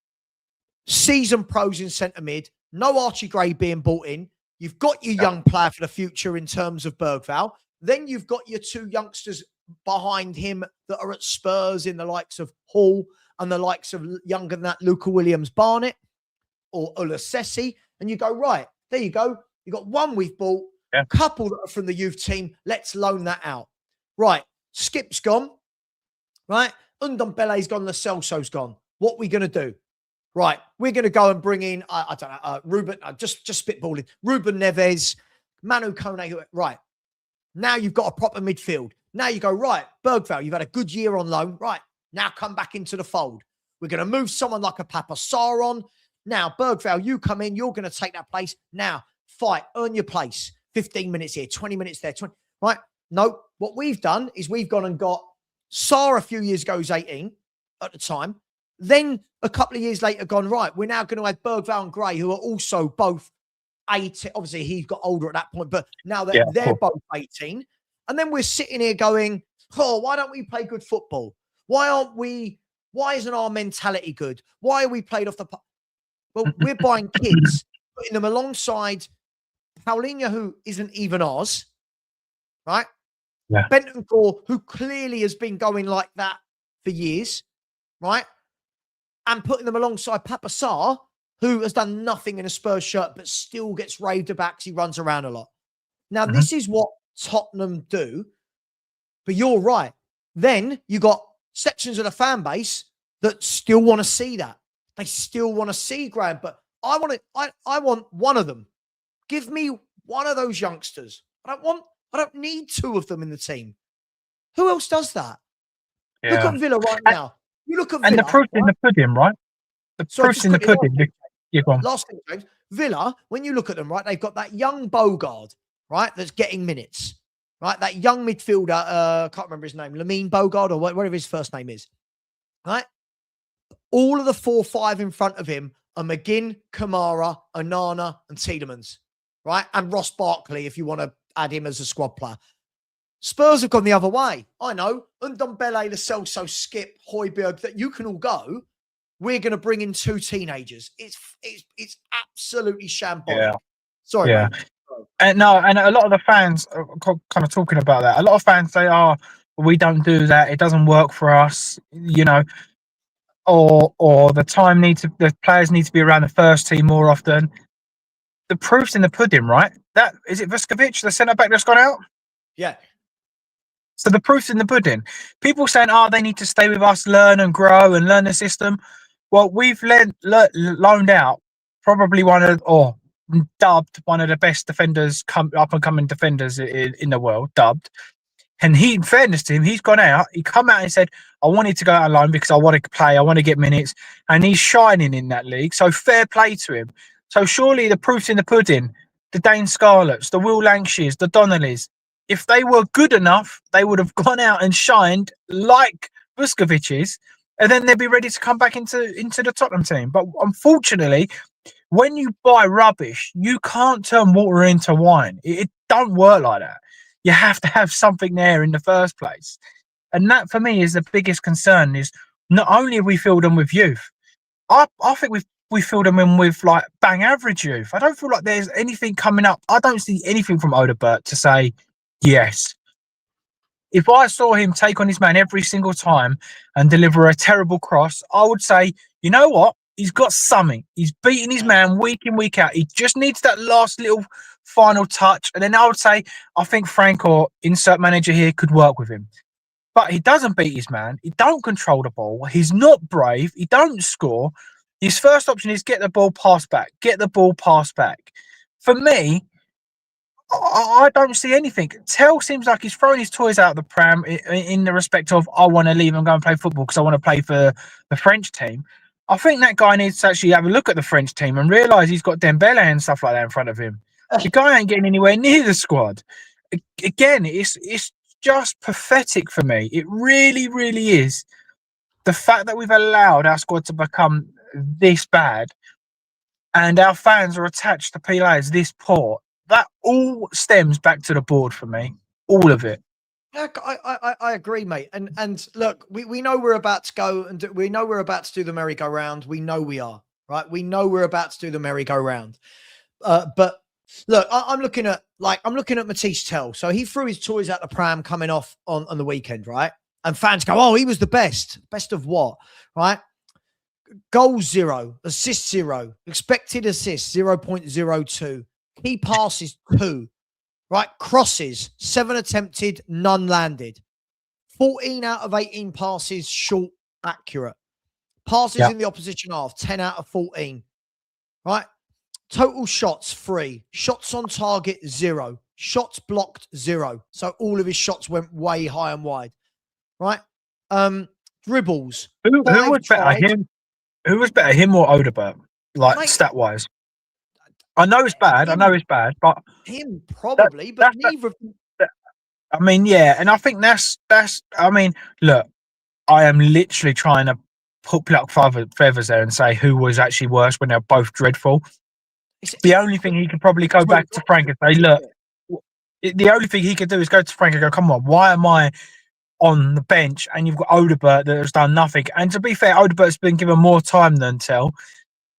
[SPEAKER 1] season pros in centre mid, no Archie Gray being bought in. You've got your young player for the future in terms of Bergvall. Then you've got your 2 youngsters behind him that are at Spurs in the likes of Hall and the likes of younger than that, Luca Williams-Barnett or Olasesi. And you go, right, there you go. You got 1 we've bought, a couple that are from the youth team. Let's loan that out. Right. Skip's gone. Right. Ndombele's gone. Lo Celso's gone. What are we going to do? Right. We're going to go and bring in, I don't know, Ruben, just spitballing. Ruben Neves, Manu Kone, right. Now you've got a proper midfield. Now you go, right, Bergvall, you've had a good year on loan. Right, now come back into the fold. We're going to move someone like a Papa Sarr on. Now, Bergvall, you come in, you're going to take that place. Now, fight, earn your place. 15 minutes here, 20 minutes there, 20. Right? No, what we've done is we've gone and got Sarr a few years ago, was 18 at the time. Then a couple of years later gone, right, we're now going to have Bergvall and Gray, who are also both 18. Obviously, he got older at that point, but now that they're both 18. And then we're sitting here going, oh, why don't we play good football? Why isn't our mentality good? Why are we played off the... Well, we're buying kids, putting them alongside Paulinho, who isn't even ours, right?
[SPEAKER 2] Yeah.
[SPEAKER 1] Bentancur, who clearly has been going like that for years, right? And putting them alongside Papa Sarr, who has done nothing in a Spurs shirt, but still gets raved about because he runs around a lot. Now, this is what Tottenham do, but you're right. Then you got sections of the fan base that still want to see that. They still want to see Graham, but I want one of them. Give me one of those youngsters. I don't need two of them in the team. Who else does that?
[SPEAKER 2] Yeah.
[SPEAKER 1] Look at Villa right now. You look at Villa.
[SPEAKER 2] And the proof's in the pudding, right? The proof's in the pudding.
[SPEAKER 1] Last thing, James. Villa, when you look at them, right, they've got that young Bogard, right, that's getting minutes, right? That young midfielder, I can't remember his name, Lamine Bogard or whatever his first name is, right? All of the 4-5 in front of him are McGinn, Kamara, Onana, and Tielemans, right? And Ross Barkley, if you want to add him as a squad player. Spurs have gone the other way. I know. Ndombele, Lo Celso, Skip, Højbjerg, that you can all go. We're going to bring in two teenagers. It's absolutely shambolic.
[SPEAKER 2] Yeah.
[SPEAKER 1] Sorry,
[SPEAKER 2] yeah.
[SPEAKER 1] mate.
[SPEAKER 2] And a lot of the fans are kind of talking about that. A lot of fans say, "Oh, we don't do that. It doesn't work for us." You know, or the players need to be around the first team more often. The proof's in the pudding, right? That is it. Vuskovic, the centre back that's gone out.
[SPEAKER 1] Yeah.
[SPEAKER 2] So the proof's in the pudding. People saying, "Oh, they need to stay with us, learn and grow, and learn the system." Well, we've loaned out probably dubbed one of the best defenders, up and coming defenders in the world, dubbed. And he, in fairness to him, he's gone out. He come out and said, "I wanted to go out on loan because I want to play, I want to get minutes," and he's shining in that league. So fair play to him. So surely the proof's in the pudding. The Dane Scarlets, the Will Lankshire's, the Donnellys, if they were good enough, they would have gone out and shined like Vuskovic, and then they'd be ready to come back into the Tottenham team. But unfortunately, when you buy rubbish, you can't turn water into wine. It don't work like that. You have to have something there in the first place. And that, for me, is the biggest concern, is not only have we filled them with youth, I think we filled them in with, like, bang average youth. I don't feel like there's anything coming up. I don't see anything from Odebert to say, yes. If I saw him take on his man every single time and deliver a terrible cross, I would say, you know what? He's got something. He's beating his man week in, week out. He just needs that last little final touch. And then I would say, I think Frank, or insert manager here, could work with him. But he doesn't beat his man. He don't control the ball. He's not brave. He don't score. His first option is get the ball passed back. Get the ball passed back. For me, I don't see anything. Tell seems like he's throwing his toys out of the pram in the respect of, I want to leave and go and play football because I want to play for the French team. I think that guy needs to actually have a look at the French team and realise he's got Dembele and stuff like that in front of him. The guy ain't getting anywhere near the squad. Again, it's just pathetic for me. It really, really is. The fact that we've allowed our squad to become this bad and our fans are attached to players this poor, that all stems back to the board for me. All of it.
[SPEAKER 1] Yeah, I agree, mate. And look, we know we're about to go and we know we're about to do the merry-go-round. We know we are, right? We know we're about to do the merry-go-round. But look, I'm looking at Matisse Tell. So he threw his toys out the pram coming off on the weekend, right? And fans go, "Oh, he was the best." Best of what, right? Goals 0, assists 0, expected assists 0.02, key passes 2. Right, crosses 7 attempted, none landed. 14 out of 18 passes short, accurate. Passes in the opposition half 10 out of 14. Right, Total shots 3, shots on target 0, shots blocked 0. So all of his shots went way high and wide, right? Dribbles.
[SPEAKER 2] Who
[SPEAKER 1] 5
[SPEAKER 2] was better,
[SPEAKER 1] tried.
[SPEAKER 2] him? Who was better, him or Odegaard? Like
[SPEAKER 1] Mate,
[SPEAKER 2] stat wise, I know it's bad. I know it's bad, but
[SPEAKER 1] him
[SPEAKER 2] that,
[SPEAKER 1] probably, but
[SPEAKER 2] that's
[SPEAKER 1] neither of them.
[SPEAKER 2] I mean, yeah, and I think that's. I mean, look, I am literally trying to pluck feathers there and say who was actually worse when they're both dreadful. The only thing he could probably go back to Frank and say, look, the only thing he could do is go to Frank and go, come on, why am I on the bench and you've got Odegaard that has done nothing? And to be fair, Odegaard's been given more time than Tell.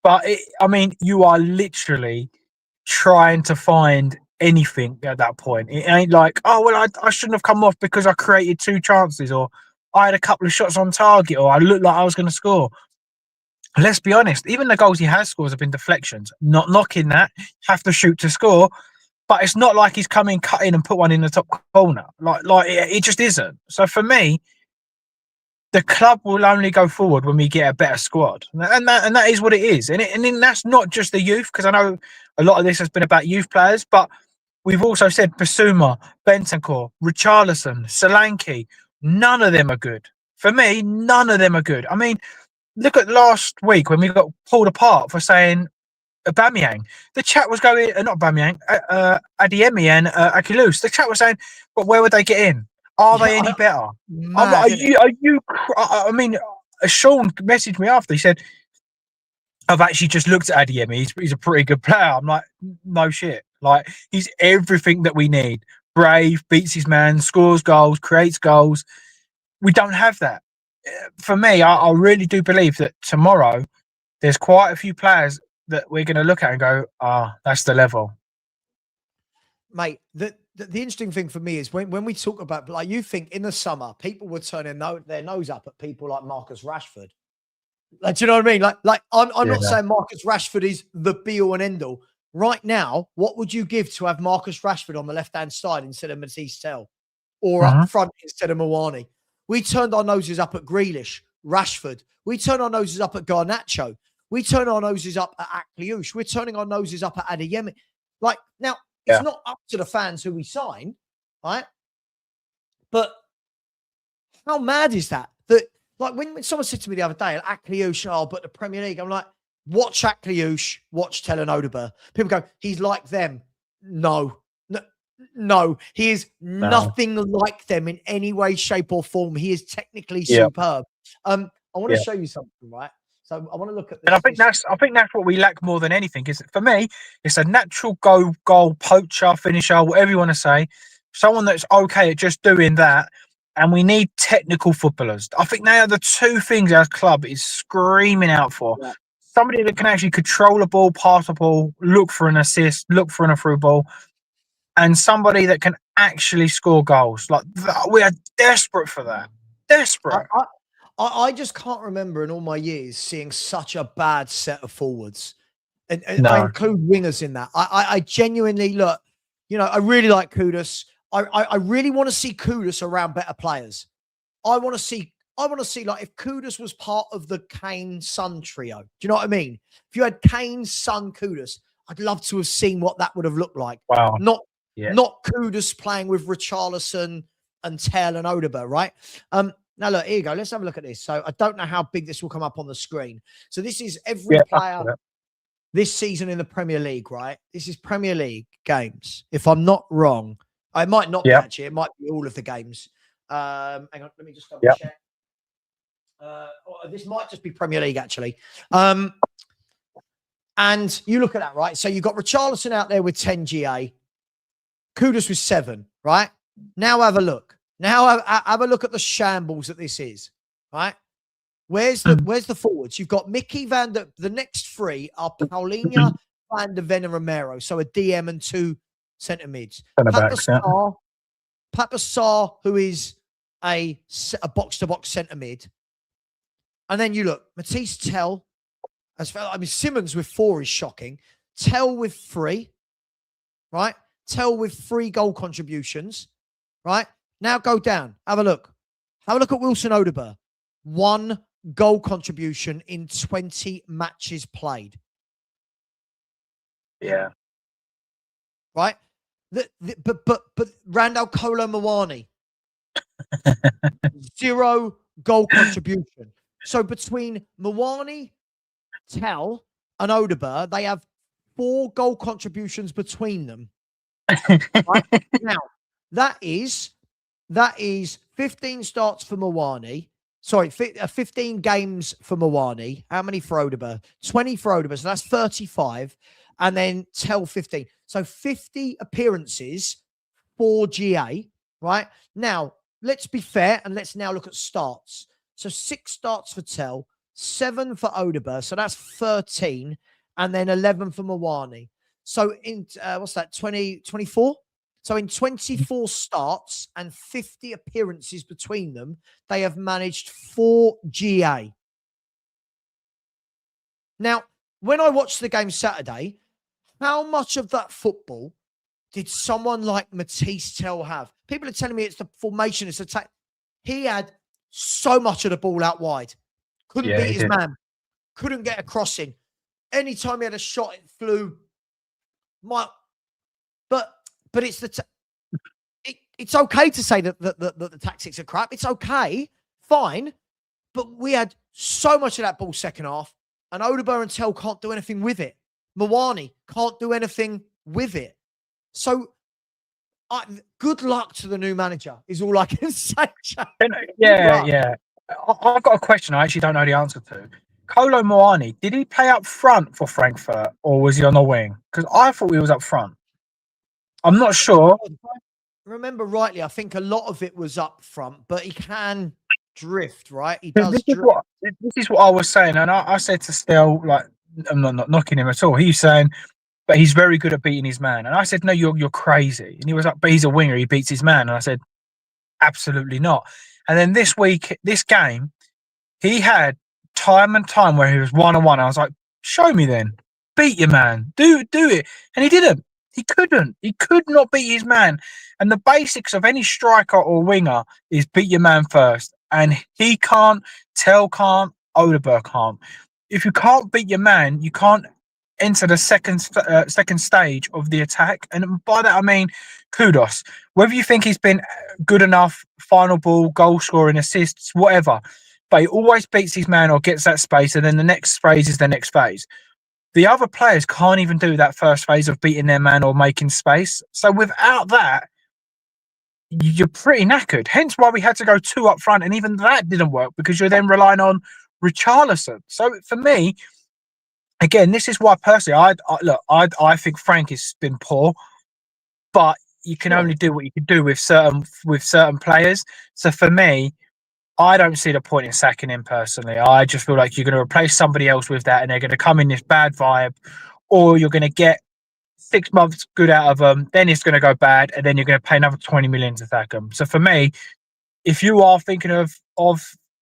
[SPEAKER 2] But, I mean, you are literally trying to find anything at that point. It ain't like, oh, well, I shouldn't have come off because I created 2 chances, or I had a couple of shots on target, or I looked like I was going to score. Let's be honest, even the goals he has scored have been deflections. Not knocking that, have to shoot to score, but it's not like he's come in, cut in and put one in the top corner. Like it just isn't. So for me, the club will only go forward when we get a better squad, and that is what it is. And then that's not just the youth, because I know a lot of this has been about youth players, but we've also said Basuma, Bentancur, Richarlison, Solanke. None of them are good. For me, none of them are good. I mean, look at last week when we got pulled apart for saying Aubameyang. The chat was going, not Aubameyang, Adeyemi and Akilous. The chat was saying, but where would they get in? Are they any better? I'm like, I mean, Sean messaged me after. He said, I've actually just looked at Adeyemi. He's a pretty good player. I'm like, no shit. Like, he's everything that we need. Brave, beats his man, scores goals, creates goals. We don't have that. For me, I really do believe that tomorrow there's quite a few players that we're going to look at and go, that's the level.
[SPEAKER 1] Mate, the interesting thing for me is when we talk about, like, you think in the summer, people were turning their nose up at people like Marcus Rashford. Like, do you know what I mean? Like I'm not saying Marcus Rashford is the be all and end all. Right now, what would you give to have Marcus Rashford on the left-hand side instead of Matisse Tell, or up front instead of Mawani? We turned our noses up at Grealish, Rashford. We turned our noses up at Garnacho. We turn our noses up at Akliouche. We're turning our noses up at Adeyemi. Like, now, it's not up to the fans who we sign, right? But how mad is that? That, like, when someone said to me the other day, Akliouche, but the Premier League, I'm like, watch Akliouche, watch Tell Odegaard. People go, he's like them. No, he is nothing like them in any way, shape, or form. He is technically superb. I want to show you something, right? So I want to look at this.
[SPEAKER 2] And I think that's what we lack more than anything. Is, for me, it's a natural goal poacher, finisher, whatever you want to say. Someone that's okay at just doing that. And we need technical footballers. I think they are the 2 things our club is screaming out for. Yeah. Somebody that can actually control a ball, pass a ball, look for an assist, look for a through ball, and somebody that can actually score goals. Like, we are desperate for that. Desperate.
[SPEAKER 1] I just can't remember in all my years seeing such a bad set of forwards. And I include wingers in that. I genuinely, look, you know, I really like Kudus. I really want to see Kudus around better players. I want to see, like, if Kudus was part of the Kane Son trio. Do you know what I mean? If you had Kane, Son, Kudus, I'd love to have seen what that would have looked like.
[SPEAKER 2] Wow.
[SPEAKER 1] Not Kudus playing with Richarlison and Tell and Odegaard, right? Now, look, here you go. Let's have a look at this. So I don't know how big this will come up on the screen. So this is every player this season in the Premier League, right? This is Premier League games. If I'm not wrong, I might not be actually. It might be all of the games. Hang on, let me just double check. This might just be Premier League, actually. And you look at that, right? So you've got Richarlison out there with 10 GA. Kudus with 7, right? Now have a look. Now have a look at the shambles that this is, right? Where's the forwards? You've got Mickey the next 3 are Paulinho, Van der Ven and Romero. So a DM and 2 centre mids. Papa Sarr, who is a box-to-box centre mid. And then you look, Matisse Tell. Simmons with 4 is shocking. Tell with 3, right? Tell with 3 goal contributions, right? Now go down. Have a look. Have a look at Wilson Odegaard. 1 goal contribution in 20 matches played.
[SPEAKER 2] Yeah.
[SPEAKER 1] right? But Randall Kolo Muani, 0 goal contribution. So between Muani, Tell, and Odeber, they have 4 goal contributions between them. Right? Now, that is 15 starts for Muani. Sorry, 15 games for Muani. How many for Odeber? 20 for Odeber. So that's 35. And then Tell 15. So 50 appearances for GA, right? Now, let's be fair and let's now look at starts. So 6 starts for Tell, 7 for Odeber. So that's 13. And then 11 for Muani. So in, what's that, 24? So in 24 starts and 50 appearances between them, they have managed 4 GA. Now, when I watched the game Saturday, how much of that football did someone like Matisse Tell have? People are telling me it's the formation, it's attack. He had so much of the ball out wide. Couldn't beat his man. Couldn't get a crossing. Anytime he had a shot, it flew. But it's it's okay to say that the tactics are crap. It's okay, fine. But we had so much of that ball second half, and Odeber and Tell can't do anything with it. Muani can't do anything with it. So, good luck to the new manager is all I can say.
[SPEAKER 2] Yeah. I've got a question I actually don't know the answer to. Kolo Muani, did he play up front for Frankfurt or was he on the wing? Because I thought he was up front. I'm not sure.
[SPEAKER 1] If I remember rightly, I think a lot of it was up front, but he can drift, right? He does drift.
[SPEAKER 2] This is what I was saying, and I said to Stel, like, I'm not knocking him at all. He's saying, but he's very good at beating his man. And I said, no, you're crazy. And he was like, but he's a winger. He beats his man. And I said, absolutely not. And then this game, he had time and time where he was 1-on-1. I was like, show me then. Beat your man. Do it. And he didn't. He couldn't. He could not beat his man. And the basics of any striker or winger is beat your man first. And he can't, Tell can't, Odeber can't. If you can't beat your man, you can't enter the second stage of the attack. And by that, I mean, kudos. Whether you think he's been good enough, final ball, goal scoring, assists, whatever, but he always beats his man or gets that space. And then the next phase is the next phase. The other players can't even do that first phase of beating their man or making space. So without that, you're pretty knackered. Hence why we had to go 2 up front. And even that didn't work because you're then relying on Richarlison. So for me, again, this is why personally, I think Frank has been poor, but you can only do what you can do with certain players. So for me, I don't see the point in sacking him personally. I just feel like you're going to replace somebody else with that, and they're going to come in this bad vibe, or you're going to get 6 months good out of them, then it's going to go bad, and then you're going to pay another 20 million to sack them. So for me, if you are thinking of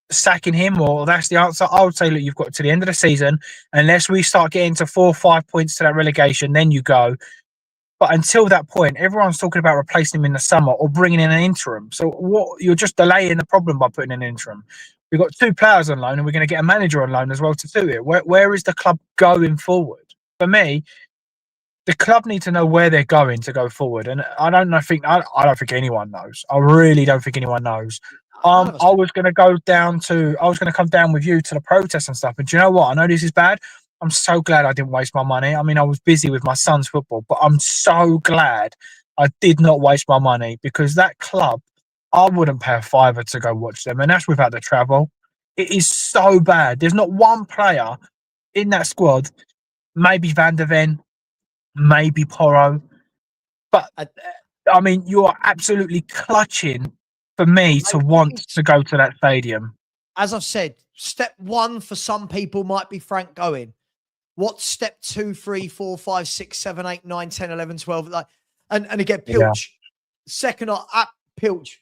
[SPEAKER 2] sacking him, or that's the answer, I would say, look, you've got to the end of the season. Unless we start getting to 4 or 5 points to that relegation, then you go. But until that point, everyone's talking about replacing him in the summer or bringing in an interim. So what? You're just delaying the problem by putting in an interim. We've got 2 players on loan, and we're going to get a manager on loan as well to do it. Where is the club going forward? For me, the club need to know where they're going to go forward, and I don't think anyone knows. I really don't think anyone knows. I was going to come down with you to the protests and stuff. And do you know what? I know this is bad. I'm so glad I didn't waste my money. I mean, I was busy with my son's football, but I'm so glad I did not waste my money, because that club, I wouldn't pay a fiver to go watch them, and that's without the travel. It is so bad. There's not one player in that squad, maybe Van der Ven, maybe Porro, but I mean, you are absolutely clutching for me to want to go to that stadium.
[SPEAKER 1] As I've said, step 1 for some people might be Frank going. What's step 2, 3, 4, 5, 6, 7, 8, 9, 10, 11, 12? Like, and again, Pilch. Yeah. Second at Pilch.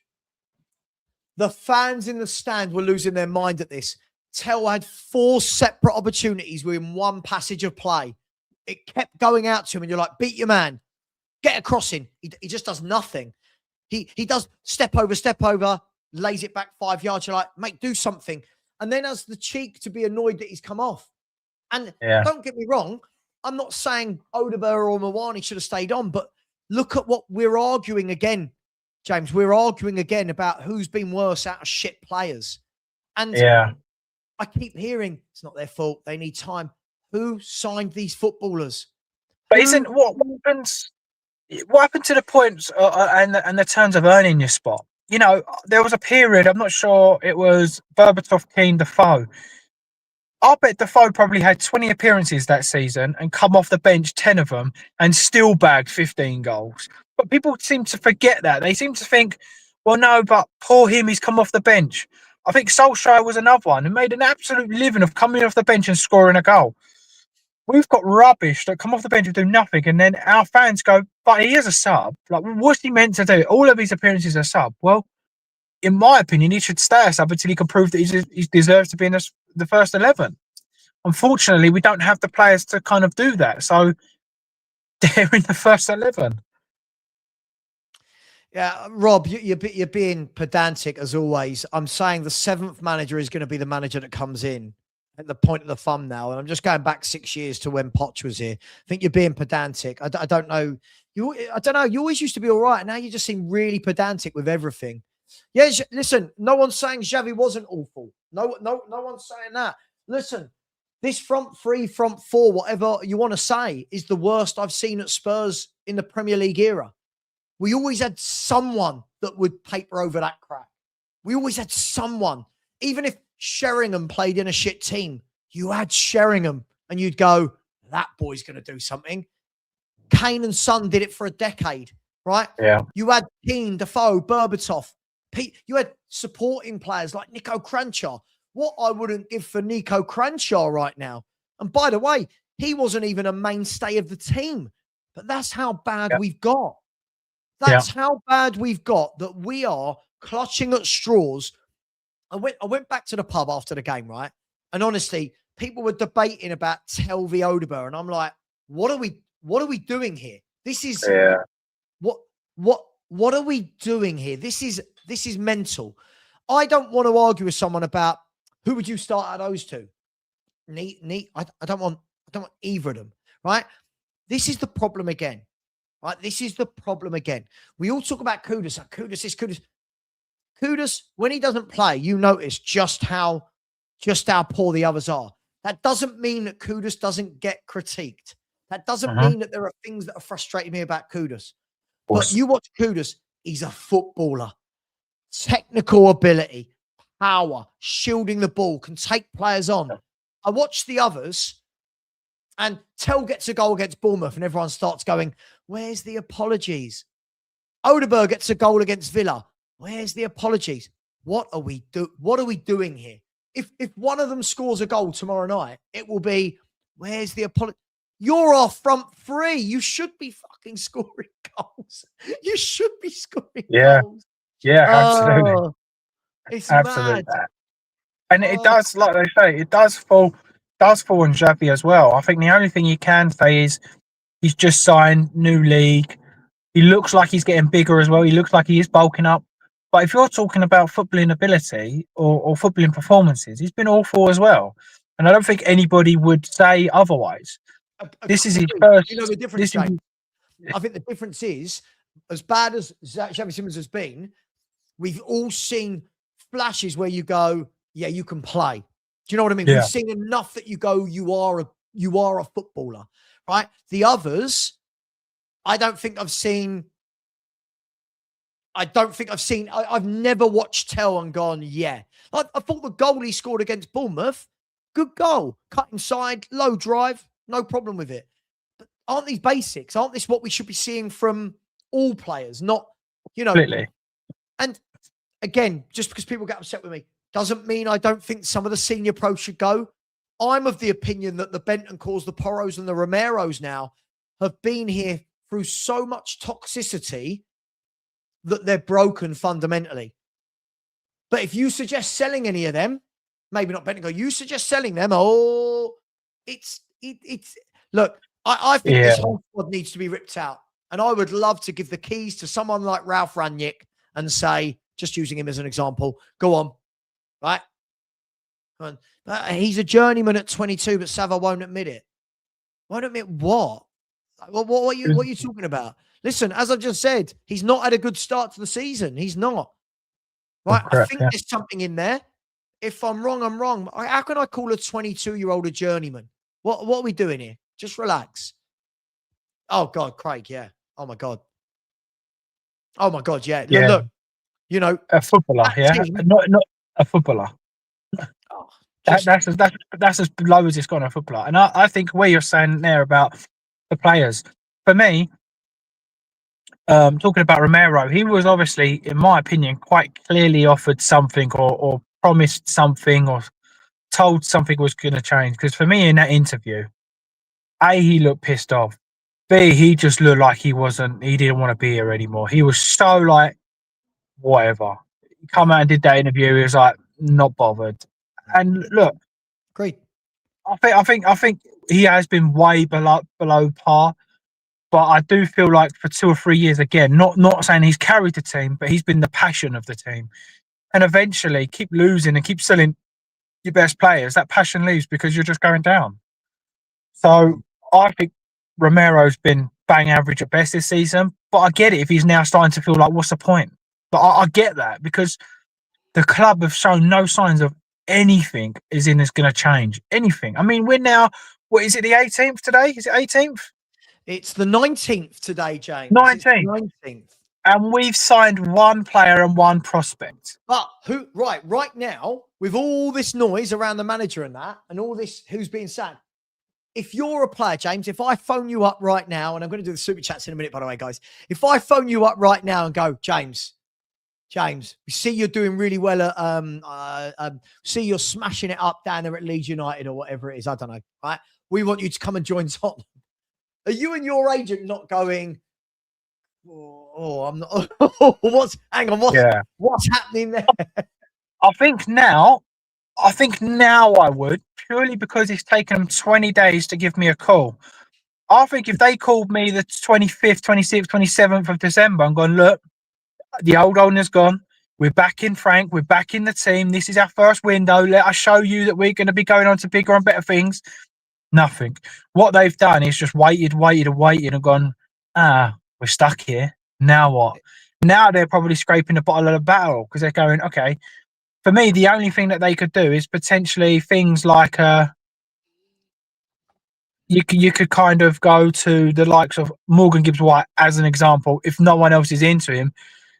[SPEAKER 1] The fans in the stand were losing their mind at this. Tell had 4 separate opportunities within one passage of play. It kept going out to him, and you're like, beat your man. Get a crossing. He just does nothing. He does step over, lays it back 5 yards. You're like, mate, do something. And then has the cheek to be annoyed that he's come off. And don't get me wrong, I'm not saying Odegaard or Mawani should have stayed on, but look at what we're arguing again, James. We're arguing again about who's been worse out of shit players. And
[SPEAKER 2] Yeah.
[SPEAKER 1] I keep hearing it's not their fault. They need time. Who signed these footballers?
[SPEAKER 2] But isn't what happens? What happened to the points and the terms of earning your spot? You know, there was a period. I'm not sure it was Berbatov, Keane, Defoe. I bet Defoe probably had 20 appearances that season and come off the bench 10 of them and still bagged 15 goals. But people seem to forget that. They seem to think, well, no, but poor him, he's come off the bench. I think Solskjaer was another one who made an absolute living of coming off the bench and scoring a goal. We've got rubbish that come off the bench and do nothing, and then our fans go, but he is a sub. Like, what's he meant to do? All of his appearances are sub. Well, in my opinion, he should stay a sub until he can prove that he deserves to be in the first 11. Unfortunately, we don't have the players to kind of do that. So they're in the first 11.
[SPEAKER 1] Yeah, Rob, you're being pedantic as always. I'm saying the 7th manager is going to be the manager that comes in at the point of the thumbnail. And I'm just going back 6 years to when Poch was here. I think you're being pedantic. I don't know. I don't know. You always used to be all right. Now you just seem really pedantic with everything. Yeah, listen, no one's saying Xavi wasn't awful. No one's saying that. Listen, this front three, front four, whatever you want to say, is the worst I've seen at Spurs in the Premier League era. We always had someone that would paper over that crack. We always had someone. Even if Sheringham played in a shit team, you had Sheringham and you'd go, that boy's going to do something. Kane and Son did it for a decade, right?
[SPEAKER 2] Yeah.
[SPEAKER 1] You had Keane, Defoe, Berbatov. You had supporting players like Nico Cranchaw. What I wouldn't give for Nico Cranchaw right now. And by the way, he wasn't even a mainstay of the team. But that's how bad we've got. That's how bad we've got, that we are clutching at straws. I went back to the pub after the game, right? And honestly, people were debating about Tel v Odegaard, and I'm like, what are we doing here? This is what are we doing here? This is mental. I don't want to argue with someone about who would you start out of those two. I don't want either of them, right? This is the problem again. Right, this is the problem again. We all talk about Kudus. Like, Kudus, when he doesn't play, you notice just how poor the others are. That doesn't mean that Kudus doesn't get critiqued. That doesn't mean that there are things that are frustrating me about Kudus. But you watch Kudus, he's a footballer. Technical ability, power, shielding the ball, can take players on. I watch the others, and Tel gets a goal against Bournemouth, and everyone starts going, where's the apologies? Odegaard gets a goal against Villa. Where's the apologies? What are we doing here? If one of them scores a goal tomorrow night, it will be, where's the apology? You're our front three. You should be fucking scoring goals. You should be scoring goals.
[SPEAKER 2] Yeah, absolutely.
[SPEAKER 1] It's
[SPEAKER 2] absolutely.
[SPEAKER 1] mad.
[SPEAKER 2] And it does, like they say, it does fall on Xavi as well. I think the only thing you can say is he's just signed, new league. He looks like he's getting bigger as well. He looks like he is bulking up. But if you're talking about footballing ability or footballing performances, he's been awful as well. And I don't think anybody would say otherwise. This is his first.
[SPEAKER 1] You know the difference, James? I think the difference is, as bad as Xavi Simons has been, we've all seen flashes where you go, yeah, you can play. Do you know what I mean? Yeah. We've seen enough that you go, you are a footballer, right? The others, I don't think I've seen. I've never watched Tel and gone, yeah. I thought the goal he scored against Bournemouth, good goal, cut inside, low drive, no problem with it. But aren't these basics? Aren't this what we should be seeing from all players? Not,
[SPEAKER 2] Completely.
[SPEAKER 1] And again, just because people get upset with me, doesn't mean I don't think some of the senior pros should go. I'm of the opinion that the Bentancurs, the Porros, and the Romeros now have been here through so much toxicity that they're broken fundamentally. But if you suggest selling any of them, maybe not Bentancur, you suggest selling them, it's look, I think this whole squad needs to be ripped out. And I would love to give the keys to someone like Ralph Rangnick and say, just using him as an example, go on, right? Come on. He's a journeyman at 22, but Savva won't admit it. Won't admit what? What are you talking about? Listen, as I've just said, he's not had a good start to the season. He's not. Right? I
[SPEAKER 2] Correct.
[SPEAKER 1] think
[SPEAKER 2] Yeah.
[SPEAKER 1] there's something in there. If I'm wrong, I'm wrong. How can I call a 22-year-old a journeyman? What are we doing here? Just relax. Oh God, Craig, yeah. Oh my God. Oh my God, yeah.
[SPEAKER 2] Yeah.
[SPEAKER 1] Look, you know,
[SPEAKER 2] A footballer.
[SPEAKER 1] that
[SPEAKER 2] Yeah.
[SPEAKER 1] team.
[SPEAKER 2] Not a footballer.
[SPEAKER 1] Oh,
[SPEAKER 2] That,
[SPEAKER 1] just
[SPEAKER 2] that's as low as it's gone, a footballer. And I think where you're saying there about the players, for me, talking about Romero, he was obviously, in my opinion, quite clearly offered something or promised something or told something was going to change. Because for me, in that interview, A, he looked pissed off. B, he just looked like he didn't want to be here anymore. He was so like, whatever. He come
[SPEAKER 1] yeah,
[SPEAKER 2] out and did that interview. He was like, not bothered. And look,
[SPEAKER 1] great.
[SPEAKER 2] I think he has been way below par. But I do feel like for 2 or 3 years, again, not saying he's carried the team, but he's been the passion of the team. And eventually, keep losing and keep selling your best players, that passion leaves because you're just going down. So I think Romero's been bang average at best this season. But I get it if he's now starting to feel like, what's the point? But I get that because the club have shown no signs of anything is going to change. Anything. I mean, we're now, what is it, the 18th today? Is it 18th?
[SPEAKER 1] It's the 19th today, James. It's
[SPEAKER 2] 19th.
[SPEAKER 1] the 19th.
[SPEAKER 2] And we've signed one player and one prospect.
[SPEAKER 1] But right now, with all this noise around the manager and that, and all this who's being said, if you're a player, James, if I phone you up right now, and I'm going to do the super chats in a minute, by the way, guys. If I phone you up right now and go, James, we see you're doing really well at see you're smashing it up down there at Leeds United or whatever it is. I don't know. Right? We want you to come and join Tottenham. Are you and your agent not going, oh, I'm not what's happening there?
[SPEAKER 2] I think now I would, purely because it's taken them 20 days to give me a call. I think if they called me the 25th, 26th, 27th of December and gone, look, the old owner's gone. We're back in Frank. We're back in the team. This is our first window. Let us show you that we're going to be going on to bigger and better things. Nothing. What they've done is just waited and gone, we're stuck here. Now what? Now they're probably scraping the bottom of the barrel because they're going, okay. For me, the only thing that they could do is potentially things like you could kind of go to the likes of Morgan Gibbs White as an example. If no one else is into him,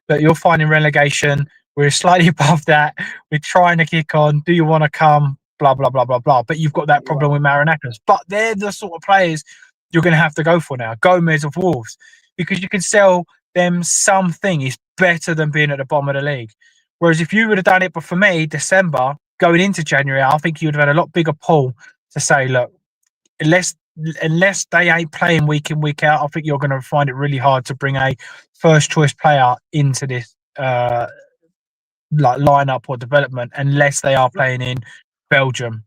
[SPEAKER 2] but you're finding relegation, we're slightly above that. We're trying to kick on. Do you want to come? Blah, blah, blah, blah, blah. But you've got that problem with Marinakis. But they're the sort of players you're going to have to go for now. Gomez of Wolves. Because you can sell them something is better than being at the bottom of the league. Whereas if you would have done it, but for me, December, going into January, I think you would have had a lot bigger pull to say, look, unless they ain't playing week in, week out, I think you're going to find it really hard to bring a first choice player into this like lineup or development unless they are playing in Belgium,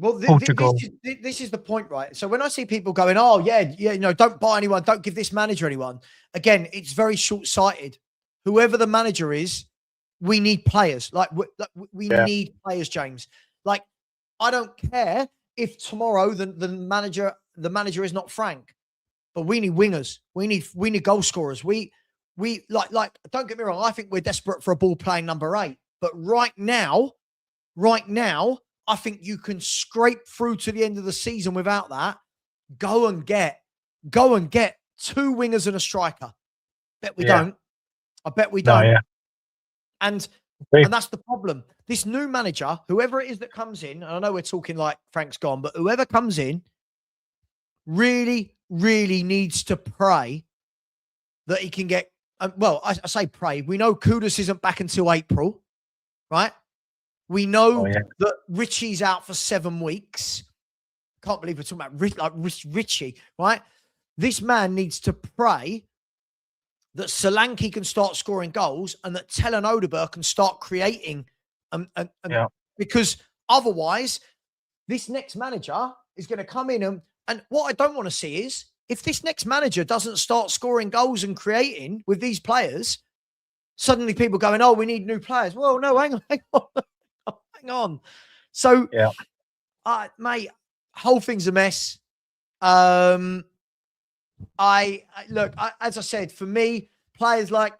[SPEAKER 2] Portugal.
[SPEAKER 1] This is the point, right? So when I see people going, oh, yeah, don't buy anyone, don't give this manager anyone. Again, it's very short-sighted. Whoever the manager is, we need players. We need players, James. Like, I don't care if tomorrow the manager is not Frank, but we need wingers. We need goal scorers. We don't get me wrong. I think we're desperate for a ball playing number 8, but right now, I think you can scrape through to the end of the season without that. Go and get 2 wingers and a striker. Bet we don't. I bet we don't.
[SPEAKER 2] No, yeah.
[SPEAKER 1] And that's the problem. This new manager, whoever it is that comes in, and I know we're talking like Frank's gone, but whoever comes in really, really needs to pray that he can get, I say pray. We know Kudus isn't back until April, right? We know that Richie's out for 7 weeks. Can't believe we're talking about Richie, right? This man needs to pray that Solanke can start scoring goals and that Tellen Odeberg can start creating. Because otherwise, this next manager is going to come in and what I don't want to see is if this next manager doesn't start scoring goals and creating with these players, suddenly people going, oh, we need new players. Well, no, hang on. So, mate, whole thing's a mess. Look, as I said, for me, players like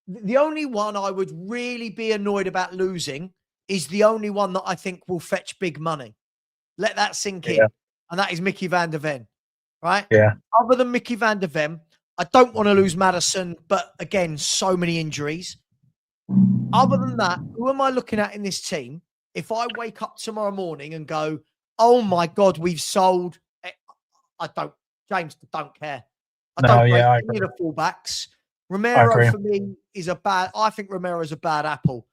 [SPEAKER 1] the only one I would really be annoyed about losing is the only one that I think will fetch big money. Let that sink in. And that is Mickey van der Ven, right?
[SPEAKER 2] Yeah.
[SPEAKER 1] Other than Mickey van der Ven, I don't want to lose Maddison, but again, so many injuries. Other than that, who am I looking at in this team? If I wake up tomorrow morning and go, oh my God, we've sold, James, don't care. I don't rate any of the fullbacks. Romero for me I think Romero's a bad apple.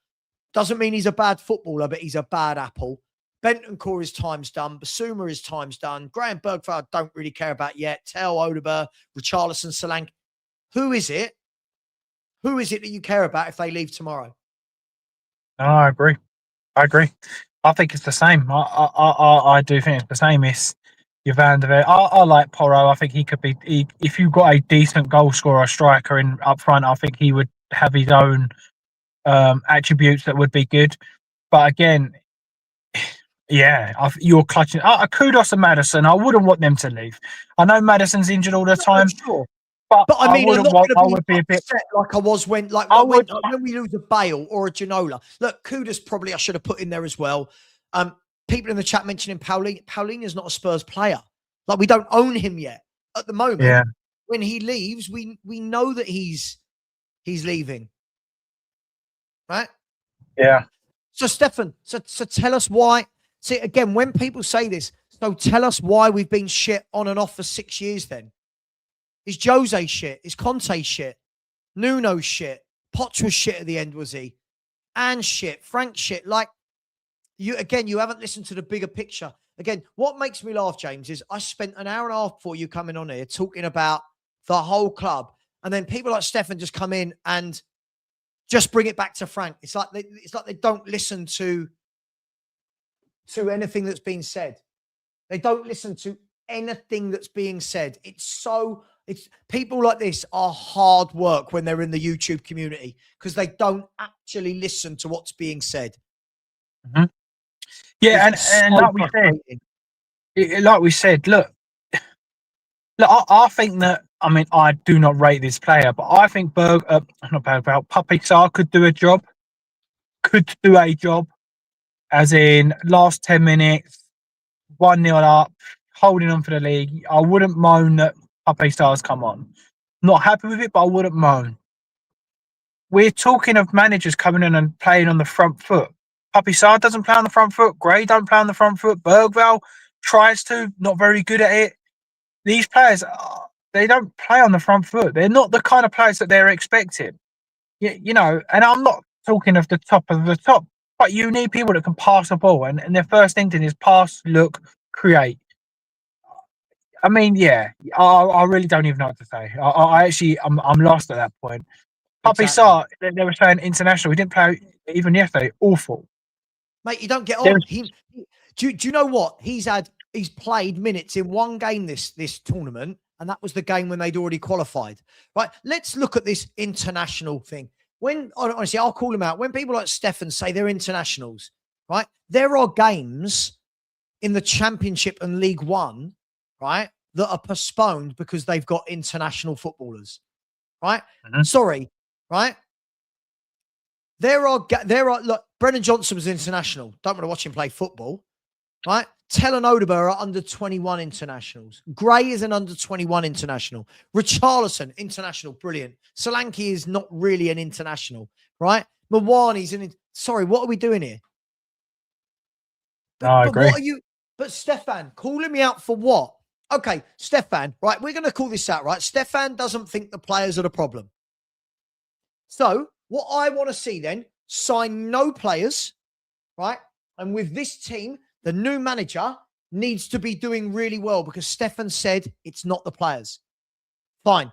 [SPEAKER 1] Doesn't mean he's a bad footballer, but he's a bad apple. Bentancur, his time's done. Basuma, his time's done. Graham Bergford, I don't really care about yet. Tell Odeber, Richarlison, Solanke. Who is it? Who is it that you care about if they leave tomorrow?
[SPEAKER 2] No, I agree. I think it's the same. I do think it's the same. It's your Van der Ven. I like Porro. I think he could be. If you've got a decent goal scorer, striker in up front, I think he would have his own attributes that would be good. But again, yeah, you're clutching. Kudos to Maddison. I wouldn't want them to leave. I know Maddison's injured all the time.
[SPEAKER 1] Sure.
[SPEAKER 2] But
[SPEAKER 1] I mean, I'm not going to be
[SPEAKER 2] a bit
[SPEAKER 1] upset like I was when we lose a Bale or a Ginola. Look, Kudos probably I should have put in there as well. People in the chat mentioning Paulinho is not a Spurs player. Like, we don't own him yet at the moment.
[SPEAKER 2] Yeah.
[SPEAKER 1] When he leaves, we know that he's leaving, right?
[SPEAKER 2] Yeah.
[SPEAKER 1] So Stefan, so tell us why. See, again, when people say this, so tell us why we've been shit on and off for 6 years. Then is Jose shit? Is Conte shit? Nuno shit? Potts was shit at the end, was he? And shit, Frank shit. Like, you haven't listened to the bigger picture. Again, what makes me laugh, James, is I spent an hour and a half before you coming on here talking about the whole club, and then people like Stefan just come in and just bring it back to Frank. It's like they don't listen to anything that's being said. They don't listen to anything that's being said. It's people like this are hard work when they're in the YouTube community because they don't actually listen to what's being said.
[SPEAKER 2] Mm-hmm. Yeah, and like we said, look, I think that, I mean, I do not rate this player, but I think Puppy Sarr could do a job, as in last 10 minutes, 1-0 up, holding on for the league. I wouldn't moan that Puppy Sarr's come on. Not happy with it, but I wouldn't moan. We're talking of managers coming in and playing on the front foot. Puppy Sarr doesn't play on the front foot. Gray don't play on the front foot. Bergvall tries to, not very good at it. These players, they don't play on the front foot. They're not the kind of players that they're expecting. You know, and I'm not talking of the top of the top, but you need people that can pass the ball. And their first instinct is pass, look, create. I mean, yeah, I really don't even know what to say. I'm lost at that point. Puppy Sarr, they were saying international. He didn't play even yesterday. Awful.
[SPEAKER 1] Mate, you don't get on. Do you know what? He's played minutes in one game this tournament, and that was the game when they'd already qualified. Right? Let's look at this international thing. Honestly, I'll call him out. When people like Stefan say they're internationals, right? There are games in the Championship and League One, right, that are postponed because they've got international footballers, right? Mm-hmm. Sorry, right? There are look, Brennan Johnson was international. Don't want to watch him play football, right? Tell and Odeber are under 21 internationals. Gray is an under 21 international. Richarlison, international, brilliant. Solanke is not really an international, right? Mawani's sorry, what are we doing here?
[SPEAKER 2] I agree.
[SPEAKER 1] But Stefan, calling me out for what? Okay, Stefan, right, we're going to call this out, right? Stefan doesn't think the players are the problem. So what I want to see then, sign no players, right? And with this team, the new manager needs to be doing really well because Stefan said it's not the players. Fine.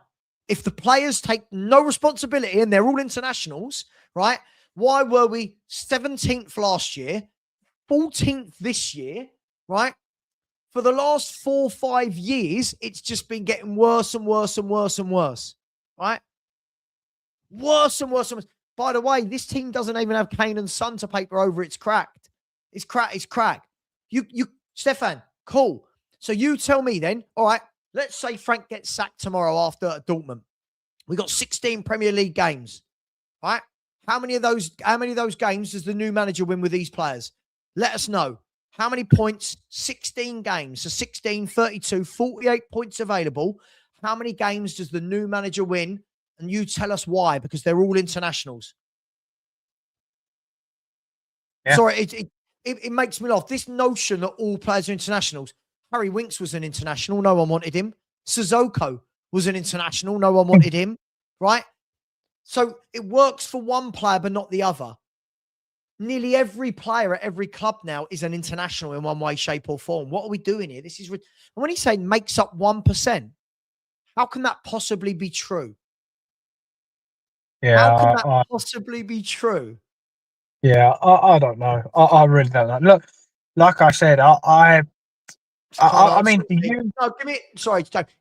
[SPEAKER 1] If the players take no responsibility and they're all internationals, right? Why were we 17th last year, 14th this year, right? For the last 4 or 5 years, it's just been getting worse and worse and worse and worse, right? Worse and worse and worse. By the way, this team doesn't even have Kane and Son to paper over. It's cracked. It's cracked. You, Stefan, cool. So you tell me then, all right, let's say Frank gets sacked tomorrow after Dortmund. We got 16 Premier League games, right? How many of those games does the new manager win with these players? Let us know. How many points? 16 games. So 16, 32, 48 points available. How many games does the new manager win? And you tell us why, because they're all internationals.
[SPEAKER 2] Yeah.
[SPEAKER 1] Sorry, it makes me laugh. This notion that all players are internationals. Harry Winks was an international. No one wanted him. Sissoko was an international. No one wanted him, right? So it works for one player, but not the other. Nearly every player at every club now is an international in one way, shape, or form. What are we doing here? This is, and when he's saying makes up 1%, how can that possibly be true?
[SPEAKER 2] Yeah,
[SPEAKER 1] How can that possibly be true?
[SPEAKER 2] Yeah, I don't know. I really don't know. Look, like I said, I mean, do you?
[SPEAKER 1] No,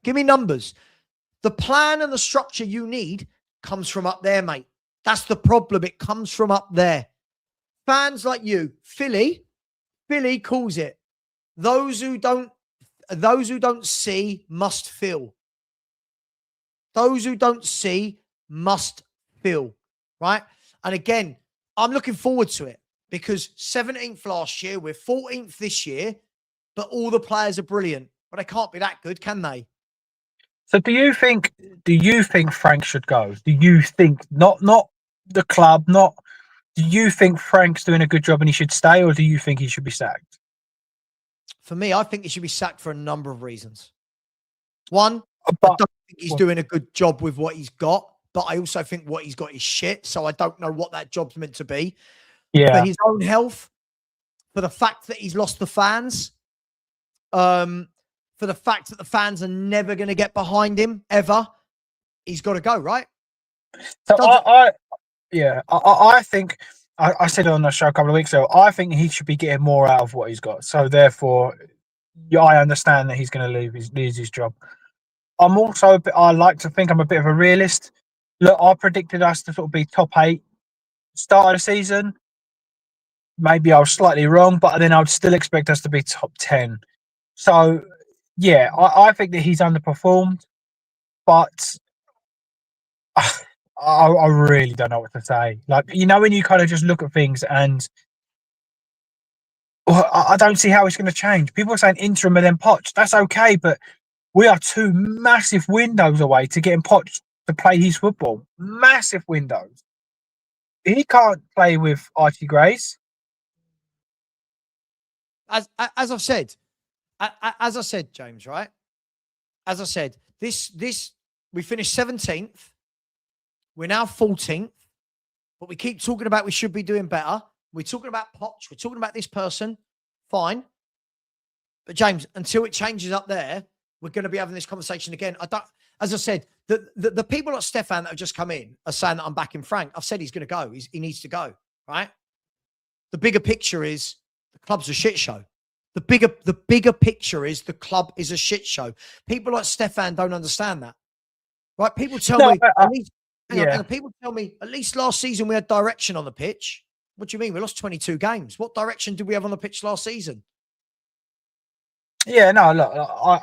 [SPEAKER 1] give me numbers. The plan and the structure you need comes from up there, mate. That's the problem. It comes from up there. Fans like you, Philly calls it. Those who don't see must feel. Those who don't see must feel, right? And again, I'm looking forward to it because 17th last year, we're 14th this year, but all the players are brilliant. But they can't be that good, can they?
[SPEAKER 2] So do you think Frank should go? Do you think not the club, not do you think Frank's doing a good job and he should stay, or do you think he should be sacked?
[SPEAKER 1] For me, I think he should be sacked for a number of reasons. One,
[SPEAKER 2] But,
[SPEAKER 1] I don't think he's doing a good job with what he's got, but I also think what he's got is shit. So I don't know what that job's meant to be.
[SPEAKER 2] Yeah.
[SPEAKER 1] For his own health, for the fact that he's lost the fans, for the fact that the fans are never going to get behind him ever, he's got to go, right?
[SPEAKER 2] So I think I said it on the show a couple of weeks ago. I think he should be getting more out of what he's got. So therefore, I understand that he's going to lose his job. I'm also I like to think I'm a bit of a realist. Look, I predicted us to sort of be top 8 start of the season. Maybe I was slightly wrong, but then I would still expect us to be top 10. So yeah, I think that he's underperformed, but I really don't know what to say. Like, you know, when you kind of just look at things and I don't see how it's going to change. People are saying interim and then Poch. That's okay, but we are 2 massive windows away to getting Poch to play his football. Massive windows. He can't play with Archie Grace.
[SPEAKER 1] As I've said, James, right? As I said, this we finished 17th. We're now 14th, but we keep talking about we should be doing better. We're talking about Poch. We're talking about this person. Fine. But James, until it changes up there, we're going to be having this conversation again. As I said, the people like Stefan that have just come in are saying that I'm backing Frank. I've said he's going to go. He needs to go, right? The bigger picture is the club's a shit show. The bigger picture is the club is a shit show. People like Stefan don't understand that, right? People tell me, people tell me, at least last season we had direction on the pitch. What do you mean? We lost 22 games. What direction did we have on the pitch last season?
[SPEAKER 2] Yeah, no, look,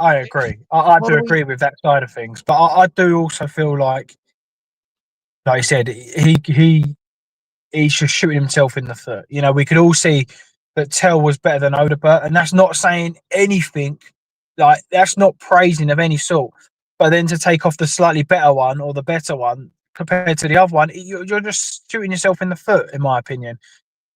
[SPEAKER 2] I agree. I do agree with that side of things, but I do also feel like I said, he's just shooting himself in the foot. You know, we could all see that Tell was better than Odegaard, and that's not saying anything. Like, that's not praising of any sort. But then to take off the slightly better one or the better one compared to the other one, you're just shooting yourself in the foot, in my opinion.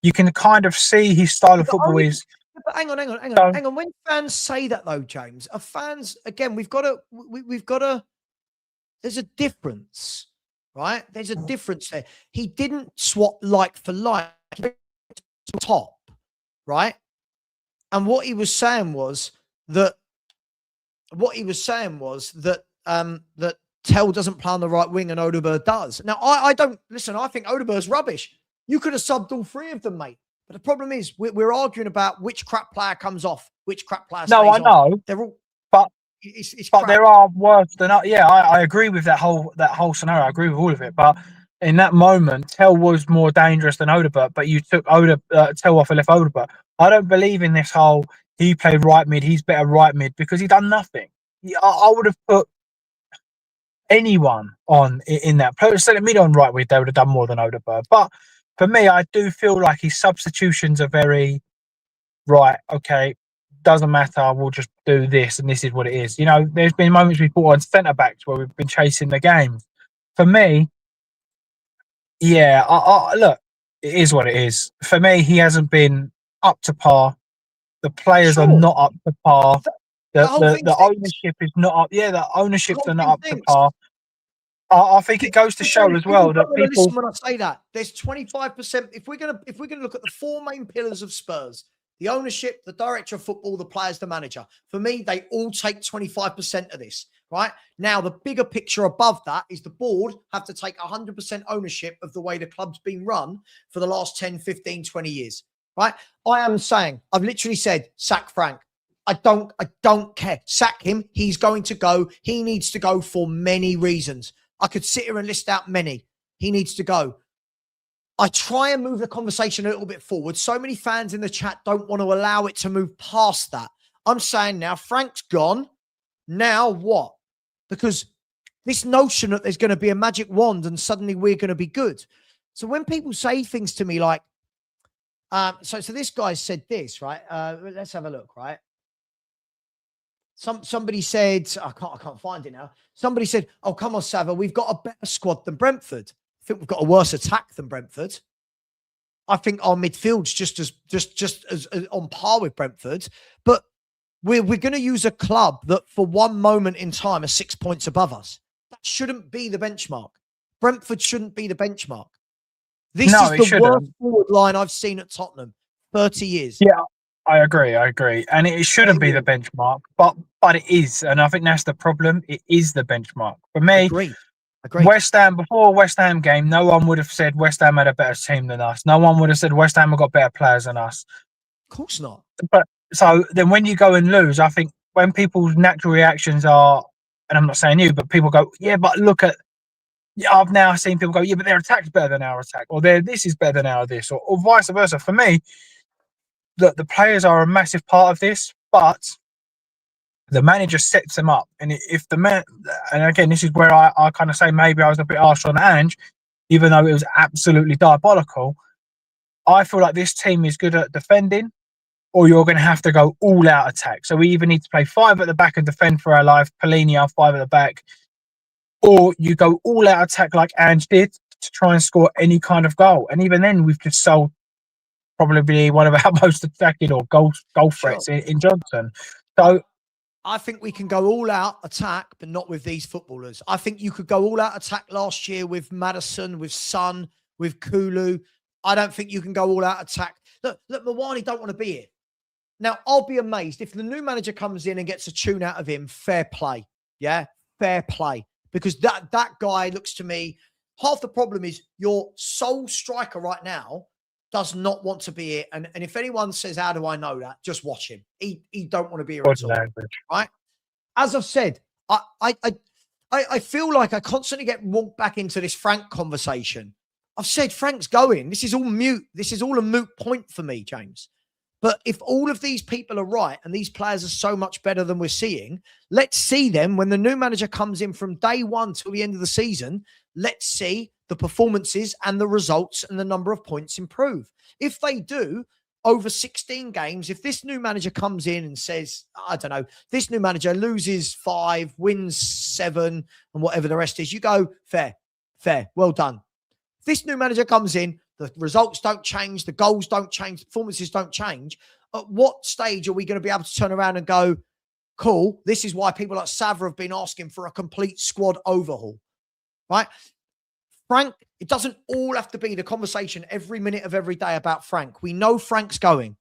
[SPEAKER 2] You can kind of see his style of football is.
[SPEAKER 1] But hang on. When fans say that, though, James, are fans again? We've got to. There's a difference, right? There's a difference there. He didn't swap like for like. Top, right? And what he was saying was that. That Tell doesn't play on the right wing and Odegaard does. Now, I don't listen. I think Odegaard's rubbish. You could have subbed all 3 of them, mate. But the problem is we're arguing about which crap player comes off, which crap player stays on.
[SPEAKER 2] No, I know.
[SPEAKER 1] They're all,
[SPEAKER 2] but
[SPEAKER 1] it's
[SPEAKER 2] but there are worse than yeah. I agree with that whole scenario. I agree with all of it. But in that moment, Tell was more dangerous than Odegaard. But you took Tell off and left Odegaard. I don't believe in this whole he played right mid, he's better right mid, because he done nothing. I would have put anyone on in that. Centre mid on right mid, they would have done more than Odegaard. But for me, I do feel like his substitutions are very right. Okay, doesn't matter. We'll just do this, and this is what it is. You know, there's been moments we've brought on centre backs where we've been chasing the game. For me, yeah, look, it is what it is. For me, he hasn't been up to par. The players are
[SPEAKER 1] Sure.
[SPEAKER 2] not up to par.
[SPEAKER 1] The whole thing
[SPEAKER 2] The
[SPEAKER 1] stinks.
[SPEAKER 2] ownership is not up. Yeah, the
[SPEAKER 1] The
[SPEAKER 2] ownerships
[SPEAKER 1] whole
[SPEAKER 2] are not
[SPEAKER 1] thing
[SPEAKER 2] up to
[SPEAKER 1] stinks.
[SPEAKER 2] par. I think it goes to show as well that people
[SPEAKER 1] listen when I say that. There's 25%. If we're gonna look at the four main pillars of Spurs, the ownership, the director of football, the players, the manager. For me, they all take 25% of this, right? Now, the bigger picture above that is the board have to take 100% ownership of the way the club's been run for the last 10, 15, 20 years, right? I am saying, I've literally said, sack Frank. I don't care. Sack him. He's going to go. He needs to go for many reasons. I could sit here and list out many. He needs to go. I try and move the conversation a little bit forward. So many fans in the chat don't want to allow it to move past that. I'm saying now, Frank's gone. Now what? Because this notion that there's going to be a magic wand and suddenly we're going to be good. So when people say things to me like, so this guy said this, right? Let's have a look, right? Somebody said, I can't find it now. Somebody said, oh, come on, Savva, we've got a better squad than Brentford. I think we've got a worse attack than Brentford. I think our midfield's just as on par with Brentford. But we're going to use a club that for one moment in time are 6 points above us. That shouldn't be the benchmark. Brentford shouldn't be the benchmark. This is the worst forward line I've seen at Tottenham. 30 years.
[SPEAKER 2] Yeah, I agree. And it shouldn't be the benchmark, but it is. And I think that's the problem. It is the benchmark. For me,
[SPEAKER 1] Agreed.
[SPEAKER 2] West Ham, before West Ham game, no one would have said West Ham had a better team than us. No one would have said West Ham have got better players than us.
[SPEAKER 1] Of course not.
[SPEAKER 2] But so then when you go and lose, I think when people's natural reactions are, and I'm not saying you, but people go, yeah, but look at, I've now seen people go, yeah, but their attack's better than our attack, or this is better than our this, or vice versa. For me, the players are a massive part of this, but the manager sets them up. And if the man, and again, this is where I kind of say maybe I was a bit harsh on Ange, even though it was absolutely diabolical. I feel like this team is good at defending, or you're going to have to go all out attack. So we either need to play 5 at the back and defend for our life, Pelini 5 at the back, or you go all out attack like Ange did to try and score any kind of goal. And even then, we've just sold probably one of our most attacking or goal threats in Johnson. So
[SPEAKER 1] I think we can go all out attack, but not with these footballers. I think you could go all out attack last year with Maddison, with Son, with Kulu. I don't think you can go all out attack. Look, Mawani don't want to be here. Now, I'll be amazed if the new manager comes in and gets a tune out of him. Fair play. Yeah, fair play. Because that guy looks to me, half the problem is your sole striker right now does not want to be here. And if anyone says, how do I know that? Just watch him. He don't want to be here at all. Right? As I've said, I feel like I constantly get walked back into this Frank conversation. I've said Frank's going. This is all mute. This is all a moot point for me, James. But if all of these people are right and these players are so much better than we're seeing, let's see them when the new manager comes in from day one till the end of the season. Let's see the performances and the results and the number of points improve. If they do, over 16 games, if this new manager comes in and says, I don't know, this new manager loses 5, wins 7, and whatever the rest is, you go, fair, well done. If this new manager comes in, the results don't change, the goals don't change, the performances don't change. At what stage are we going to be able to turn around and go, cool, this is why people like Savva have been asking for a complete squad overhaul, right? Frank, it doesn't all have to be the conversation every minute of every day about Frank. We know Frank's going.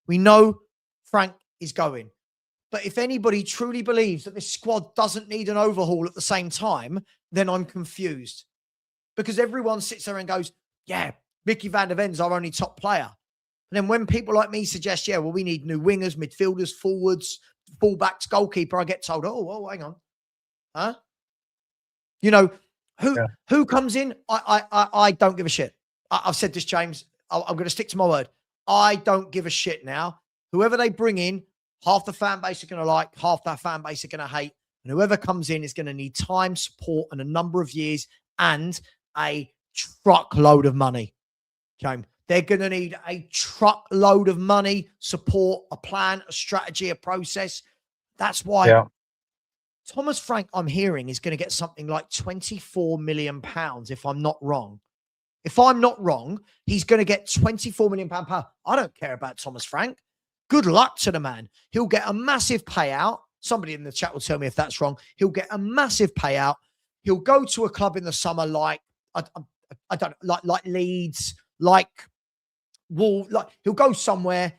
[SPEAKER 1] We know Frank is going. But if anybody truly believes that this squad doesn't need an overhaul at the same time, then I'm confused. Because everyone sits there and goes, yeah, Mickey van der Ven's our only top player. And then when people like me suggest, yeah, well, we need new wingers, midfielders, forwards, fullbacks, goalkeeper, I get told, oh, hang on. Huh? You know, who comes in? I don't give a shit. I've said this, James. I'm going to stick to my word. I don't give a shit now. Whoever they bring in, half the fan base are going to like, half that fan base are going to hate. And whoever comes in is going to need time, support, and a number of years and a truckload of money. Okay. They're going to need a truckload of money, support, a plan, a strategy, a process. That's why Thomas Frank, I'm hearing, is going to get something like £24 million, if I'm not wrong. If I'm not wrong, he's going to get £24 million. I don't care about Thomas Frank. Good luck to the man. He'll get a massive payout. Somebody in the chat will tell me if that's wrong. He'll get a massive payout. He'll go to a club in the summer like, I don't like Leeds, like Wolves. Like, he'll go somewhere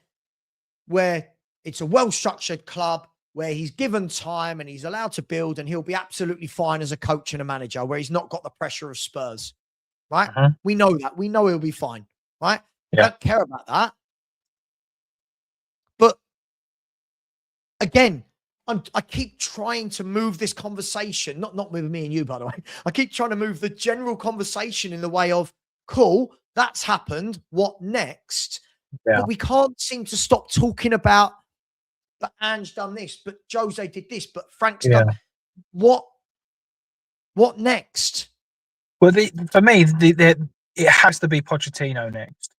[SPEAKER 1] where it's a well-structured club, where he's given time and he's allowed to build, and he'll be absolutely fine as a coach and a manager, where he's not got the pressure of Spurs, right? We know that. We know he'll be fine, right?
[SPEAKER 2] Yeah.
[SPEAKER 1] Don't care about that. But again, I keep trying to move this conversation, not with me and you, by the way. I keep trying to move the general conversation in the way of, cool, that's happened. What next?
[SPEAKER 2] Yeah.
[SPEAKER 1] But we can't seem to stop talking about, but Ange done this, but Jose did this, but Frank's done. What next?
[SPEAKER 2] Well, for me, it has to be Pochettino next.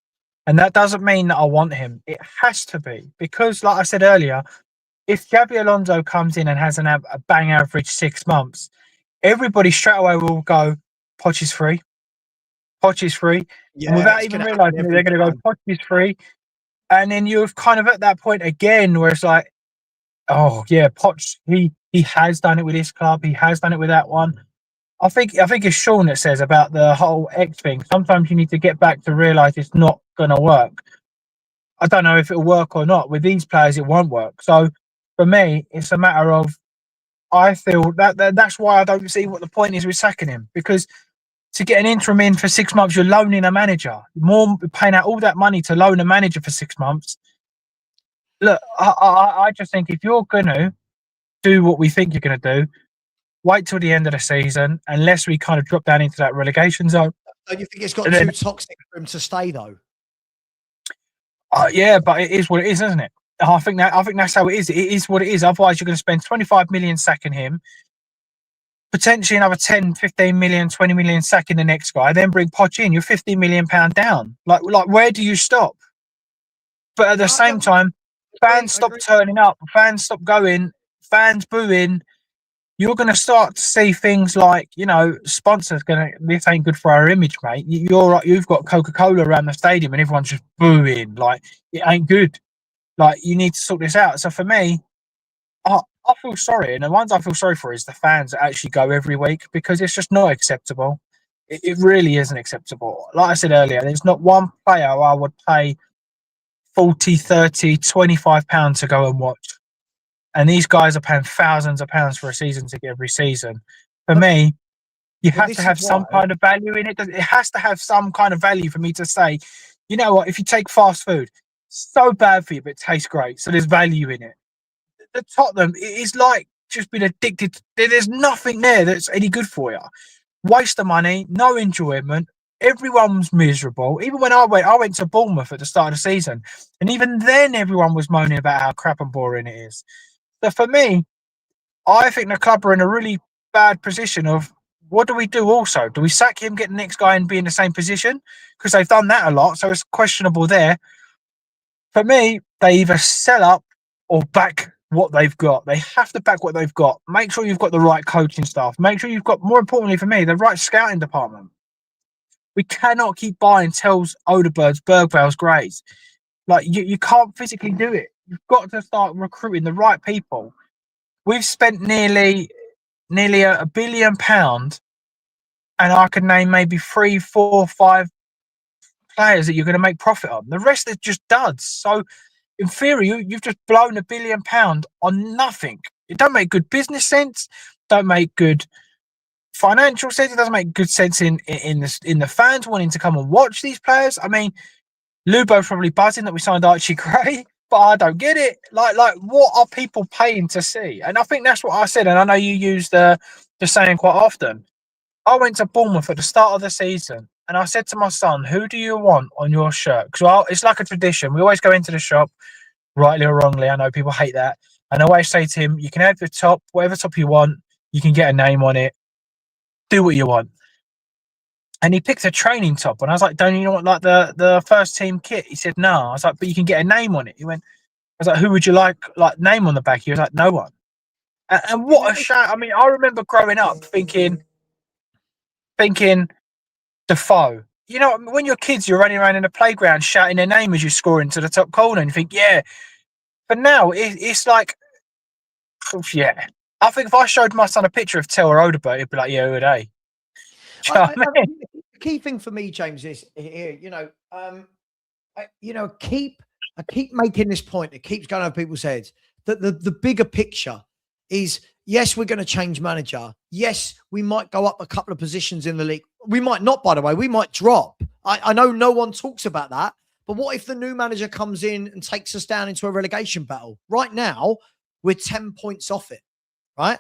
[SPEAKER 2] And that doesn't mean that I want him. It has to be. Because, like I said earlier, if Xabi Alonso comes in and has a bang average 6 months, everybody straight away will go, Poch is free. Poch is free.
[SPEAKER 1] Yeah,
[SPEAKER 2] and without even realising that they're going to go, Poch is free. And then you're kind of at that point again where it's like, oh, yeah, Poch, he has done it with this club. He has done it with that one. I think it's Sean that says about the whole X thing. Sometimes you need to get back to realise it's not going to work. I don't know if it'll work or not. With these players, it won't work. So for me, it's a matter of, I feel that's why I don't see what the point is with sacking him. Because to get an interim in for 6 months, you're loaning a manager. More paying out all that money to loan a manager for 6 months. Look, I just think if you're going to do what we think you're going to do, wait till the end of the season, unless we kind of drop down into that relegation zone.
[SPEAKER 1] Don't you think it's got too toxic for him to stay, though?
[SPEAKER 2] Yeah, but it is what it is, isn't it? I think that's how it is. It is what it is. Otherwise, you're going to spend 25 million sacking him, potentially another 10, 15 million, 20 million sacking the next guy, then bring Poch in. You're 50 million pound down. Like where do you stop? But at the same time, fans stop turning up, fans stop going, fans booing. You're going to start to see things like, sponsors this ain't good for our image, mate. You've got Coca-Cola around the stadium and everyone's just booing. Like, it ain't good. Like, you need to sort this out. So for me, I feel sorry. And the ones I feel sorry for is the fans that actually go every week, because it's just not acceptable. It really isn't acceptable. Like I said earlier, there's not one player I would pay 40, 30, 25 pounds to go and watch. And these guys are paying thousands of pounds for a season ticket every season. For me, you have to have some kind of value in it. It has to have some kind of value for me to say, you know what, if you take fast food, so bad for you, but it tastes great. So there's value in it. The Tottenham, it is like just been addicted. There's nothing there that's any good for you. Waste of money, no enjoyment. Everyone's miserable. Even when I went to Bournemouth at the start of the season, and even then everyone was moaning about how crap and boring it is. So for me, I think the club are in a really bad position of, what do we do also? Do we sack him, get the next guy and be in the same position? Because they've done that a lot, so it's questionable there. For me, they either sell up or back what they've got. They have to back what they've got. Make sure you've got the right coaching staff. Make sure you've got, more importantly for me, the right scouting department. We cannot keep buying Tells, Oderbirds, Bergvales, Greys. Like, you can't physically do it. You've got to start recruiting the right people. We've spent nearly £1 billion, and I can name maybe 3, 4, 5 players that you're going to make profit on. The rest is just duds. So, in theory, you've just blown £1 billion on nothing. It don't make good business sense. Don't make good financial sense. It doesn't make good sense in the fans wanting to come and watch these players. I mean, Lubo's probably buzzing that we signed Archie Gray, but I don't get it. Like, what are people paying to see? And I think that's what I said. And I know you use the saying quite often. I went to Bournemouth at the start of the season, and I said to my son, "Who do you want on your shirt?" Because it's like a tradition. We always go into the shop. rightly or wrongly. I know people hate that. And I always say to him, you can have the top, whatever top you want. You can get a name on it. Do what you want. And he picked a training top, and I was like, "Don't you want like the first team kit?" He said, "No." I was like, "But you can get a name on it." He went, "I was like, who would you like name on the back?" He was like, "No one." And what a shame! I mean, I remember growing up thinking Defoe. You know, when you're kids, you're running around in the playground shouting their name as you score into the top corner, and you think, "Yeah." But now it's like, yeah. I think if I showed my son a picture of Tel or Odebert, he'd be like, "Yeah, who are they?" Do you know what I mean?
[SPEAKER 1] The key thing for me, James, is here. I keep making this point. It keeps going over people's heads that the bigger picture is, yes, we're going to change manager. Yes, we might go up a couple of positions in the league. We might not, by the way. We might drop. I know no one talks about that. But what if the new manager comes in and takes us down into a relegation battle? Right now, we're 10 points off it. Right?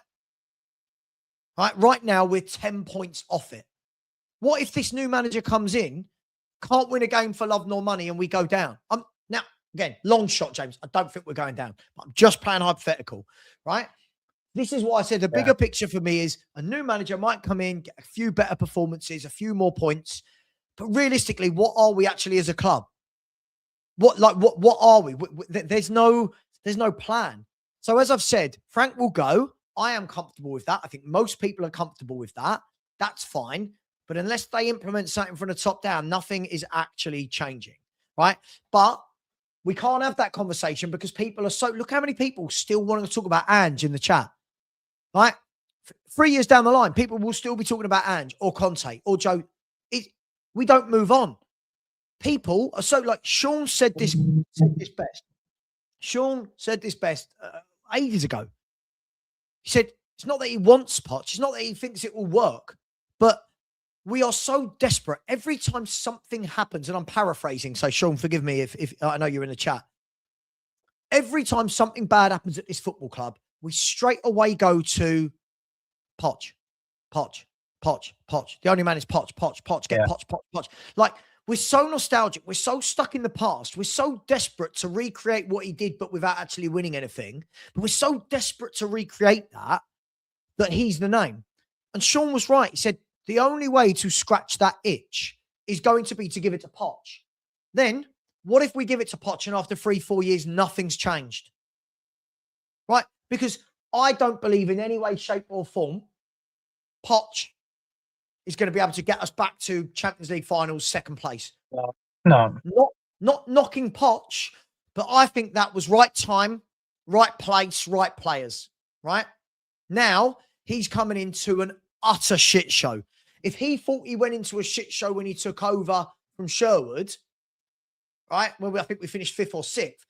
[SPEAKER 1] Right now, we're 10 points off it. What if this new manager comes in, can't win a game for love nor money, and we go down? Now, again, long shot, James. I don't think we're going down. But I'm just playing hypothetical, right? This is why I said the bigger picture for me is a new manager might come in, get a few better performances, a few more points. But realistically, what are we actually as a club? What are we? There's no plan. So as I've said, Frank will go. I am comfortable with that. I think most people are comfortable with that. That's fine. But unless they implement something from the top down, nothing is actually changing, right? But we can't have that conversation because people are so... Look how many people still want to talk about Ange in the chat, right? 3 years down the line, people will still be talking about Ange or Conte or Joe. We don't move on. People are so... Like Sean said this best. Sean said this best ages ago. He said, it's not that he wants Poch. It's not that he thinks it will work. But we are so desperate. Every time something happens, and I'm paraphrasing, so Sean, forgive me if I know you're in the chat. Every time something bad happens at this football club, we straight away go to Poch. The only man is Poch. Get Poch. Like, we're so nostalgic. We're so stuck in the past. We're so desperate to recreate what he did, but without actually winning anything. But we're so desperate to recreate that he's the name. And Sean was right. He said, the only way to scratch that itch is going to be to give it to Poch. Then, what if we give it to Poch and after 3-4 years, nothing's changed? Right? Because I don't believe in any way, shape or form, Poch is going to be able to get us back to Champions League finals, second place.
[SPEAKER 2] No.
[SPEAKER 1] Not knocking Poch, but I think that was right time, right place, right players. Right? Now, he's coming into an utter shit show. If he thought he went into a shit show when he took over from Sherwood, right? Well, I think we finished 5th or 6th.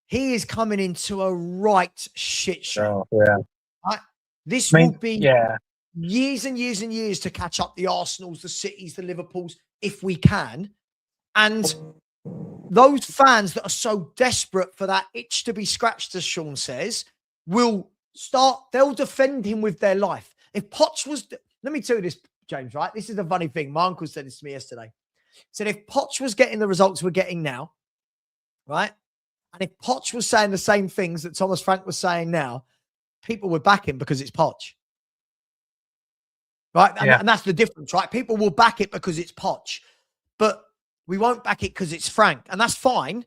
[SPEAKER 1] He is coming into a right shit show.
[SPEAKER 2] Oh, yeah.
[SPEAKER 1] Right? This will be years and years and years to catch up the Arsenals, the Cities, the Liverpools, if we can. And those fans that are so desperate for that itch to be scratched, as Sean says, they'll defend him with their life. If Poch was... Let me tell you this, James, right? This is the funny thing. My uncle said this to me yesterday. He said, if Poch was getting the results we're getting now, right? And if Poch was saying the same things that Thomas Frank was saying now, people would back him because it's Poch. Right? And that's the difference, right? People will back it because it's Poch. But we won't back it because it's Frank. And that's fine.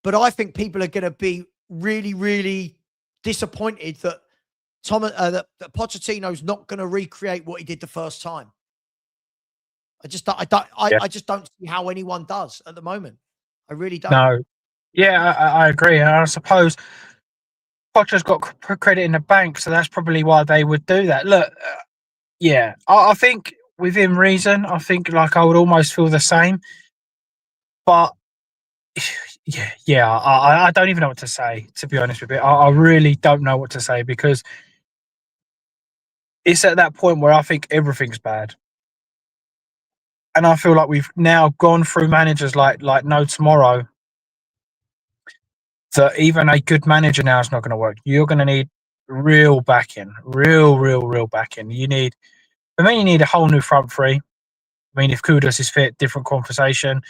[SPEAKER 1] But I think people are going to be really, really disappointed that that Pochettino's not going to recreate what he did the first time. I just don't see how anyone does at the moment. I really don't.
[SPEAKER 2] No. Yeah, I agree. And I suppose Potter's got credit in the bank, so that's probably why they would do that. Look, I think within reason, I think like I would almost feel the same. But I don't even know what to say, to be honest with you. I really don't know what to say because it's at that point where I think everything's bad. And I feel like we've now gone through managers like no tomorrow, that even a good manager now is not going to work. You're going to need real backing, real backing. You need a whole new front three. I mean, if Kudus is fit, different conversation.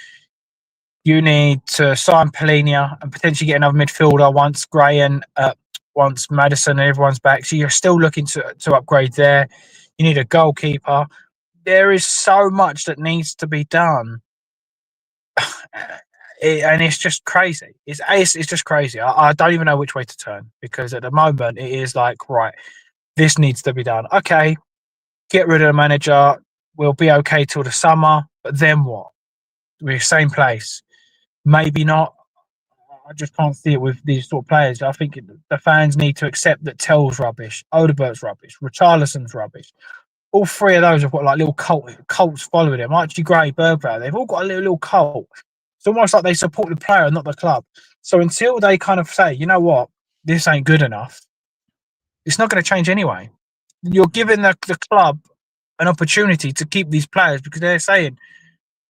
[SPEAKER 2] You need to sign Polinia and potentially get another midfielder once Gray and once Madison and everyone's back. So you're still looking to upgrade there. You need a goalkeeper. There is so much that needs to be done. And it's just crazy. It's just crazy. I don't even know which way to turn, because at the moment it is like, right, this needs to be done. Okay, get rid of the manager. We'll be okay till the summer. But then what? We're same place. Maybe not. I just can't see it with these sort of players. I think the fans need to accept that Tell's rubbish, Odebert's rubbish, Richarlison's rubbish. All three of those have got like little cults following them. Archie Gray, Bergvall, they've all got a little cult. It's almost like they support the player, not the club. So until they kind of say, you know what, this ain't good enough, it's not going to change anyway. You're giving the club an opportunity to keep these players because they're saying,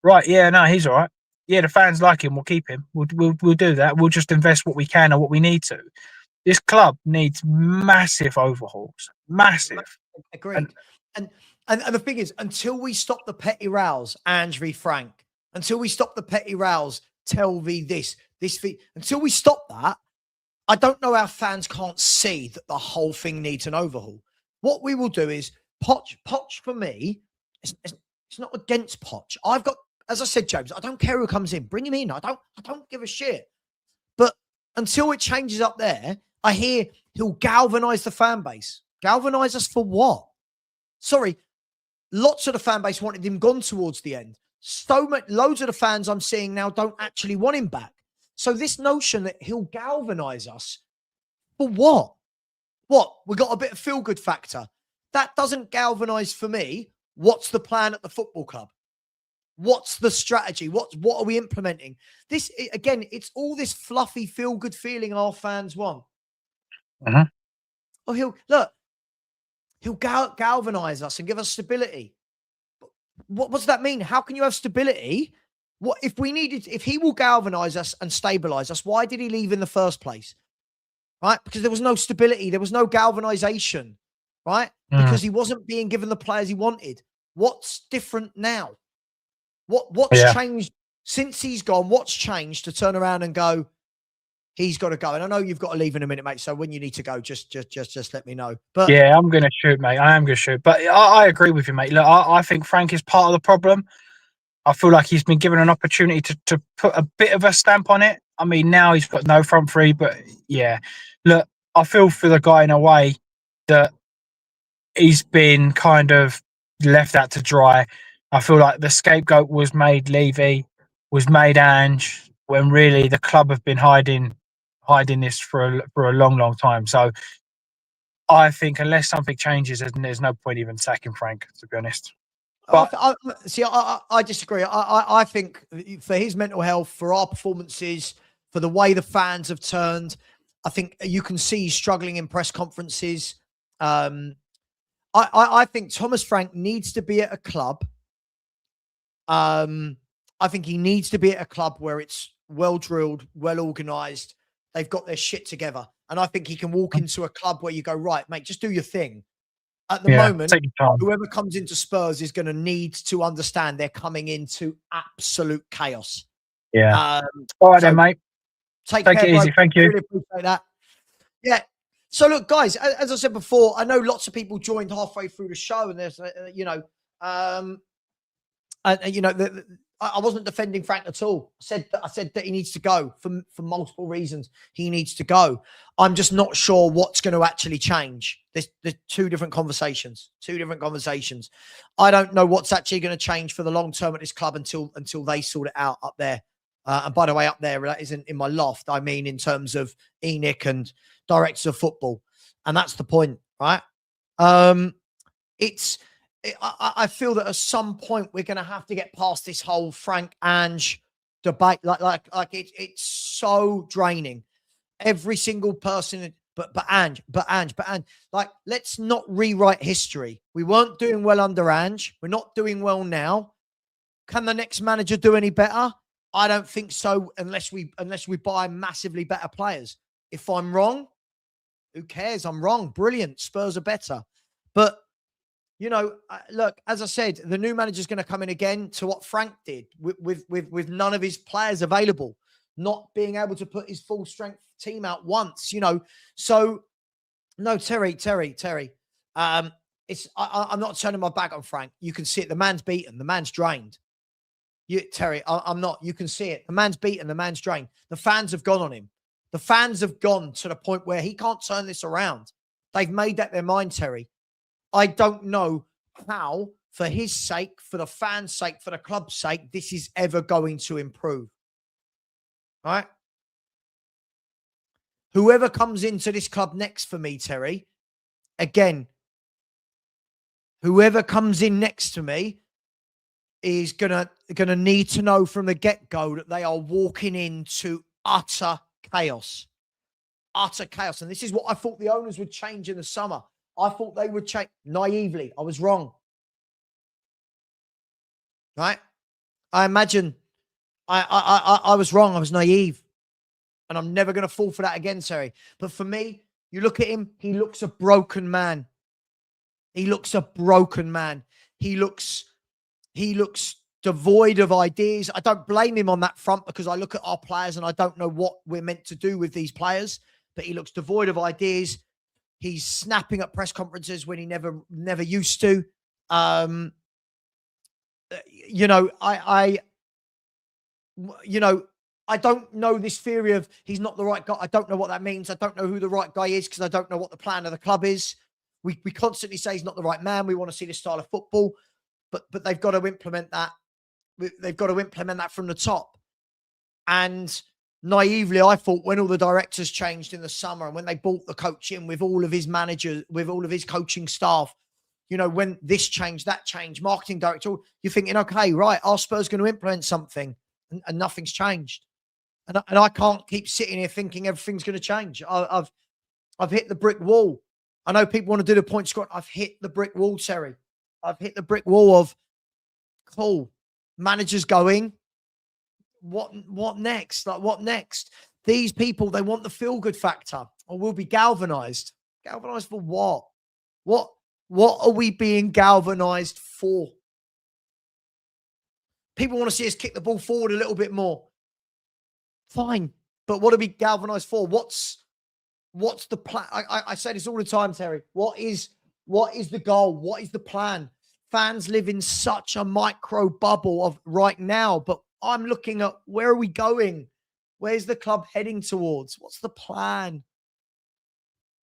[SPEAKER 2] right, yeah, no, he's all right. Yeah, the fans like him. We'll keep him. We'll do that. We'll just invest what we can and what we need to. This club needs massive overhauls. Massive.
[SPEAKER 1] Agreed. And the thing is, until we stop the petty rows, Ange v Frank, until we stop the petty rows, Tell v this v, until we stop that, I don't know how fans can't see that the whole thing needs an overhaul. What we will do is Poch for me, it's not against Poch. I've got, as I said, James, I don't care who comes in. Bring him in. I don't give a shit. But until it changes up there, I hear he'll galvanise the fan base. Galvanise us for what? Sorry, lots of the fan base wanted him gone towards the end. Loads of the fans I'm seeing now don't actually want him back. So this notion that he'll galvanise us for what? What? We got a bit of feel-good factor. That doesn't galvanise for me. What's the plan at the football club? What's the strategy? What are we implementing? This, again, it's all this fluffy, feel-good feeling our fans want.
[SPEAKER 2] Uh-huh.
[SPEAKER 1] Oh, he'll galvanise us and give us stability. What does that mean? How can you have stability? What if he will galvanise us and stabilise us, why did he leave in the first place? Right? Because there was no stability. There was no galvanisation, right? Because he wasn't being given the players he wanted. What's different now? What's changed since he's gone? What's changed to turn around and go, he's got to go? And I know you've got to leave in a minute, mate. So when you need to go, just let me know. But
[SPEAKER 2] yeah, I'm going to shoot, mate. I am going to shoot. But I agree with you, mate. Look, I think Frank is part of the problem. I feel like he's been given an opportunity to put a bit of a stamp on it. I mean, now he's got no front three, but yeah. Look, I feel for the guy in a way that he's been kind of left out to dry. I feel like the scapegoat was made Levy, was made Ange, when really the club have been hiding this for a long time. So I think unless something changes, there's no point even sacking Frank, to be honest. But
[SPEAKER 1] I disagree. I think for his mental health, for our performances, for the way the fans have turned, I think you can see he's struggling in press conferences. I think Thomas Frank needs to be at a club. I think he needs to be at a club where it's well drilled, well organised. They've got their shit together. And I think he can walk into a club where you go, right, mate, just do your thing. At the moment, whoever comes into Spurs is going to need to understand they're coming into absolute chaos.
[SPEAKER 2] Yeah. All right, then, mate.
[SPEAKER 1] Take care,
[SPEAKER 2] it easy.
[SPEAKER 1] Bro.
[SPEAKER 2] Thank you.
[SPEAKER 1] Really appreciate that. Yeah. So, look, guys, as I said before, I know lots of people joined halfway through the show, and there's, I wasn't defending Frank at all. I said that he needs to go for multiple reasons. He needs to go. I'm just not sure what's going to actually change. There's two different conversations. I don't know what's actually going to change for the long term at this club until they sort it out up there. And by the way, up there, that isn't in my loft. I mean, in terms of ENIC and directors of football. And that's the point, right? I feel that at some point we're going to have to get past this whole Frank Ange debate. Like it's so draining. Every single person, but Ange. Like, let's not rewrite history. We weren't doing well under Ange. We're not doing well now. Can the next manager do any better? I don't think so, unless we buy massively better players. If I'm wrong, who cares? I'm wrong. Brilliant. Spurs are better. But look, as I said, the new manager's going to come in again to what Frank did with none of his players available, not being able to put his full strength team out once, So, no, Terry. I'm not turning my back on Frank. You can see it. The man's beaten. The man's drained. Terry, I'm not. You can see it. The man's beaten. The man's drained. The fans have gone on him. The fans have gone to the point where he can't turn this around. They've made that their mind, Terry. I don't know how, for his sake, for the fans' sake, for the club's sake, this is ever going to improve. All right? Whoever comes into this club next for me, Terry, again, whoever comes in next to me is gonna need to know from the get-go that they are walking into utter chaos. Utter chaos. And this is what I thought the owners would change in the summer. I thought they would change naively. I was wrong. Right? I imagine I was wrong. I was naive. And I'm never going to fall for that again, Terry. But for me, you look at him, he looks a broken man. He looks a broken man. He looks devoid of ideas. I don't blame him on that front because I look at our players and I don't know what we're meant to do with these players. But he looks devoid of ideas. He's snapping at press conferences when he never used to. I don't know this theory of he's not the right guy. I don't know what that means. I don't know who the right guy is because I don't know what the plan of the club is. We constantly say he's not the right man. We want to see this style of football, but they've got to implement that. They've got to implement that from the top. And naively, I thought when all the directors changed in the summer and when they brought the coach in with all of his managers, with all of his coaching staff, when this changed, that changed, marketing director, you're thinking, okay, right, our Spurs going to implement something, and nothing's changed. And I can't keep sitting here thinking everything's going to change. I've hit the brick wall. I know people want to do the point squad. I've hit the brick wall, Terry. I've hit the brick wall of, cool, managers going, what next? Like, what next? These people, they want the feel-good factor, or we'll be galvanized. Galvanized for what? What are we being galvanized for? People want to see us kick the ball forward a little bit more. Fine. But what are we galvanized for? What's the plan? I say this all the time, Terry. What is the goal? What is the plan? Fans live in such a micro bubble of right now, but I'm looking at where are we going? Where's the club heading towards? What's the plan?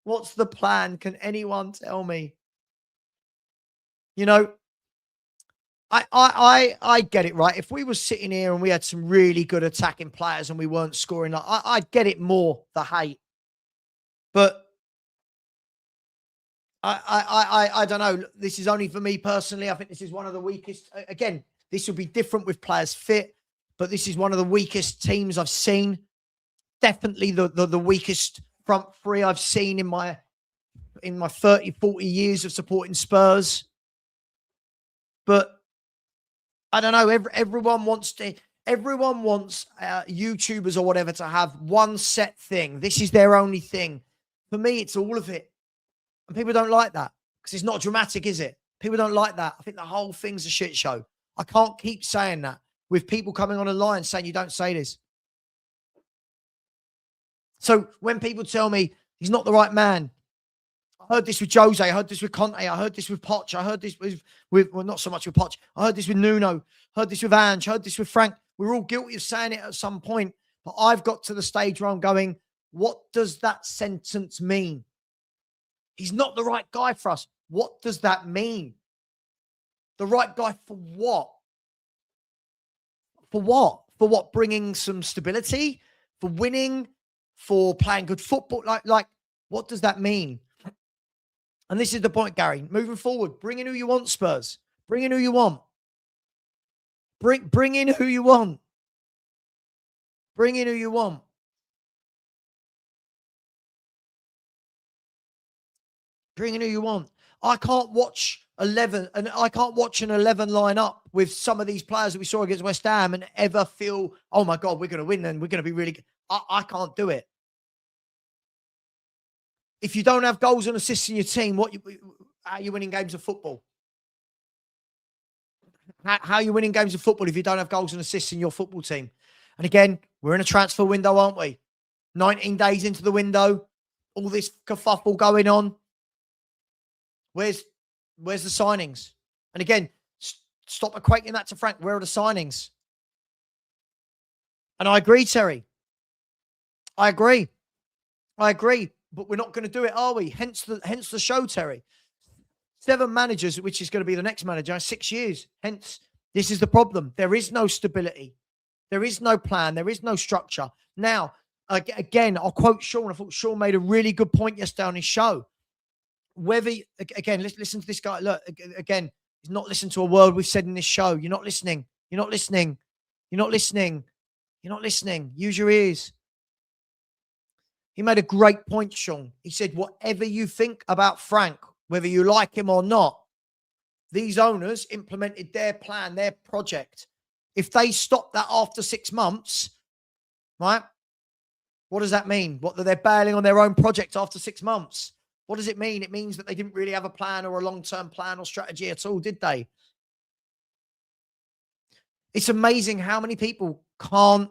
[SPEAKER 1] What's the plan? Can anyone tell me? I get it, right? If we were sitting here and we had some really good attacking players and we weren't scoring, I'd get it more, the hate. But I don't know. This is only for me personally. I think this is one of the weakest. Again, this will be different with players fit, but this is one of the weakest teams I've seen. Definitely the weakest front three I've seen in my 30, 40 years of supporting Spurs. But I don't know. Everyone wants YouTubers or whatever to have one set thing. This is their only thing. For me, it's all of it. And people don't like that because it's not dramatic, is it? People don't like that. I think the whole thing's a shit show. I can't keep saying that with people coming on a line saying you don't say this. So when people tell me he's not the right man, I heard this with Jose, I heard this with Conte, I heard this with Poch, I heard this with well, not so much with Poch, I heard this with Nuno, heard this with Ange, heard this with Frank. We're all guilty of saying it at some point, but I've got to the stage where I'm going, what does that sentence mean? He's not the right guy for us. What does that mean? The right guy for what? For what? For what? Bringing some stability? For winning? For playing good football? Like, what does that mean? And this is the point, Gary. Moving forward, bring in who you want, Spurs. Bring in who you want. Bring in who you want. Bring in who you want. Bring in who you want. I can't watch 11, and I can't watch an 11 line up with some of these players that we saw against West Ham and ever feel, oh my God, we're going to win and we're going to be really good. I can't do it. If you don't have goals and assists in your team, how are you winning games of football? How are you winning games of football if you don't have goals and assists in your football team? And again, we're in a transfer window, aren't we? 19 days into the window, all this kerfuffle going on. Where's the signings? And again, stop equating that to Frank. Where are the signings? And I agree, Terry. I agree. But we're not going to do it, are we? Hence the show, Terry. 7 managers, which is going to be the next manager, 6 years. Hence, this is the problem. There is no stability. There is no plan. There is no structure. Now, again, I'll quote Sean. I thought Sean made a really good point yesterday on his show. Whether, again, listen to this guy. Look, again, he's not listening to a word we've said in this show. You're not listening. You're not listening. You're not listening. You're not listening. Use your ears. He made a great point, Sean. He said, whatever you think about Frank, whether you like him or not, these owners implemented their plan, their project. If they stop that after 6 months, right? What does that mean? What, that they're bailing on their own project after 6 months? What does it mean? It means that they didn't really have a plan or a long-term plan or strategy at all, did they? It's amazing how many people can't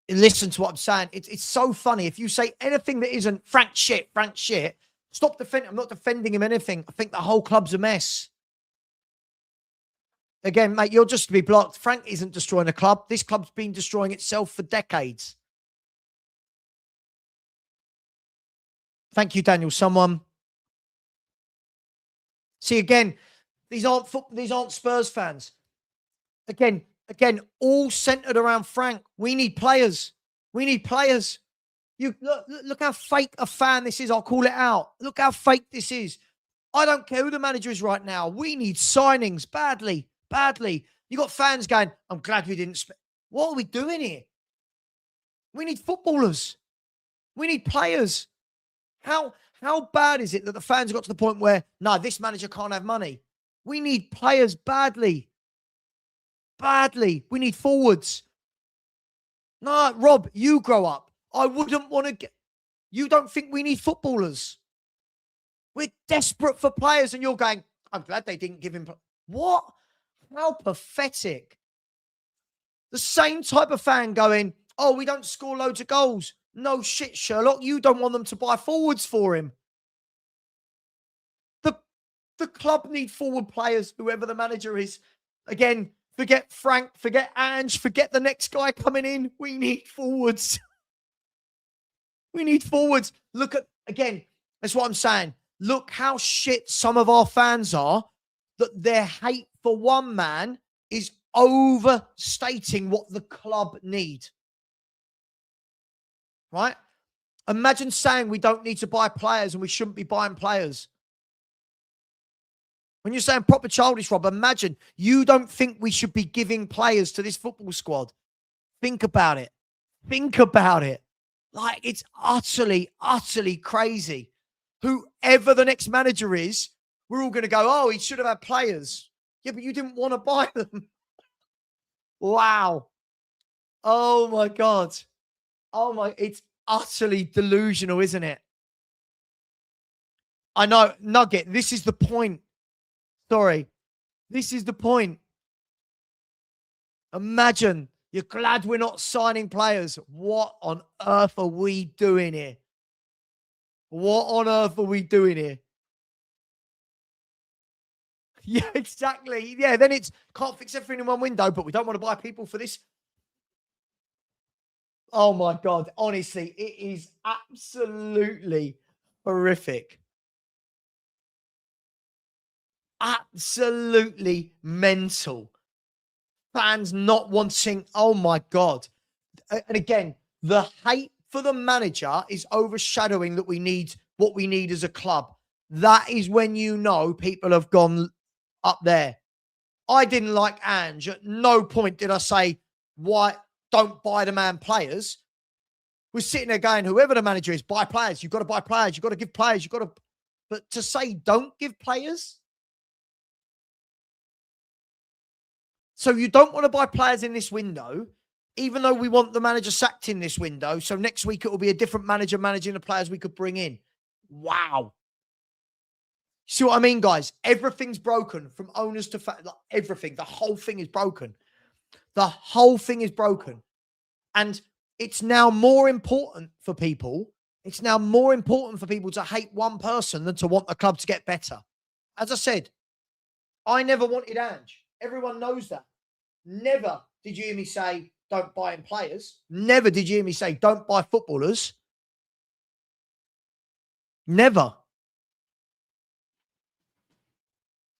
[SPEAKER 1] listen to what I'm saying. It's so funny. If you say anything that isn't Frank shit, stop defending. I'm not defending him anything. I think the whole club's a mess. Again, mate, you're just to be blocked. Frank isn't destroying the club. This club's been destroying itself for decades. Thank you, Daniel. Someone. See, again, these aren't Spurs fans. Again, all centered around Frank. We need players. We need players. You look how fake a fan this is. I'll call it out. Look how fake this is. I don't care who the manager is right now. We need signings badly. You got fans going, I'm glad we didn't. What are we doing here? We need footballers. We need players. How bad is it that the fans got to the point where, no, this manager can't have money? We need players badly. We need forwards. No, Rob, you grow up. I wouldn't want to get... You don't think we need footballers? We're desperate for players, and you're going, I'm glad they didn't give him... What? How pathetic. The same type of fan going, oh, we don't score loads of goals. No shit, Sherlock. You don't want them to buy forwards for him. The club need forward players, whoever the manager is. Again, forget Frank, forget Ange, forget the next guy coming in. We need forwards. We need forwards. Look at, again, that's what I'm saying. Look how shit some of our fans are, that their hate for one man is overstating what the club need. Right? Imagine saying we don't need to buy players and we shouldn't be buying players. When you're saying proper childish, Rob, imagine you don't think we should be giving players to this football squad. Think about it. Think about it. Like, it's utterly crazy. Whoever the next manager is, we're all going to go, oh, he should have had players. Yeah, but you didn't want to buy them. Wow. Oh, my God. Oh, my. It's utterly delusional, isn't it? I know, Nugget, this is the point. Sorry. This is the point. Imagine, you're glad we're not signing players. What on earth are we doing here? What on earth are we doing here? Yeah, exactly. Yeah, then it's can't fix everything in one window, but we don't want to buy people for this. Oh, my God. Honestly, it is absolutely horrific. Absolutely mental. Fans not wanting, oh my God. And again, the hate for the manager is overshadowing that we need what we need as a club. That is when you know people have gone up there. I didn't like Ange. At no point did I say, why don't buy the man players. We're sitting there going, whoever the manager is, buy players. You've got to buy players. You've got to give players. You've got to, but to say don't give players. So you don't want to buy players in this window, even though we want the manager sacked in this window. So next week it will be a different manager managing the players we could bring in. Wow. See what I mean, guys? Everything's broken from owners to like everything. The whole thing is broken. The whole thing is broken. And it's now more important for people. It's now more important for people to hate one person than to want the club to get better. As I said, I never wanted Ange. Everyone knows that. Never did you hear me say, don't buy in players. Never did you hear me say, don't buy footballers. Never.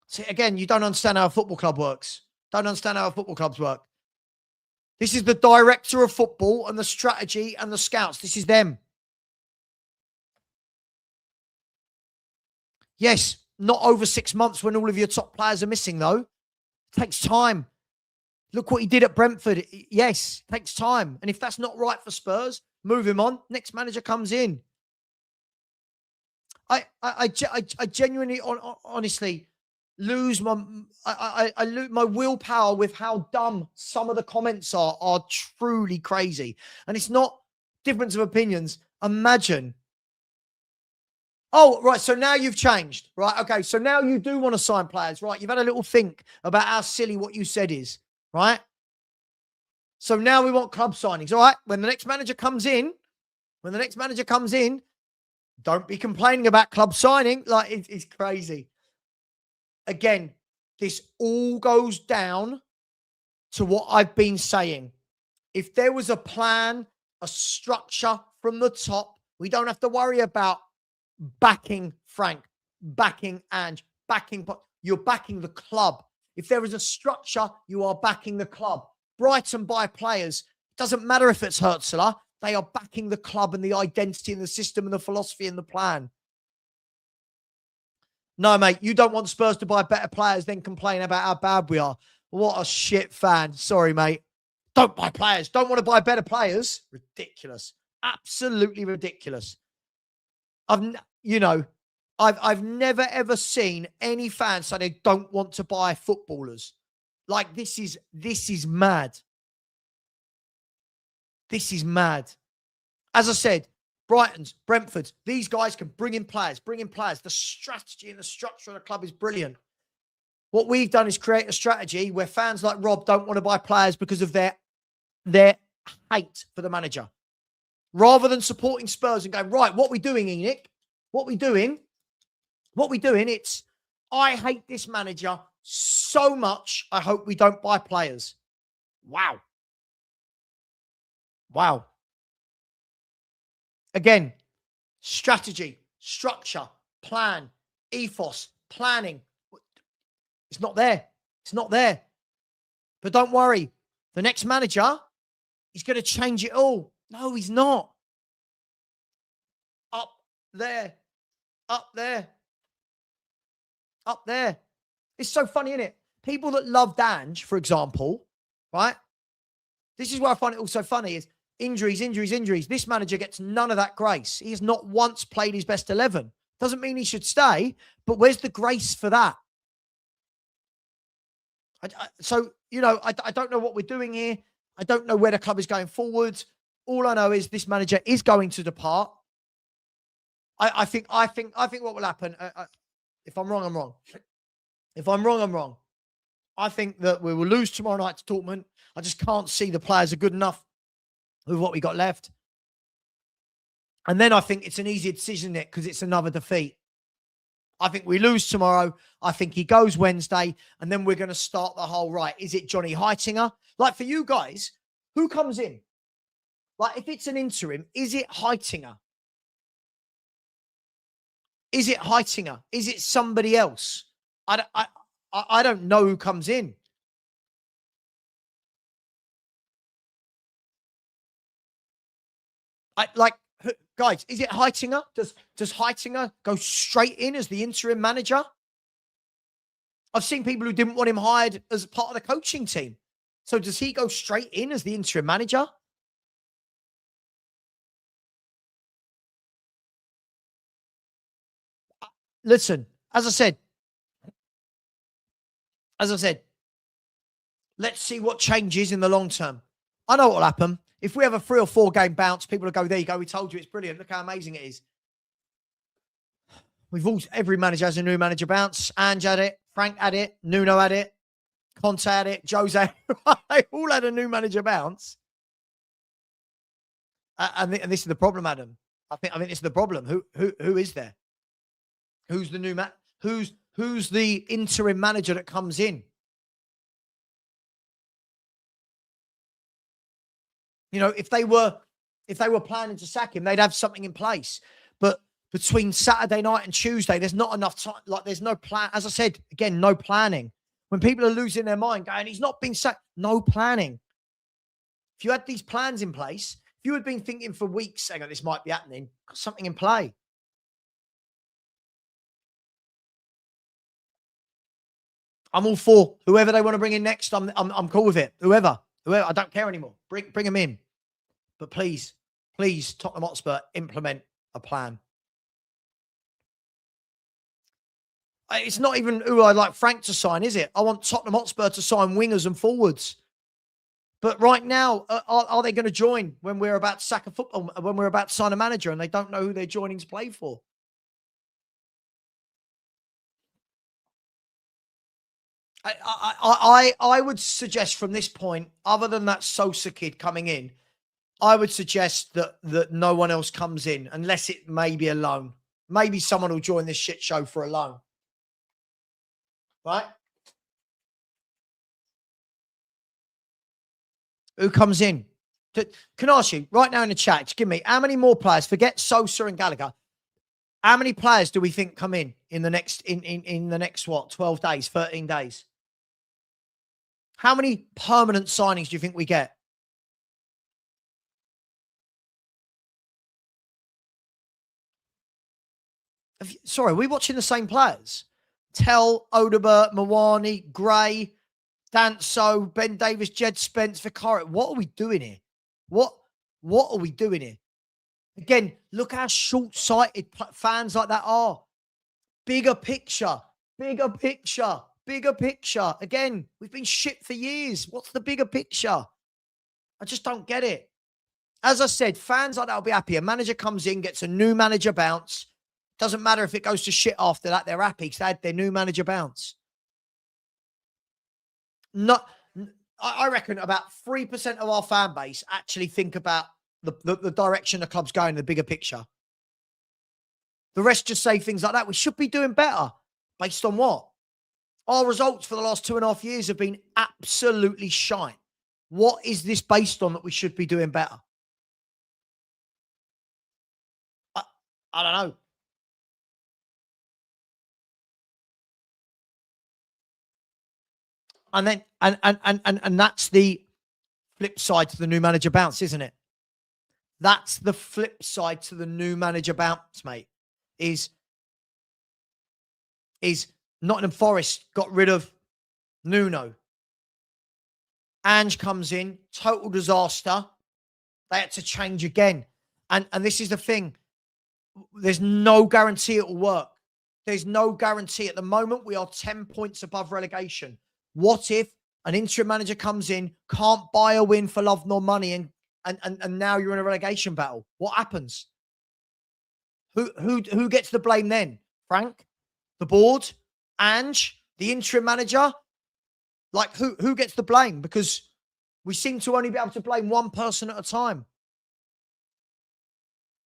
[SPEAKER 1] See, again, you don't understand how a football club works. Don't understand how football clubs work. This is the director of football and the strategy and the scouts. This is them. Yes, not over 6 months when all of your top players are missing, though. It takes time. Look what he did at Brentford. Yes, it takes time. And if that's not right for Spurs, move him on. Next manager comes in. I genuinely, honestly, lose my I lose my willpower with how dumb some of the comments are truly crazy. And it's not difference of opinions. Imagine. Oh, right. So now you've changed, right? Okay. So now you do want to sign players, right? You've had a little think about how silly what you said is, right? So now we want club signings. All right. When the next manager comes in, don't be complaining about club signing. Like it's crazy. Again, this all goes down to what I've been saying. If there was a plan, a structure from the top, we don't have to worry about backing Frank, backing Ange, you're backing the club. If there is a structure, you are backing the club. Brighton buy players. Doesn't matter if it's Hurtzler. They are backing the club and the identity and the system and the philosophy and the plan. No, mate, you don't want Spurs to buy better players, then complain about how bad we are. What a shit fan. Sorry, mate. Don't buy players. Don't want to buy better players. Ridiculous. Absolutely ridiculous. I've never ever seen any fans say they don't want to buy footballers. Like this is mad. This is mad. As I said, Brighton's, Brentford's, these guys can bring in players. The strategy and the structure of the club is brilliant. What we've done is create a strategy where fans like Rob don't want to buy players because of their hate for the manager. Rather than supporting Spurs and going, right, what we doing, Enoch? What we doing? It's, I hate this manager so much, I hope we don't buy players. Wow. Again, strategy, structure, plan, ethos, planning. It's not there. But don't worry. The next manager, he's going to change it all. No, he's not. Up there. It's so funny, isn't it? People that love Ange, for example, right? This is where I find it also funny is injuries. This manager gets none of that grace. He has not once played his best 11. Doesn't mean he should stay, but where's the grace for that? I don't know what we're doing here. I don't know where the club is going forward. All I know is this manager is going to depart. I think what will happen, if I'm wrong, I'm wrong. If I'm wrong, I'm wrong. I think that we will lose tomorrow night to Dortmund. I just can't see the players are good enough with what we got left. And then I think it's an easier decision, Nick, because it's another defeat. I think we lose tomorrow. I think he goes Wednesday, and then we're going to start the whole right. Is it Johnny Heitinger? Like for you guys, who comes in? Like if it's an interim, is it Heitinger? Is it Heitinger? Is it somebody else? I don't know who comes in. Guys, is it Heitinger? Does Heitinger go straight in as the interim manager? I've seen people who didn't want him hired as part of the coaching team. So does he go straight in as the interim manager? Listen, as I said, let's see what changes in the long term. I know what will happen. If we have a 3 or 4 game bounce, people will go, there you go. We told you it's brilliant. Look how amazing it is. Every manager has a new manager bounce. Ange had it, Frank had it, Nuno had it, Conte had it, Jose. They all had a new manager bounce. And this is the problem, Adam. I think this is the problem. Who is there? Who's the new who's the interim manager that comes in? You know, if they were planning to sack him, they'd have something in place. But between Saturday night and Tuesday, there's not enough time. Like, there's no plan. As I said, again, no planning. When people are losing their mind, going, he's not been sacked. No planning. If you had these plans in place, if you had been thinking for weeks, saying, this might be happening, got something in play. I'm all for whoever they want to bring in next. I'm cool with it. Whoever, I don't care anymore. Bring them in. But please, Tottenham Hotspur, implement a plan. It's not even who I'd like Frank to sign, is it? I want Tottenham Hotspur to sign wingers and forwards. But right now, are they going to join when we're about to sack a football, when we're about to sign a manager and they don't know who they're joining to play for? I would suggest from this point, other than that Sosa kid coming in, I would suggest that no one else comes in unless it may be a loan. Maybe someone will join this shit show for a loan. Right? Who comes in? Can I ask you right now in the chat, just give me how many more players, forget Sosa and Gallagher, how many players do we think come in the next in the next what, 12 days, 13 days? How many permanent signings do you think we get? Sorry, are we watching the same players? Tell, Odobert, Mawani, Gray, Danso, Ben Davis, Jed Spence, Vicario. What are we doing here? What are we doing here? Again, look how short-sighted fans like that are. Bigger picture. Again, we've been shit for years. What's the bigger picture? I just don't get it. As I said, fans like that will be happy. A manager comes in, gets a new manager bounce. Doesn't matter if it goes to shit after that. They're happy because they had their new manager bounce. I reckon about 3% of our fan base actually think about the direction the club's going, the bigger picture. The rest just say things like that. We should be doing better. Based on what? Our results for the last 2.5 years have been absolutely shite. What is this based on that we should be doing better? I don't know. And then and that's the flip side to the new manager bounce, isn't it? That's the flip side to the new manager bounce, mate. Is Nottingham Forest got rid of Nuno. Ange comes in, total disaster. They had to change again. And this is the thing. There's no guarantee it will work. There's no guarantee. At the moment, we are 10 points above relegation. What if an interim manager comes in, can't buy a win for love nor money, and now you're in a relegation battle? What happens? Who gets the blame then? Frank? The board? Ange? The interim manager? Like, who gets the blame? Because we seem to only be able to blame one person at a time.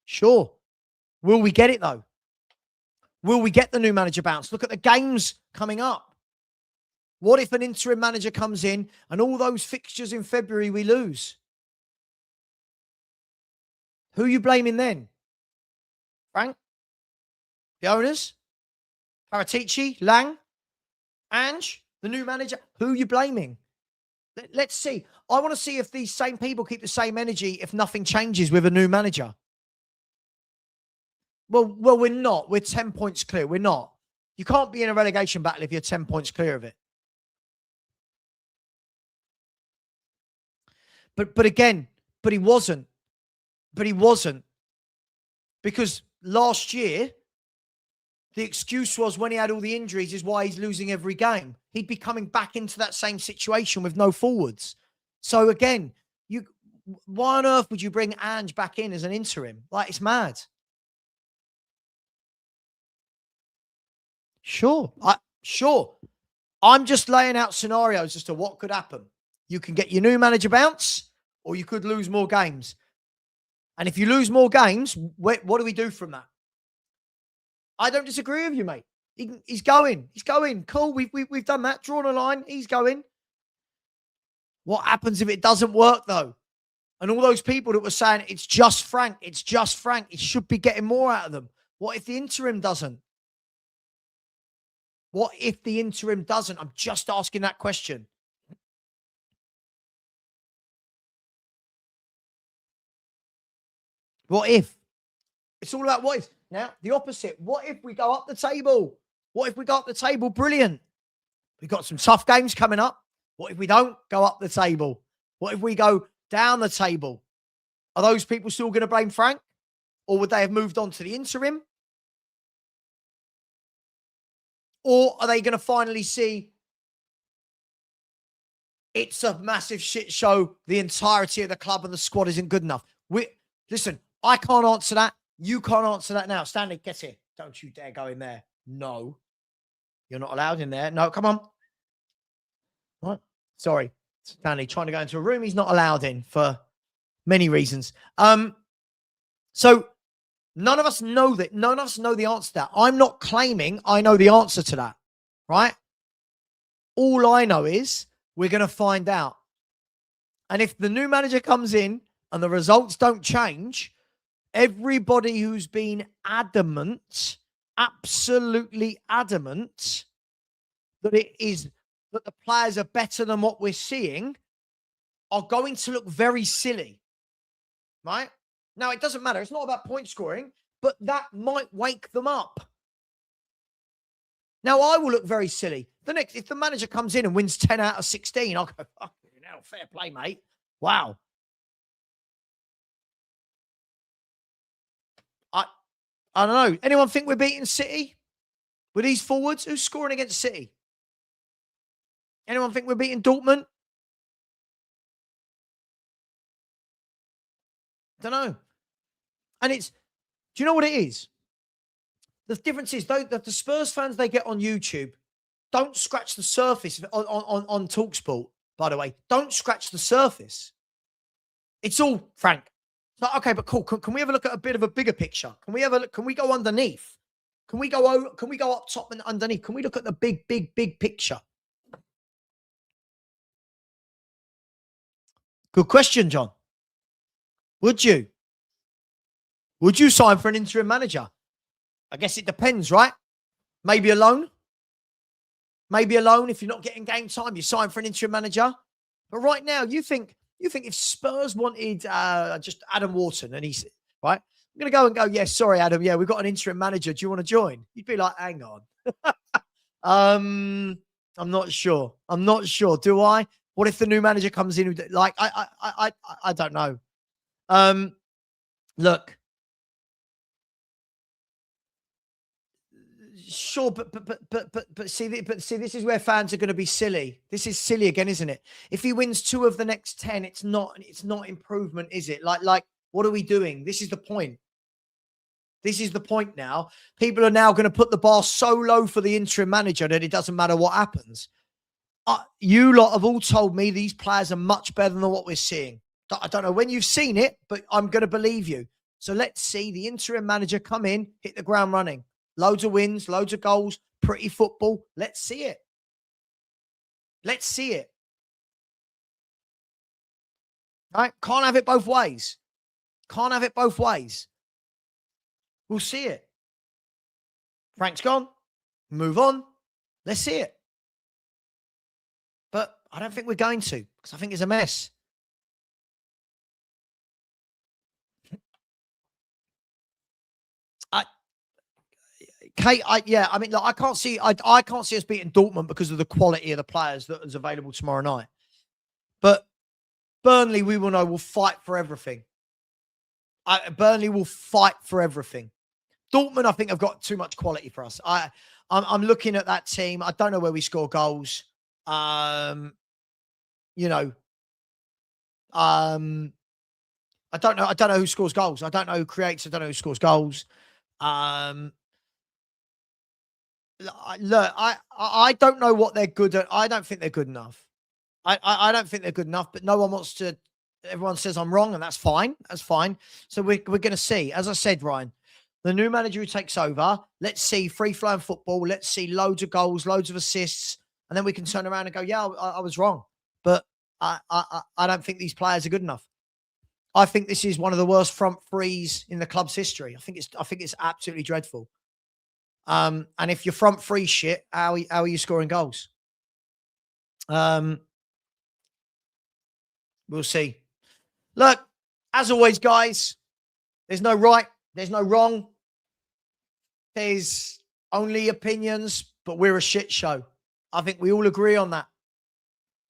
[SPEAKER 1] Sure. Will we get it, though? Will we get the new manager bounce? Look at the games coming up. What if an interim manager comes in and all those fixtures in February we lose? Who are you blaming then? Frank? The owners? Paratici? Lang? Ange? The new manager? Who are you blaming? Let's see. I want to see if these same people keep the same energy if nothing changes with a new manager. Well, we're not. We're 10 points clear. We're not. You can't be in a relegation battle if you're 10 points clear of it. But again, he wasn't. Because last year, the excuse was when he had all the injuries is why he's losing every game. He'd be coming back into that same situation with no forwards. So again, why on earth would you bring Ange back in as an interim? Like, it's mad. Sure. Sure. I'm just laying out scenarios as to what could happen. You can get your new manager bounce, or you could lose more games. And if you lose more games, what do we do from that? I don't disagree with you, mate. He's going. He's going. Cool. We've done that. Drawn a line. He's going. What happens if it doesn't work, though? And all those people that were saying it's just Frank, it should be getting more out of them. What if the interim doesn't? What if the interim doesn't? I'm just asking that question. What if? It's all about what if. Now, the opposite. What if we go up the table? What if we go up the table? Brilliant. We've got some tough games coming up. What if we don't go up the table? What if we go down the table? Are those people still going to blame Frank? Or would they have moved on to the interim? Or are they going to finally see it's a massive shit show, the entirety of the club and the squad isn't good enough? Listen, I can't answer that. You can't answer that now. Stanley, get here. Don't you dare go in there. No. You're not allowed in there. No, come on. What? Sorry. Stanley trying to go into a room he's not allowed in for many reasons. So none of us know that. None of us know the answer to that. I'm not claiming I know the answer to that, right? All I know is we're going to find out. And if the new manager comes in and the results don't change, everybody who's been adamant, absolutely adamant, that that the players are better than what we're seeing, are going to look very silly, right? Now, it doesn't matter. It's not about point scoring, but that might wake them up. Now, I will look very silly. If the manager comes in and wins 10 out of 16, I'll go, fucking hell, fair play, mate. Wow. I don't know. Anyone think we're beating City with these forwards? Who's scoring against City? Anyone think we're beating Dortmund? Don't know. And do you know what it is? The difference is, though, that the Spurs fans they get on YouTube don't scratch the surface on TalkSport, by the way. Don't scratch the surface. It's all Frank. So, okay, but cool. Can we have a look at a bit of a bigger picture? Can we have a look? Can we go underneath? Can we go up top and underneath? Can we look at the big picture? Good question, John. Would you sign for an interim manager? I guess it depends, right? Maybe a loan. Maybe a loan. If you're not getting game time, you sign for an interim manager. But right now, you think if Spurs wanted just Adam Wharton and he's right, I'm going to go and go, yeah, sorry, Adam. Yeah, we've got an interim manager. Do you want to join? You'd be like, hang on. I'm not sure. Do I? What if the new manager comes in? Like, I don't know. Look. Sure, but see, this is where fans are going to be silly. This is silly again, isn't it? If he wins 2 of the next 10, it's not improvement, is it? Like, what are we doing? This is the point. This is the point now. People are now going to put the bar so low for the interim manager that it doesn't matter what happens. You lot have all told me these players are much better than what we're seeing. I don't know when you've seen it, but I'm going to believe you. So let's see the interim manager come in, hit the ground running. Loads of wins, loads of goals, pretty football. Let's see it. Let's see it. Right? Can't have it both ways. Can't have it both ways. We'll see it. Frank's gone. Move on. Let's see it. But I don't think we're going to, because I think it's a mess. Kate, I mean, look, I can't see us beating Dortmund because of the quality of the players that is available tomorrow night. But Burnley, we will know, will fight for everything. Burnley will fight for everything. Dortmund, I think, have got too much quality for us. I'm looking at that team. I don't know where we score goals. I don't know who scores goals. I don't know who creates. I don't know who scores goals. look, I don't know what they're good at. I don't think they're good enough. I don't think they're good enough, but no one wants to. Everyone says I'm wrong, and that's fine. That's fine. So we're going to see. As I said, Ryan, the new manager who takes over, let's see free-flowing football. Let's see loads of goals, loads of assists, and then we can turn around and go, yeah, I was wrong. But I don't think these players are good enough. I think this is one of the worst front threes in the club's history. I think it's absolutely dreadful. And if your front three shit, how are you scoring goals? We'll see. Look, as always, guys, there's no right, there's no wrong. There's only opinions, but we're a shit show. I think we all agree on that.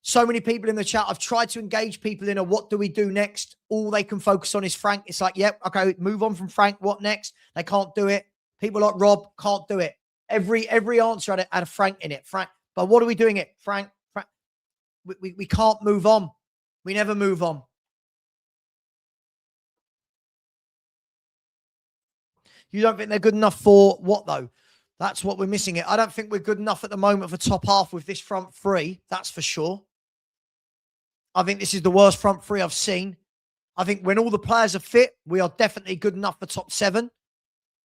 [SPEAKER 1] So many people in the chat. I've tried to engage people in a what do we do next? All they can focus on is Frank. It's like, yep, okay, move on from Frank. What next? They can't do it. People like Rob can't do it. Every answer had a Frank in it. Frank, but what are we doing it? Frank. We can't move on. We never move on. You don't think they're good enough for what, though? That's what we're missing it. I don't think we're good enough at the moment for top half with this front three. That's for sure. I think this is the worst front three I've seen. I think when all the players are fit, we are definitely good enough for top 7.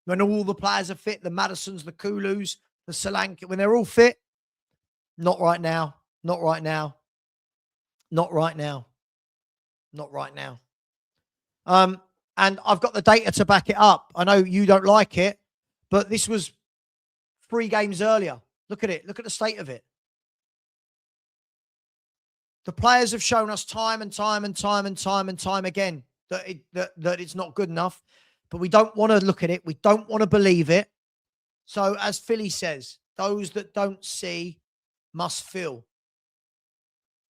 [SPEAKER 1] When all the players are fit, the Madisons, the Koglous, the Solanke, when they're all fit, not right now. Not right now. Not right now. Not right now. And I've got the data to back it up. I know you don't like it, but this was 3 games earlier. Look at it. Look at the state of it. The players have shown us time and time again that it's not good enough, but we don't want to look at it. We don't want to believe it. So as Philly says, those that don't see must feel.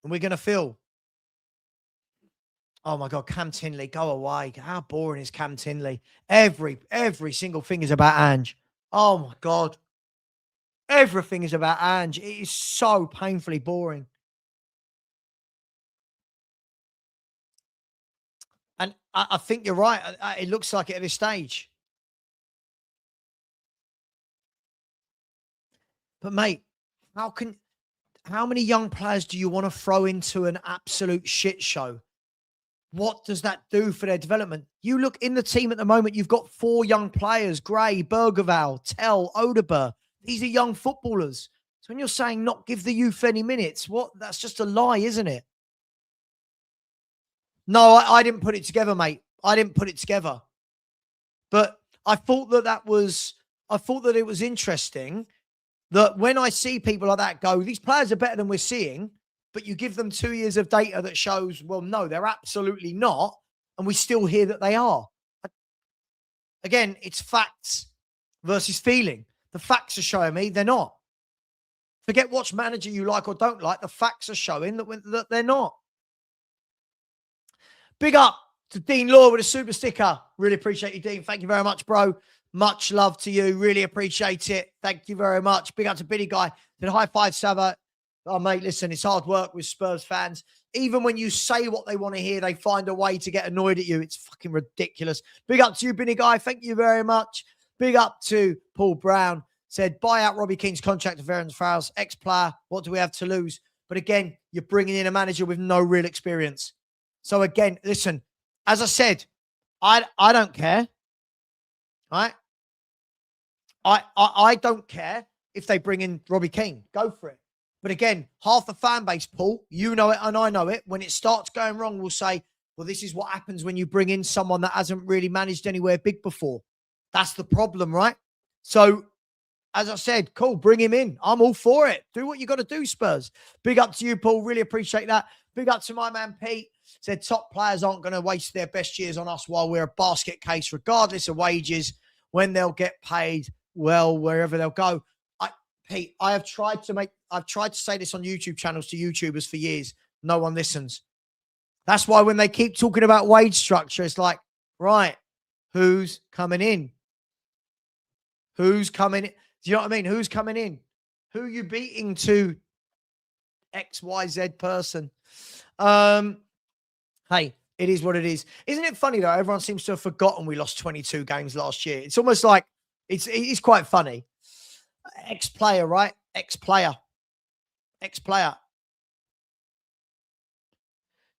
[SPEAKER 1] And we're going to feel. Oh my God, Cam Tinley, go away. How boring is Cam Tinley? Every single thing is about Ange. Oh my God. Everything is about Ange. It is so painfully boring. And I think you're right. It looks like it at this stage. But mate, how many young players do you want to throw into an absolute shit show? What does that do for their development? You look in the team at the moment, you've got 4 young players, Gray, Bergerval, Tell, Odeber. These are young footballers. So when you're saying not give the youth any minutes, that's just a lie, isn't it? No, I didn't put it together, mate. I didn't put it together. But I thought that it was interesting that when I see people like that go, these players are better than we're seeing, but you give them 2 years of data that shows, well, no, they're absolutely not. And we still hear that they are. Again, it's facts versus feeling. The facts are showing me they're not. Forget which manager you like or don't like. The facts are showing that they're not. Big up to Dean Law with a super sticker. Really appreciate you, Dean. Thank you very much, bro. Much love to you. Really appreciate it. Thank you very much. Big up to Biddy Guy. Then high five, Savva. Oh, mate, listen, it's hard work with Spurs fans. Even when you say what they want to hear, they find a way to get annoyed at you. It's fucking ridiculous. Big up to you, Binny Guy. Thank you very much. Big up to Paul Brown. Said, buy out Robbie Keane's contract of Aaron Farrell's ex-player. What do we have to lose? But again, you're bringing in a manager with no real experience. So again, listen, as I said, I don't care. Right? I don't care if they bring in Robbie Keane. Go for it. But again, half the fan base, Paul, you know it and I know it. When it starts going wrong, we'll say, well, this is what happens when you bring in someone that hasn't really managed anywhere big before. That's the problem, right? So, as I said, cool, bring him in. I'm all for it. Do what you got to do, Spurs. Big up to you, Paul. Really appreciate that. Big up to my man, Pete. Said top players aren't going to waste their best years on us while we're a basket case, regardless of wages, when they'll get paid well, wherever they'll go. Pete, I've tried to say this on YouTube channels to YouTubers for years. No one listens. That's why when they keep talking about wage structure, it's like, right, who's coming in? Who's coming in? Do you know what I mean? Who's coming in? Who are you beating to XYZ person? Hey, it is what it is. Isn't it funny though? Everyone seems to have forgotten we lost 22 games last year. It's almost like it's quite funny. Ex-player, right? Ex-player. Ex-player.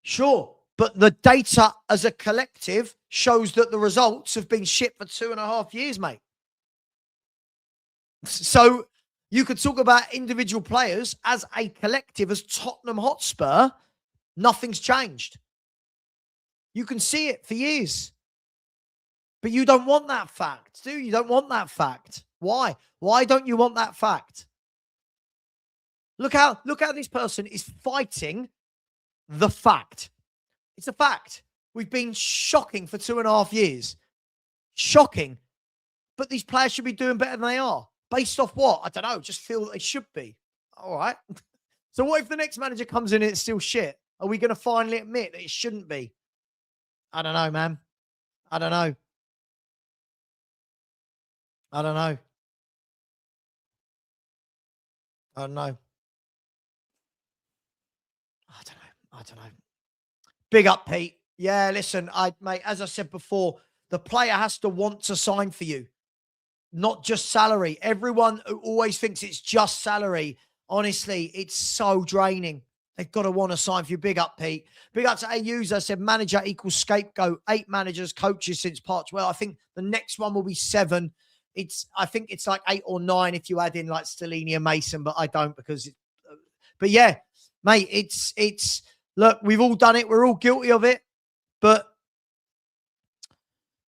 [SPEAKER 1] Sure. But the data as a collective shows that the results have been shit for 2.5 years, mate. So you could talk about individual players as a collective, as Tottenham Hotspur. Nothing's changed. You can see it for years. But you don't want that fact, do you? You don't want that fact. Why? Why don't you want that fact? Look how this person is fighting the fact. It's a fact. We've been shocking for 2.5 years. Shocking. But these players should be doing better than they are. Based off what? I don't know. Just feel that they should be. All right. So what if the next manager comes in and it's still shit? Are we going to finally admit that it shouldn't be? I don't know, man. I don't know. I don't know. I don't know. I don't know. Big up, Pete. Yeah, listen, mate, as I said before, the player has to want to sign for you, not just salary. Everyone who always thinks it's just salary, honestly, it's so draining. They've got to want to sign for you. Big up, Pete. Big up to a user said manager equals scapegoat. 8 managers, coaches since Parch. Well, I think the next one will be 7. I think it's like 8 or 9 if you add in like Stellini and Mason, but I don't because, but yeah, mate, it's, look, we've all done it. We're all guilty of it, but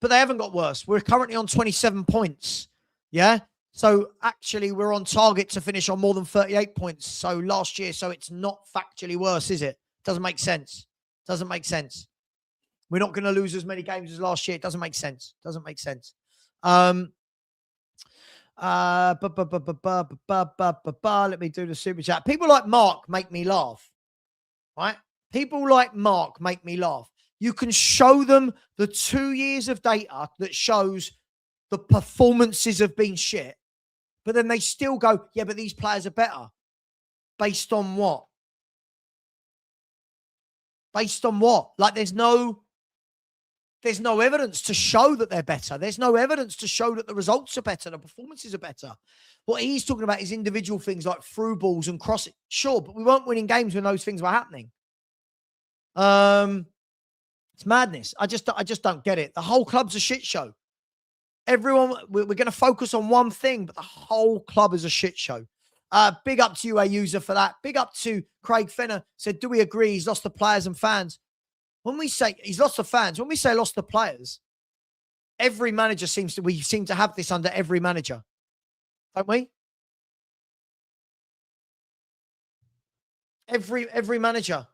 [SPEAKER 1] they haven't got worse. We're currently on 27 points. Yeah. So actually we're on target to finish on more than 38 points. So last year, so it's not factually worse, is it? Doesn't make sense. Doesn't make sense. We're not going to lose as many games as last year. It doesn't make sense. Doesn't make sense. Let me do the super chat. People like Mark make me laugh, right? People like Mark make me laugh. You can show them the 2 years of data that shows the performances have been shit, but then they still go, yeah, but these players are better. Based on what? Based on what? Like there's no evidence to show that they're better. There's no evidence to show that the results are better, the performances are better. What he's talking about is individual things like through balls and crossing. Sure, but we weren't winning games when those things were happening. It's madness. I just don't get it. The whole club's a shit show. Everyone, we're going to focus on one thing, but the whole club is a shit show. Big up to you, a user, for that. Big up to Craig Fenner. Said, do we agree he's lost the players and fans? When we say he's lost the fans, when we say lost the players, every manager we seem to have this under every manager, don't we? Every manager,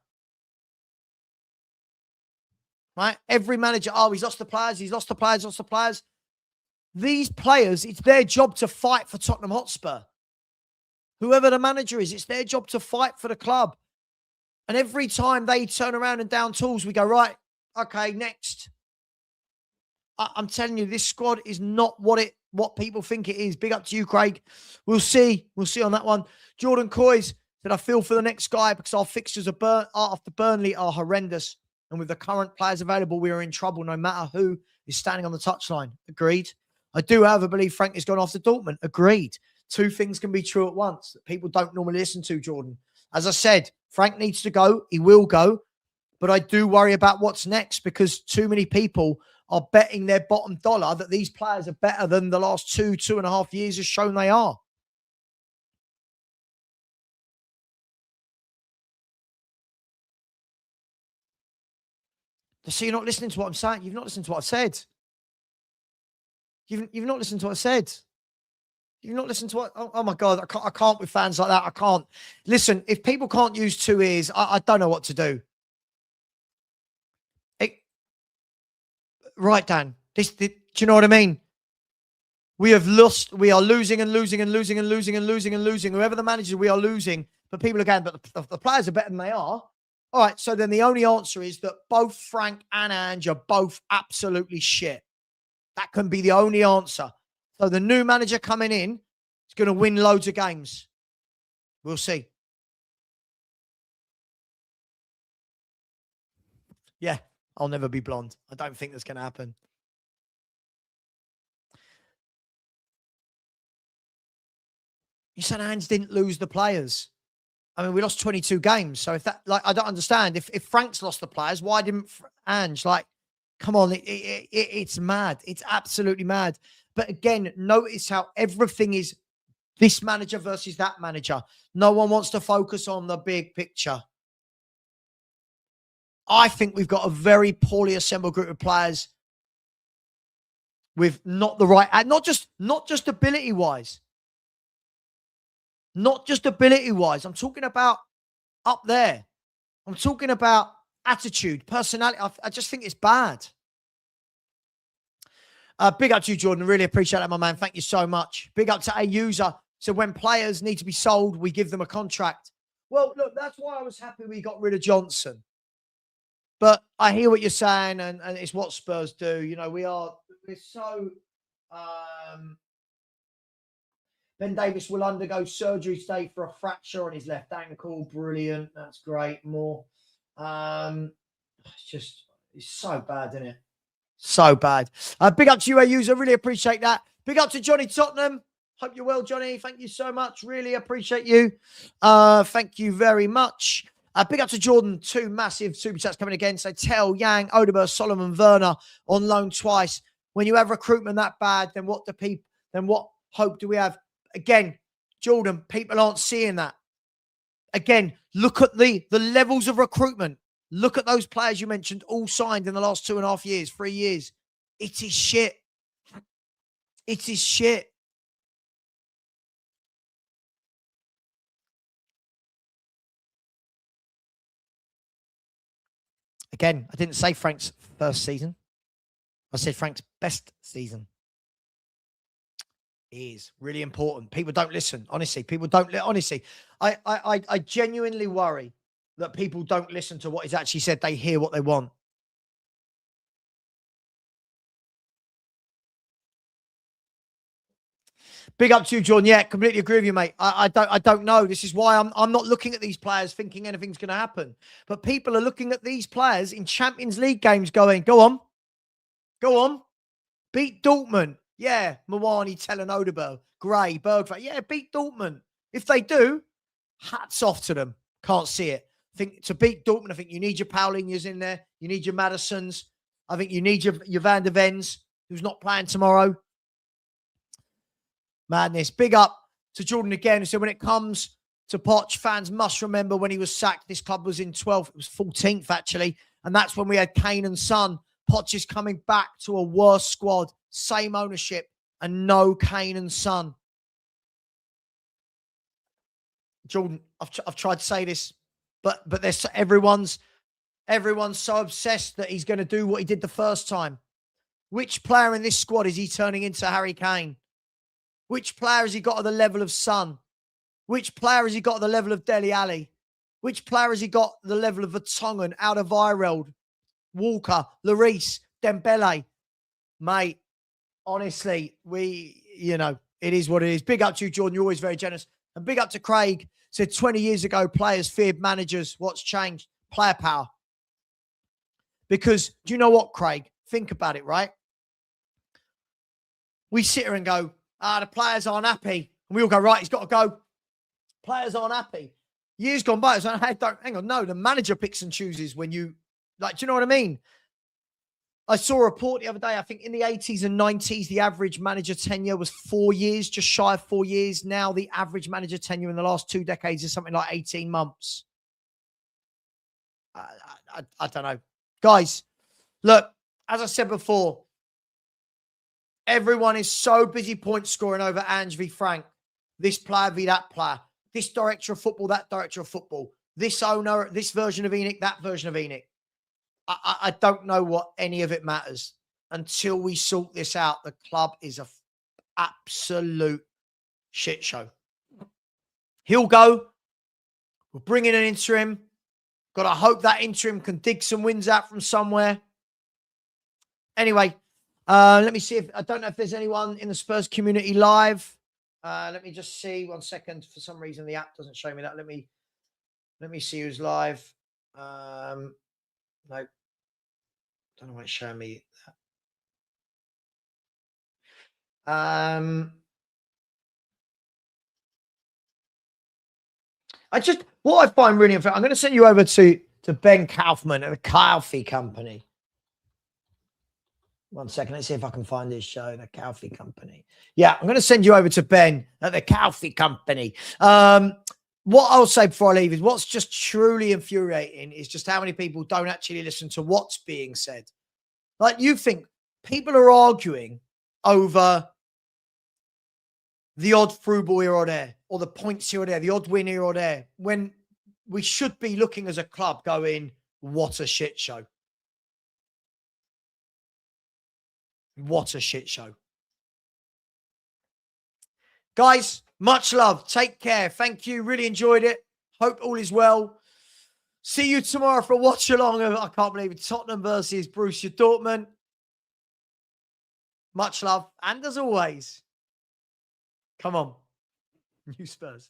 [SPEAKER 1] right? Every manager. Oh, he's lost the players. He's lost the players. Lost the players. These players, it's their job to fight for Tottenham Hotspur. Whoever the manager is, it's their job to fight for the club. And every time they turn around and down tools, we go, right, okay, next. I'm telling you, this squad is not what people think it is. Big up to you, Craig. We'll see. We'll see on that one. Jordan Coys said, I feel for the next guy because our fixtures after Burnley are horrendous. And with the current players available, we are in trouble no matter who is standing on the touchline. Agreed. I do, however, believe Frank is going after Dortmund. Agreed. 2 things can be true at once that people don't normally listen to, Jordan. As I said, Frank needs to go. He will go. But I do worry about what's next because too many people are betting their bottom dollar that these players are better than the last 2.5 years has shown they are. So you're not listening to what I'm saying? You've not listened to what I've said. You've not listened to what I said. You've not listened to what? Oh my God, I can't with fans like that. I can't. Listen, if people can't use 2 ears, I don't know what to do. Right, Dan. Do you know what I mean? We have lost. We are losing and losing and losing and losing and losing and losing. Whoever the manager, we are losing. But people are going, but the players are better than they are. All right, so then the only answer is that both Frank and Ange are both absolutely shit. That can be the only answer. So the new manager coming in is going to win loads of games. We'll see. Yeah, I'll never be blonde. I don't think that's going to happen. You're saying Ange didn't lose the players. I mean, we lost 22 games. So if that, like, I don't understand. If Frank's lost the players, why didn't Ange? Like, come on, it's mad. It's absolutely mad. But again, notice how everything is this manager versus that manager. No one wants to focus on the big picture. I think we've got a very poorly assembled group of players with not the right, not just ability wise, not just ability wise. I'm talking about up there. I'm talking about attitude, personality. I just think it's bad. Big up to you, Jordan. Really appreciate that, my man. Thank you so much. Big up to a user. So when players need to be sold, we give them a contract. Well, look, that's why I was happy we got rid of Johnson. But I hear what you're saying, and it's what Spurs do. You know, we're so. Ben Davis will undergo surgery today for a fracture on his left ankle. Brilliant. That's great. More. It's so bad, isn't it? So bad. Big up to you, a user. Really appreciate that. Big up to Johnny Tottenham. Hope you're well, Johnny. Thank you so much. Really appreciate you. Thank you very much. Big up to Jordan. 2 massive super chats coming again. So tell Yang, Odeberg, Solomon, Werner on loan twice. When you have recruitment that bad, then what hope do we have? Again, Jordan, people aren't seeing that. Again, look at the levels of recruitment. Look at those players you mentioned, all signed in the last 2.5 years, 3 years. It is shit. It is shit. Again, I didn't say Frank's first season. I said Frank's best season. It is really important. People don't listen. Honestly, people don't. Honestly, I genuinely worry that people don't listen to what is actually said. They hear what they want. Big up to you, John. Yeah, completely agree with you, mate. I don't know. This is why I'm not looking at these players thinking anything's going to happen. But people are looking at these players in Champions League games going, go on, beat Dortmund. Yeah, Mawani, Tellen, Odeberg, Gray, Bergvall. Yeah, beat Dortmund. If they do, hats off to them. Can't see it. I think to beat Dortmund, I think you need your Paulinhos in there. You need your Madisons. I think you need your Van der Vens, who's not playing tomorrow. Madness. Big up to Jordan again. So when it comes to Poch, fans must remember when he was sacked, this club was in 12th. It was 14th, actually. And that's when we had Kane and Son. Poch is coming back to a worse squad, same ownership, and no Kane and Son. Jordan, I've tried to say this, but there's everyone's so obsessed that he's going to do what he did the first time. Which player in this squad is he turning into Harry Kane? Which player has he got at the level of Son? Which player has he got at the level of Dele Alli? Which player has he got at the level of Vertonghen, Alderweireld, Walker, Lloris, Dembele? Mate, honestly, it is what it is. Big up to you, Jordan. You're always very generous. And big up to Craig. Said 20 years ago, players feared managers. What's changed? Player power. Because do you know what, Craig? Think about it, right? We sit here and go, the players aren't happy. And we all go, right, he's got to go. Players aren't happy. Years gone by, it's like, hey, hang on. No, the manager picks and chooses when you, do you know what I mean? I saw a report the other day, I think in the 80s and 90s, the average manager tenure was 4 years, just shy of 4 years. Now the average manager tenure in the last 2 decades is something like 18 months. I don't know. Guys, look, as I said before, everyone is so busy point scoring over Ange v Frank. This player v that player. This director of football, that director of football. This owner, this version of Enoch, that version of Enoch. I don't know what any of it matters. Until we sort this out, the club is a absolute shit show. He'll go. We'll bring in an interim. Got to hope that interim can dig some wins out from somewhere. Anyway, let me see if I don't know if there's anyone in the Spurs community live. Let me just see 1 second. For some reason, the app doesn't show me that. Let me see who's live. No, don't know why it's showing me that. What I find really unfair, I'm going to send you over to Ben Kaufman at the Coffee Company. 1 second. Let's see if I can find this show, the Coffee Company. Yeah, I'm going to send you over to Ben at the Coffee Company. What I'll say before I leave is what's just truly infuriating is just how many people don't actually listen to what's being said. Like, you think people are arguing over the odd through ball here or there, or the points here or there, the odd win here or there, when we should be looking as a club going, what a shit show. What a shit show. Guys, much love. Take care. Thank you. Really enjoyed it. Hope all is well. See you tomorrow for a watch along of, I can't believe it, Tottenham versus Borussia Dortmund. Much love. And as always, come on, you Spurs.